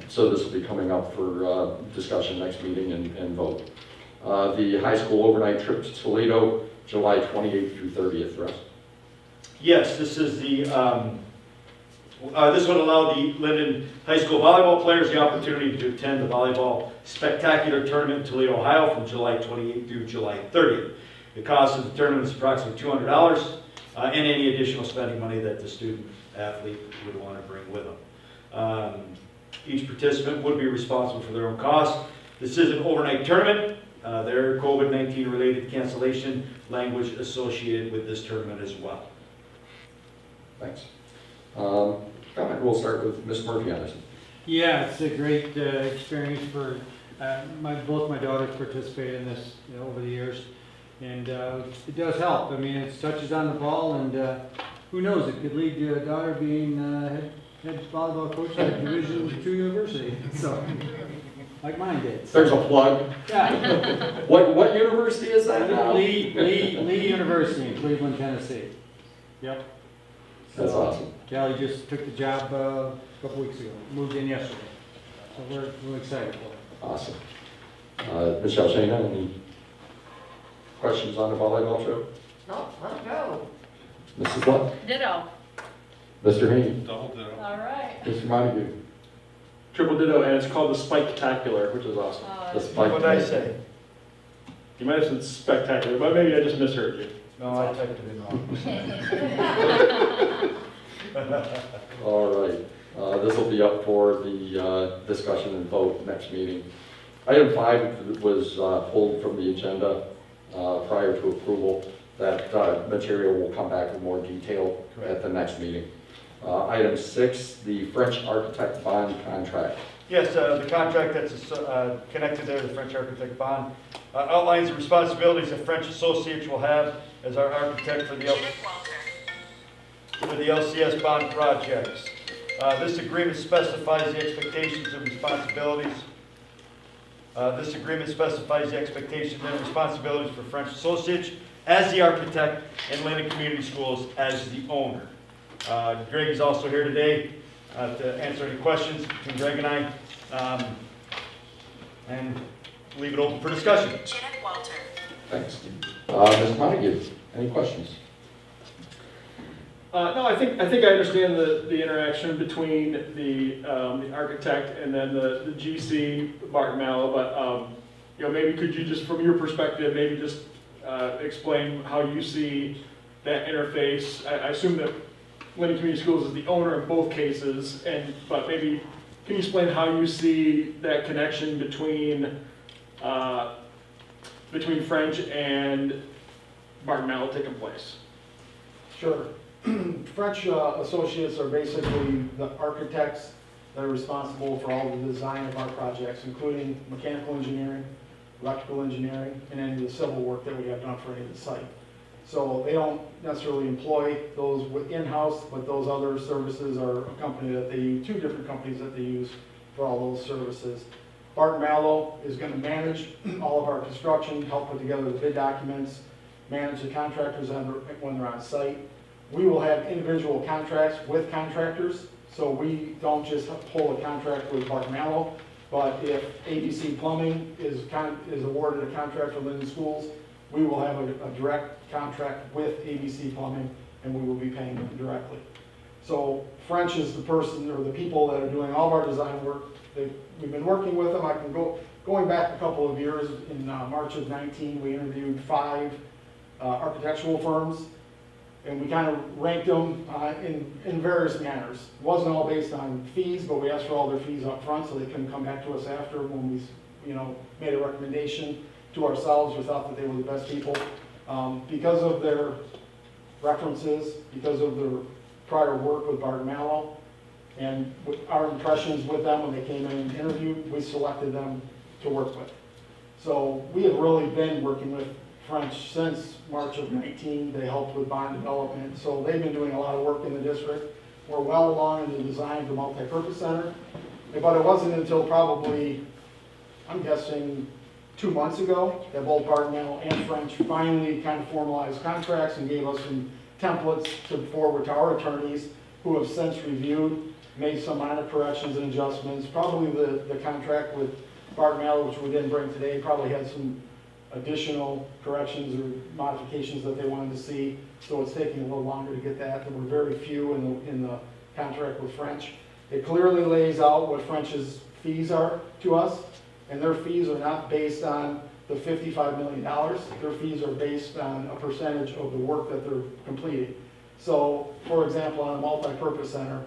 So this will be coming up for discussion next meeting and vote. The high school overnight trip to Toledo, July 28th through 30th, Russ. Yes, this is the, this would allow the Linden High School volleyball players the opportunity to attend the volleyball spectacular tournament in Toledo, Ohio from July 28th through July 30th. The cost of the tournament is approximately $200 and any additional spending money that the student athlete would want to bring with them. Each participant would be responsible for their own cost. This is an overnight tournament. There are COVID-19 related cancellation language associated with this tournament as well. Thanks. Comment, we'll start with Ms. Murphy on this. Yeah, it's a great experience for, both my daughters participated in this over the years. And it does help. I mean, it touches on the ball, and who knows, it could lead to a daughter being head volleyball coach at Division II University. So, like mine did. There's a plug. Yeah. What university is that now? Lee University in Cleveland, Tennessee. Yep. That's awesome. Callie just took the job a couple weeks ago, moved in yesterday. So we're excited for it. Awesome. Michelle Shana, any questions on the volleyball trip? No, let it go. Mrs. Luck? Ditto. Mr. Haney? Double ditto. All right. Mr. Montague? Triple ditto, and it's called the Spike-tacular, which is awesome. The spike. What did I say? You might have said spectacular, but maybe I just misheard you. No, I typed it in wrong. All right. This will be up for the discussion and vote next meeting. Item 5 was pulled from the agenda prior to approval. That material will come back with more detail at the next meeting. Item 6, the French architect bond contract. Yes, the contract that's connected there, the French architect bond, outlines the responsibilities that French associates will have as our architect for the LCS bond projects. This agreement specifies the expectations and responsibilities. This agreement specifies the expectations and responsibilities for French associates as the architect and Linden Community Schools as the owner. Greg is also here today to answer any questions between Greg and I, and leave it open for discussion. Janet Walter. Thanks. Ms. Montague, any questions? No, I think I understand the interaction between the architect and then the GC, Martin Mallow, but maybe could you just, from your perspective, maybe just explain how you see that interface? I assume that Linden Community Schools is the owner in both cases, but maybe can you explain how you see that connection between French and Martin Mallow taking place? Sure. French associates are basically the architects that are responsible for all the design of our projects, including mechanical engineering, electrical engineering, and any of the civil work that we have done for any of the site. So they don't necessarily employ those in-house, but those other services are a company that they use, 2 different companies that they use for all those services. Barton Mallow is going to manage all of our construction, help put together the bid documents, manage the contractors when they're on site. We will have individual contracts with contractors, so we don't just hold a contract with Barton Mallow, but if ABC Plumbing is awarded a contract for Linden Schools, we will have a direct contract with ABC Plumbing, and we will be paying them directly. So French is the person or the people that are doing all of our design work. We've been working with them. I can going back a couple of years. In March of 19, we interviewed 5 architectural firms, and we kind of ranked them in various manners. It wasn't all based on fees, but we asked for all their fees up front so they couldn't come back to us after when we made a recommendation to ourselves. We thought that they were the best people. Because of their references, because of their prior work with Barton Mallow, and with our impressions with them when they came in and interviewed, we selected them to work with. So we have really been working with French since March of 19. They helped with bond development. So they've been doing a lot of work in the district. we're well along in the design of the multipurpose center. But it wasn't until probably, I'm guessing, 2 months ago that both Biennial and French finally kind of formalized contracts and gave us some templates to forward to our attorneys, who have since reviewed, made some minor corrections and adjustments. Probably the contract with Biennial, which we didn't bring today, probably had some additional corrections or modifications that they wanted to see. So it's taking a little longer to get that. There were very few in the contract with French. It clearly lays out what French's fees are to us, and their fees are not based on the $55 million. Their fees are based on a percentage of the work that they're completing. So, for example, on a multi-purpose center,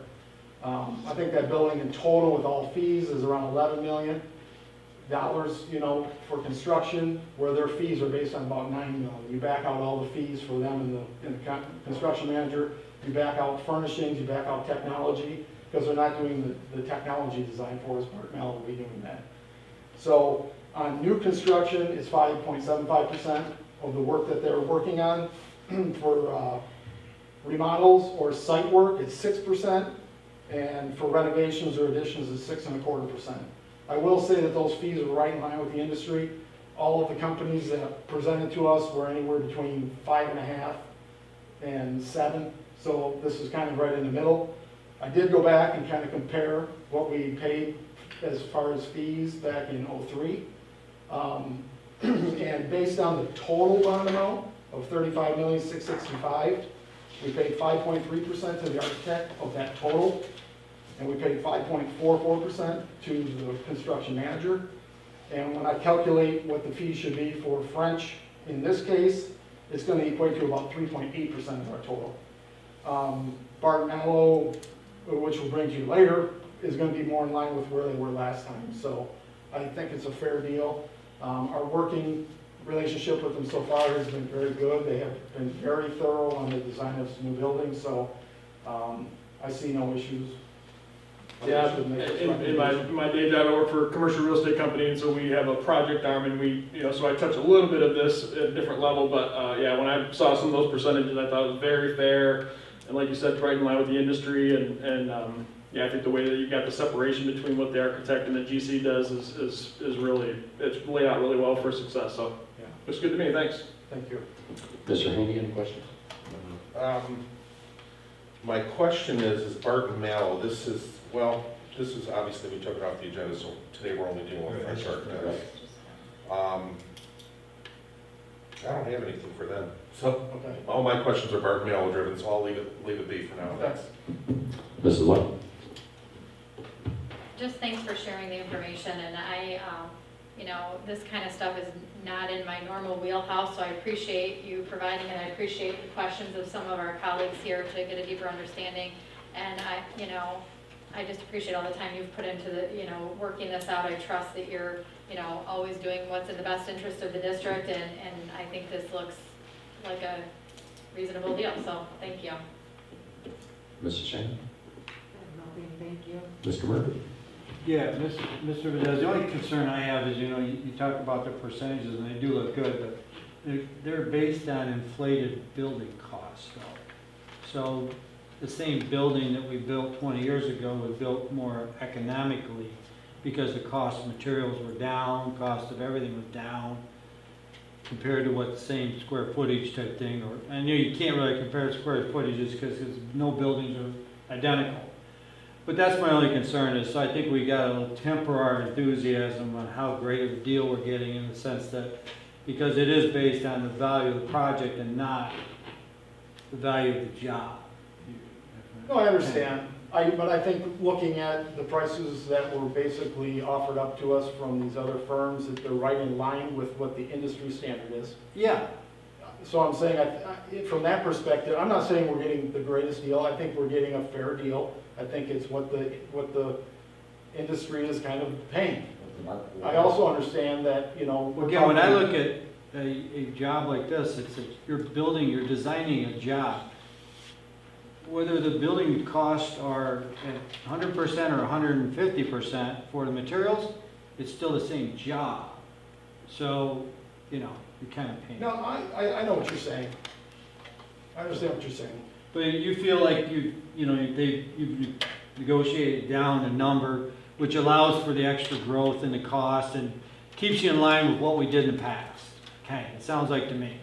I think that building in total with all fees is around $11 million, you know, for construction, where their fees are based on about $9 million. You back out all the fees for them and the construction manager, you back out furnishings, you back out technology, because they're not doing the technology design for us, Biennial will be doing that. So on new construction, it's 5.75% of the work that they're working on. For remodels or site work, it's 6%, and for renovations or additions, it's 6.25%. I will say that those fees are right in line with the industry. All of the companies that presented to us were anywhere between 5.5 and 7, so this is kind of right in the middle. I did go back and kind of compare what we paid as far as fees back in '03. And based on the total bond amount of $35,665,000, we paid 5.3% to the architect of that total, and we paid 5.44% to the construction manager. And when I calculate what the fee should be for French, in this case, it's going to equate to about 3.8% of our total. Biennial, which we'll bring to you later, is going to be more in line with where they were last time. So I think it's a fair deal. Our working relationship with them so far has been very good. They have been very thorough on the design of some new buildings, so I see no issues. Yeah, in my day job, I work for a commercial real estate company, and so we have a project arm, and so I touch a little bit of this at a different level, but yeah, when I saw some of those percentages, I thought it was very fair, and like you said, right in line with the industry, and yeah, I think the way that you got the separation between what the architect and the GC does is really, it's laid out really well for success, so yeah, it's good to me, thanks. Thank you. Mr. Haney, any questions? My question is Biennial, this is obviously, we took it off the agenda, so today we're only dealing with French architects. I don't have anything for them. So, all my questions are Biennial driven, so I'll leave it be for now. Thanks. Mrs. Linden? Just thanks for sharing the information, and this kind of stuff is not in my normal wheelhouse, so I appreciate you providing it. I appreciate the questions of some of our colleagues here to get a deeper understanding, and I just appreciate all the time you've put into working this out. I trust that you're, always doing what's in the best interest of the district, and I think this looks like a reasonable deal, so thank you. Mrs. Shane? Nothing, thank you. Mr. Murphy? Yeah, Mr. Vidal, the only concern I have is, you talk about the percentages, and they do look good, but they're based on inflated building costs, though. So the same building that we built 20 years ago was built more economically because the cost of materials were down, cost of everything was down compared to what the same square footage type thing, or I know you can't really compare square footages because no buildings are identical. But that's my only concern is, so I think we got to temper our enthusiasm on how great of a deal we're getting, in the sense that, because it is based on the value of the project and not the value of the job. No, I understand. But I think looking at the prices that were basically offered up to us from these other firms, that they're right in line with what the industry standard is. Yeah. So I'm saying, from that perspective, I'm not saying we're getting the greatest deal. I think we're getting a fair deal. I think it's what the industry is kind of paying. I also understand that, Again, when I look at a job like this, you're designing a job. Whether the building costs are at 100% or 150% for the materials, it's still the same job. So, you're kind of paying. No, I know what you're saying. I understand what you're saying. But you feel like you've negotiated down a number, which allows for the extra growth and the cost and keeps you in line with what we did in the past. Okay, it sounds like to me.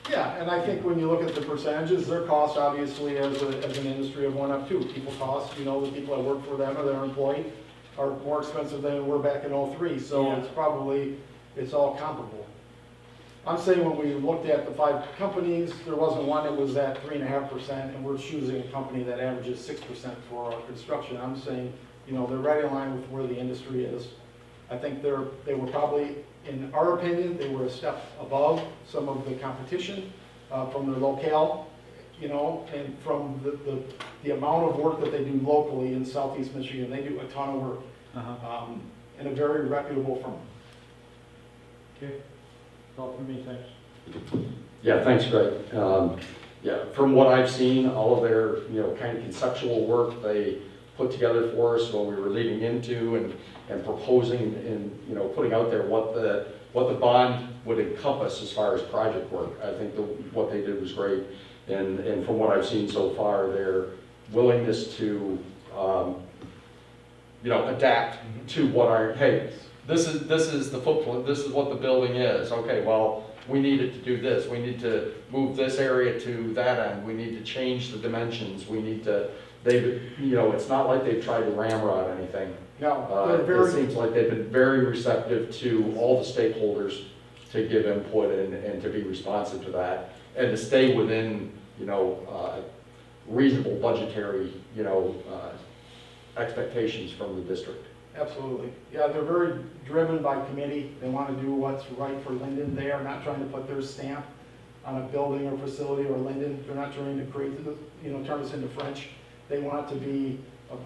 Yeah, and I think when you look at the percentages, their costs obviously as an industry have went up too. People costs, the people that work for them or their employee are more expensive than they were back in '03, so Yeah. it's all comparable. I'm saying when we looked at the 5 companies, there wasn't one that was at 3.5%, and we're choosing a company that averages 6% for our construction. I'm saying, they're right in line with where the industry is. I think they were probably, in our opinion, they were a step above some of the competition from their locale, and from the amount of work that they do locally in Southeast Michigan. They do a ton of work, in a very reputable firm. Okay, that's all for me, thanks. Yeah, thanks, Greg. Yeah, from what I've seen, all of their, kind of conceptual work they put together for us when we were leading into and proposing and, putting out there what the bond would encompass as far as project work. I think what they did was great. And from what I've seen so far, their willingness to, adapt to what this is the footprint, this is what the building is. Okay, well, we needed to do this. We need to move this area to that end. We need to change the dimensions. We need to, it's not like they've tried to ramrod anything. No, It seems like they've been very receptive to all the stakeholders to give input and to be responsive to that and to stay within, reasonable budgetary, expectations from the district. Absolutely. Yeah, they're very driven by committee. They want to do what's right for Linden. They are not trying to put their stamp on a building or facility or Linden. They're not trying to create, turn this into French. They want it to be, a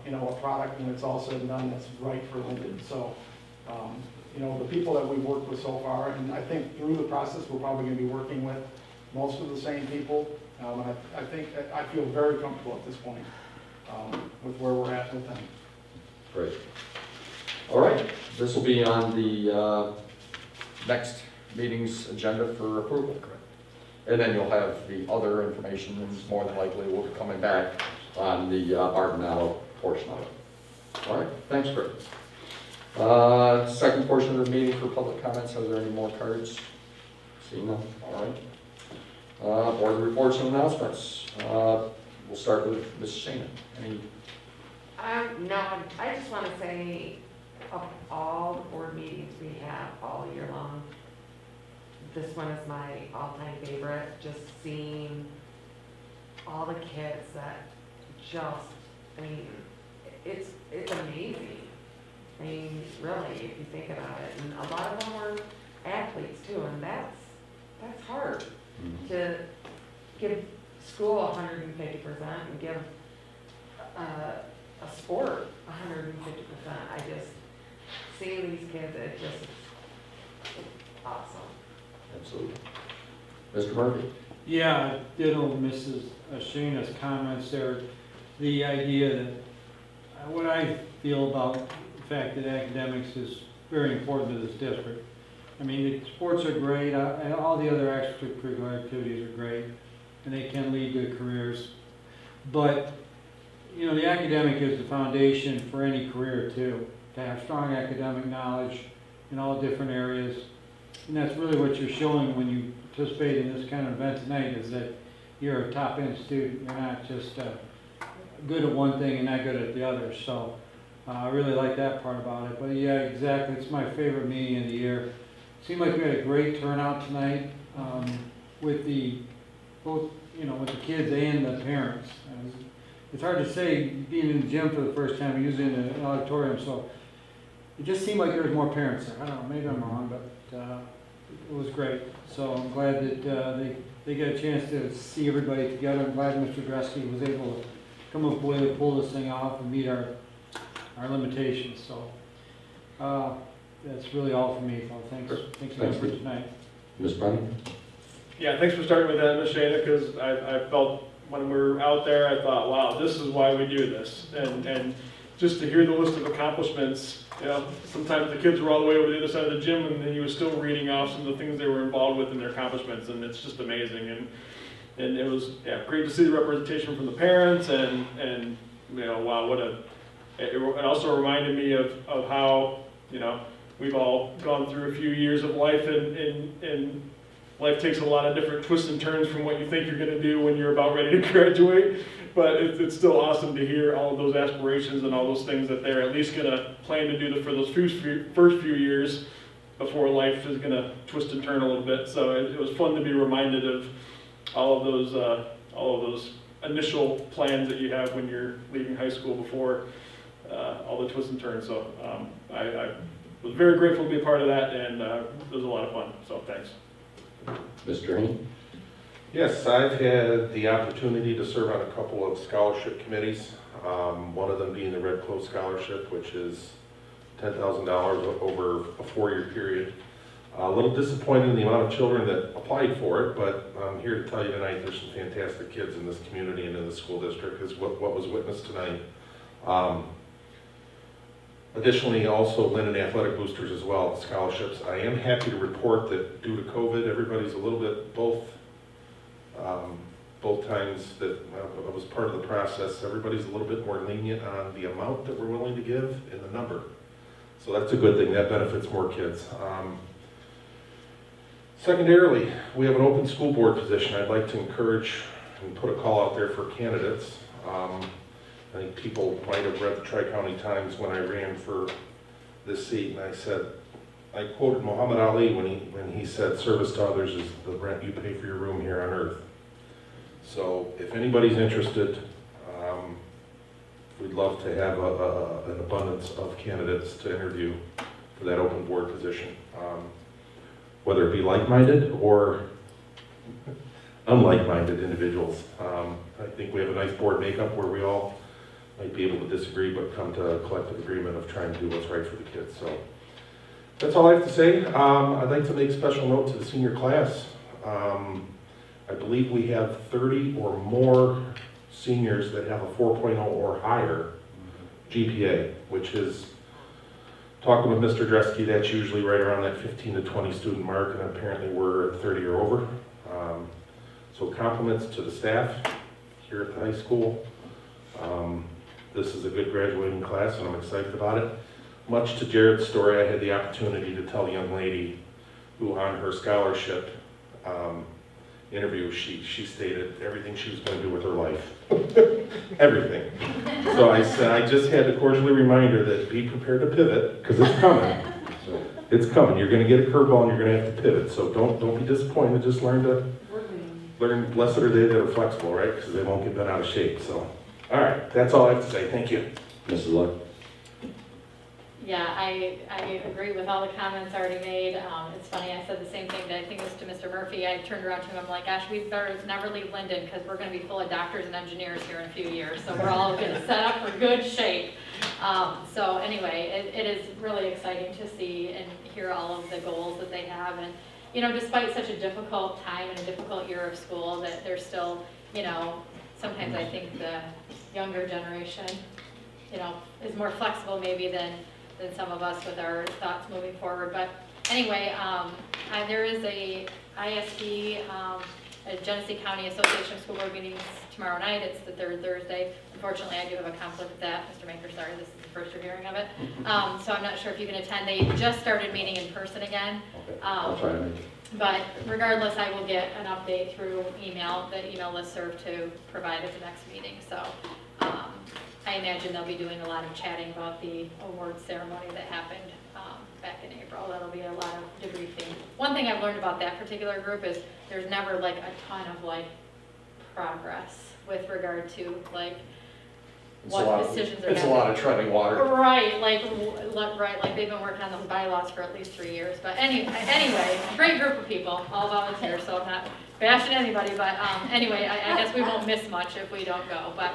product when it's all said and done that's right for Linden. So, the people that we've worked with so far, and I think through the process, we're probably going to be working with most of the same people. I feel very comfortable at this point with where we're at with them. Great. All right, this will be on the next meeting's agenda for approval. And then you'll have the other information, and more than likely will be coming back on the Barton Mallow portion of it. All right, thanks, Greg. Second portion of the meeting for public comments. Are there any more cards? Seeing none. All right. Board reports and announcements. We'll start with Ms. Shana. Any? No, I just want to say of all the board meetings we have all year long, this one is my all-time favorite. Just seeing all the kids that it's amazing. I mean, really, if you think about it. And a lot of them were athletes too, and that's hard to give school 150% and give a sport 150%. I just see these kids, it's awesome. Absolutely. Mr. Murphy? Yeah, ditto Mrs. Shana's comments there. The idea that, what I feel about the fact that academics is very important to this district. I mean, the sports are great, and all the other extracurricular activities are great, and they can lead to careers. But, the academic is the foundation for any career too, to have strong academic knowledge in all different areas. And that's really what you're showing when you participate in this kind of event tonight, is that you're a top-end student. You're not just good at one thing and not good at the other. So I really like that part about it. But yeah, exactly. It's my favorite meeting of the year. Seemed like we had a great turnout tonight with both with the kids and the parents. It's hard to say being in the gym for the first time, usually in an auditorium. So it just seemed like there was more parents there. I don't know, maybe I'm wrong, but it was great. So I'm glad that they got a chance to see everybody together. I'm glad Mr. Dresky was able to come up with a way to pull this thing off and meet our limitations. So that's really all for me. So thanks again for tonight. Ms. Brennan? Yeah, thanks for starting with that, Ms. Shana, because I felt when we were out there, I thought, wow, this is why we do this. And just to hear the list of accomplishments, sometimes the kids were all the way over the other side of the gym, and then he was still reading off some of the things they were involved with in their accomplishments, and it's just amazing. And it was, yeah, great to see the representation from the parents and you know, wow, it also reminded me of how, you know, we've all gone through a few years of life and life takes a lot of different twists and turns from what you think you're gonna do when you're about ready to graduate. But it's still awesome to hear all of those aspirations and all those things that they're at least gonna plan to do for those first few years before life is gonna twist and turn a little bit. So it was fun to be reminded of all of those initial plans that you have when you're leaving high school before all the twists and turns. So I was very grateful to be a part of that, and it was a lot of fun. So thanks. Mr. Haney? Yes, I've had the opportunity to serve on a couple of scholarship committees, one of them being the Red Close Scholarship, which is $10,000 over a 4-year period. A little disappointed in the amount of children that applied for it, but I'm here to tell you tonight there's some fantastic kids in this community and in the school district, is what was witnessed tonight. Additionally, also Linden Athletic Boosters as well, scholarships. I am happy to report that due to COVID, everybody's a little bit, both times that I was part of the process, everybody's a little bit more lenient on the amount that we're willing to give and the number. So that's a good thing, that benefits more kids. Secondarily, we have an open school board position. I'd like to encourage and put a call out there for candidates. I think people might have read the Tri-County Times when I ran for this seat, and I quoted Muhammad Ali when he said, "Service to others is the rent you pay for your room here on earth." So if anybody's interested, we'd love to have an abundance of candidates to interview for that open board position. Whether it be like-minded or unlike-minded individuals. I think we have a nice board makeup where we all might be able to disagree but come to a collective agreement of trying to do what's right for the kids. So that's all I have to say. I'd like to make special note to the senior class. I believe we have 30 or more seniors that have a 4.0 or higher GPA, which is, talking with Mr. Dresky, that's usually right around that 15 to 20 student mark, and apparently we're at 30 or over. So compliments to the staff here at the high school. This is a good graduating class, and I'm excited about it. Much to Jared's story, I had the opportunity to tell a young lady who on her scholarship interview, she stated everything she was going to do with her life. Everything. So I said, I just had to cordially remind her that be prepared to pivot, because it's coming. It's coming. You're going to get a curveball and you're going to have to pivot. So don't be disappointed. Just learn blessed are they that are flexible, right? Because they won't get bent out of shape. So, all right. That's all I have to say. Thank you. Mrs. Luck? Yeah, I agree with all the comments already made. It's funny, I said the same thing that I think it was to Mr. Murphy. I turned around to him, I'm like, gosh, we better never leave Linden because we're going to be full of doctors and engineers here in a few years. So we're all going to set up for good shape. So anyway, it is really exciting to see and hear all of the goals that they have. And, you know, despite such a difficult time and a difficult year of school, that they're still, you know, sometimes I think the younger generation, you know, is more flexible maybe than some of us with our thoughts moving forward. But anyway, there is a ISD, a Genesee County Association of School Board meetings tomorrow night. It's the third Thursday. Unfortunately, I do have a conflict with that. Mr. Maker, sorry, this is the first you're hearing of it. So I'm not sure if you can attend. They just started meeting in person again. Okay, I'll try to make it. But regardless, I will get an update through email. The email listserv to provide at the next meeting. So I imagine they'll be doing a lot of chatting about the awards ceremony that happened back in April. That'll be a lot of debriefing. One thing I've learned about that particular group is there's never like a ton of like progress with regard to like what decisions are It's a lot of treading water. Right, like they've been working on those bylaws for at least 3 years. But anyway, great group of people, all volunteers, so I'm not bashing anybody, but anyway, I guess we won't miss much if we don't go. But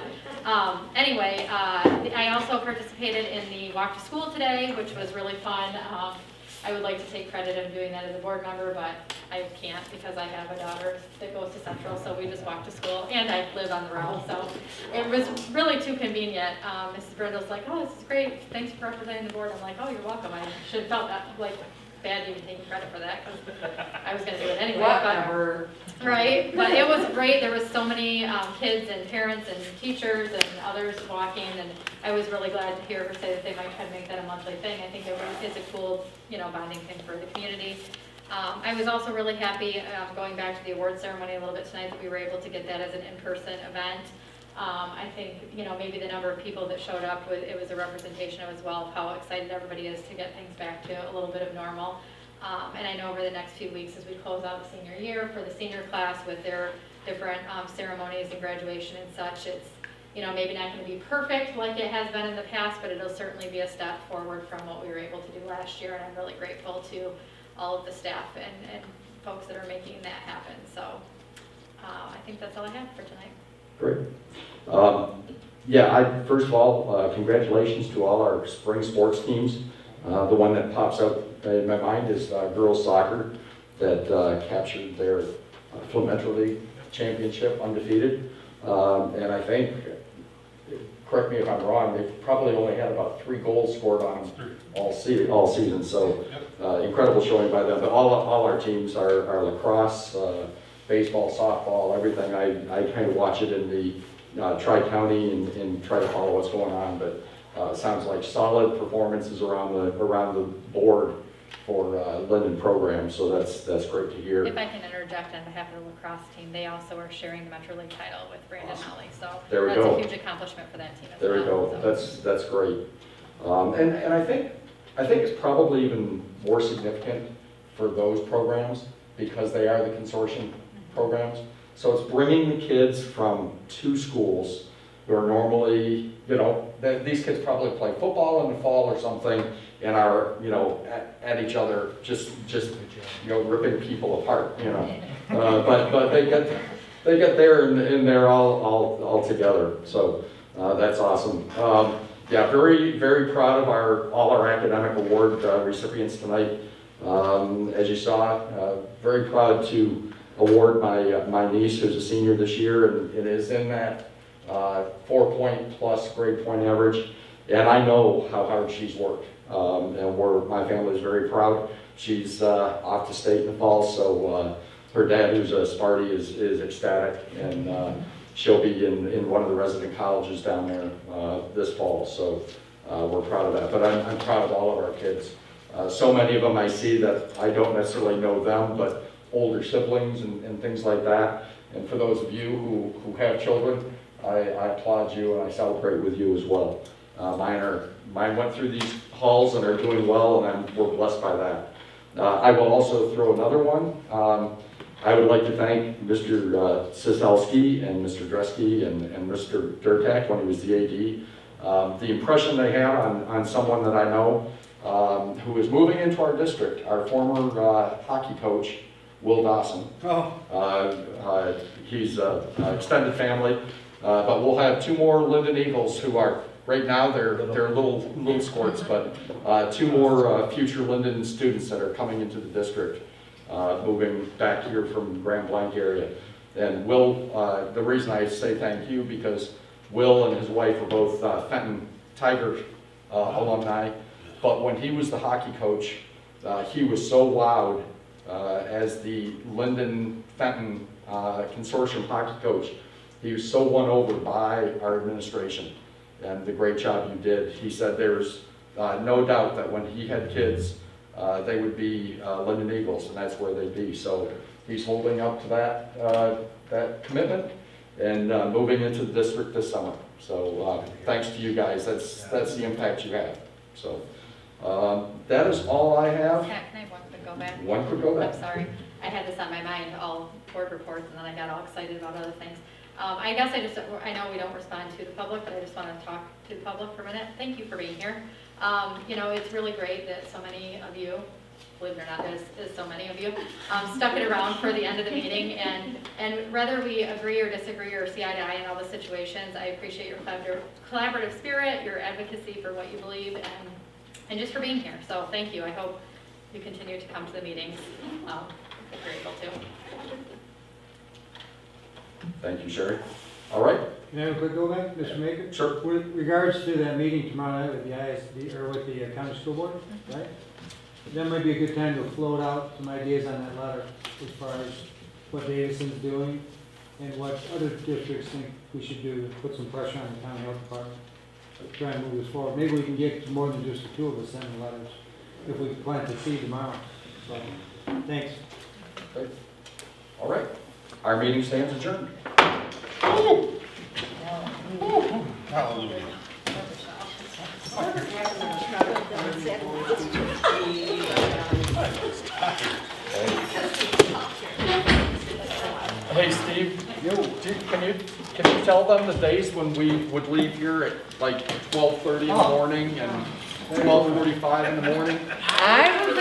anyway, I also participated in the walk to school today, which was really fun. I would like to take credit of doing that as a board member, but I can't because I have a daughter that goes to Central, so we just walk to school, and I live on the road, so it was really too convenient. Mrs. Brindle's like, oh, this is great, thanks for representing the board. I'm like, oh, you're welcome. I should have felt that, like, bad even taking credit for that, because I was gonna do it anyway. Whatever. But, right, but it was great, there was so many kids and parents and teachers and others walking, and I was really glad to hear her say that they might try to make that a monthly thing. I think it's a cool, bonding thing for the community. I was also really happy, going back to the award ceremony a little bit tonight, that we were able to get that as an in-person event. I think, maybe the number of people that showed up, it was a representation as well of how excited everybody is to get things back to a little bit of normal. And I know over the next few weeks, as we close out the senior year for the senior class with their different ceremonies and graduation and such, it's, maybe not going to be perfect like it has been in the past, but it'll certainly be a step forward from what we were able to do last year. And I'm really grateful to all of the staff and folks that are making that happen. So I think that's all I have for tonight. Great. First of all, congratulations to all our spring sports teams. The one that pops up in my mind is girls soccer that captured their Flint Metro League championship undefeated. And I think, correct me if I'm wrong, they've probably only had about 3 goals scored on them all season. So incredible showing by them. But all our teams are lacrosse, baseball, softball, everything. I kind of watch it in the Tri-County and try to follow what's going on. But it sounds like solid performances around the board for Linden program, so that's great to hear. If I can interject on behalf of the lacrosse team, they also are sharing the Metro League title with Brandon Holly, so There we that's go. a huge accomplishment for that team as There we well. go. So. That's great. And I think it's probably even more significant for those programs because they are the consortium programs. So it's bringing the kids from 2 schools who are normally, these kids probably play football in the fall or something and are, at each other, just ripping people apart, But they get there and they're all together. So that's awesome. Very, very proud of all our academic award recipients tonight. As you saw, very proud to award my niece, who's a senior this year, and it is in that 4-point plus grade point average. And I know how hard she's worked, and my family is very proud. She's off to state in the fall, so her dad, who's a Sparty, is ecstatic, and she'll be in one of the resident colleges down there this fall. So we're proud of that. But I'm proud of all of our kids. So many of them I see that I don't necessarily know them, but older siblings and things like that. And for those of you who have children, I applaud you and I celebrate with you as well. Mine went through these halls and are doing well, and we're blessed by that. I will also throw another one. I would like to thank Mr. Siselski and Mr. Dresky and Mr. Durtak when he was the AD. The impression they had on someone that I know who is moving into our district, our former hockey coach, Will Dawson. He's an extended family, but we'll have 2 more Linden Eagles who are, right now they're little squirts, but 2 more future Linden students that are coming into the district, moving back here from Grand Blanc area. And Will, the reason I say thank you, because Will and his wife are both Fenton Tiger alumni, but when he was the hockey coach, he was so wowed as the Linden-Fenton consortium hockey coach. He was so won over by our administration and the great job you did. He said there's no doubt that when he had kids, they would be Linden Eagles, and that's where they'd be. So he's holding up to that commitment and moving into the district this summer. So thanks to you guys. That's the impact you have. So that is all I have. Can I have one quick go back? One quick go back. I'm sorry. I had this on my mind, all board reports, and then I got all excited about other things. I guess I know we don't respond to the public, but I just want to talk to the public for a minute. Thank you for being here. It's really great that so many of you, believe it or not, there's so many of you, stuck it around for the end of the meeting. And whether we agree or disagree or see eye to eye in all the situations, I appreciate your collaborative spirit, your advocacy for what you believe, and just for being here. So thank you. I hope you continue to come to the meetings if you're able to. Thank you, Sherry. All right. Can I have a quick go back, Mr. Maker? Sure. With regards to that meeting tomorrow night with the ISD, or with the county school board, right? that might be a good time to float out some ideas on that letter as far as what Davison's doing and what other districts think we should do to put some pressure on the county health department. Try and move this forward. Maybe we can get more than just the two of us sending letters if we plant the seed tomorrow. So, thanks. Great. All right, our meeting stands adjourned. Hallelujah. Hey, Steve, can you tell them the days when we would leave here at like 12:30 in the morning and 12:45 in the morning? I'm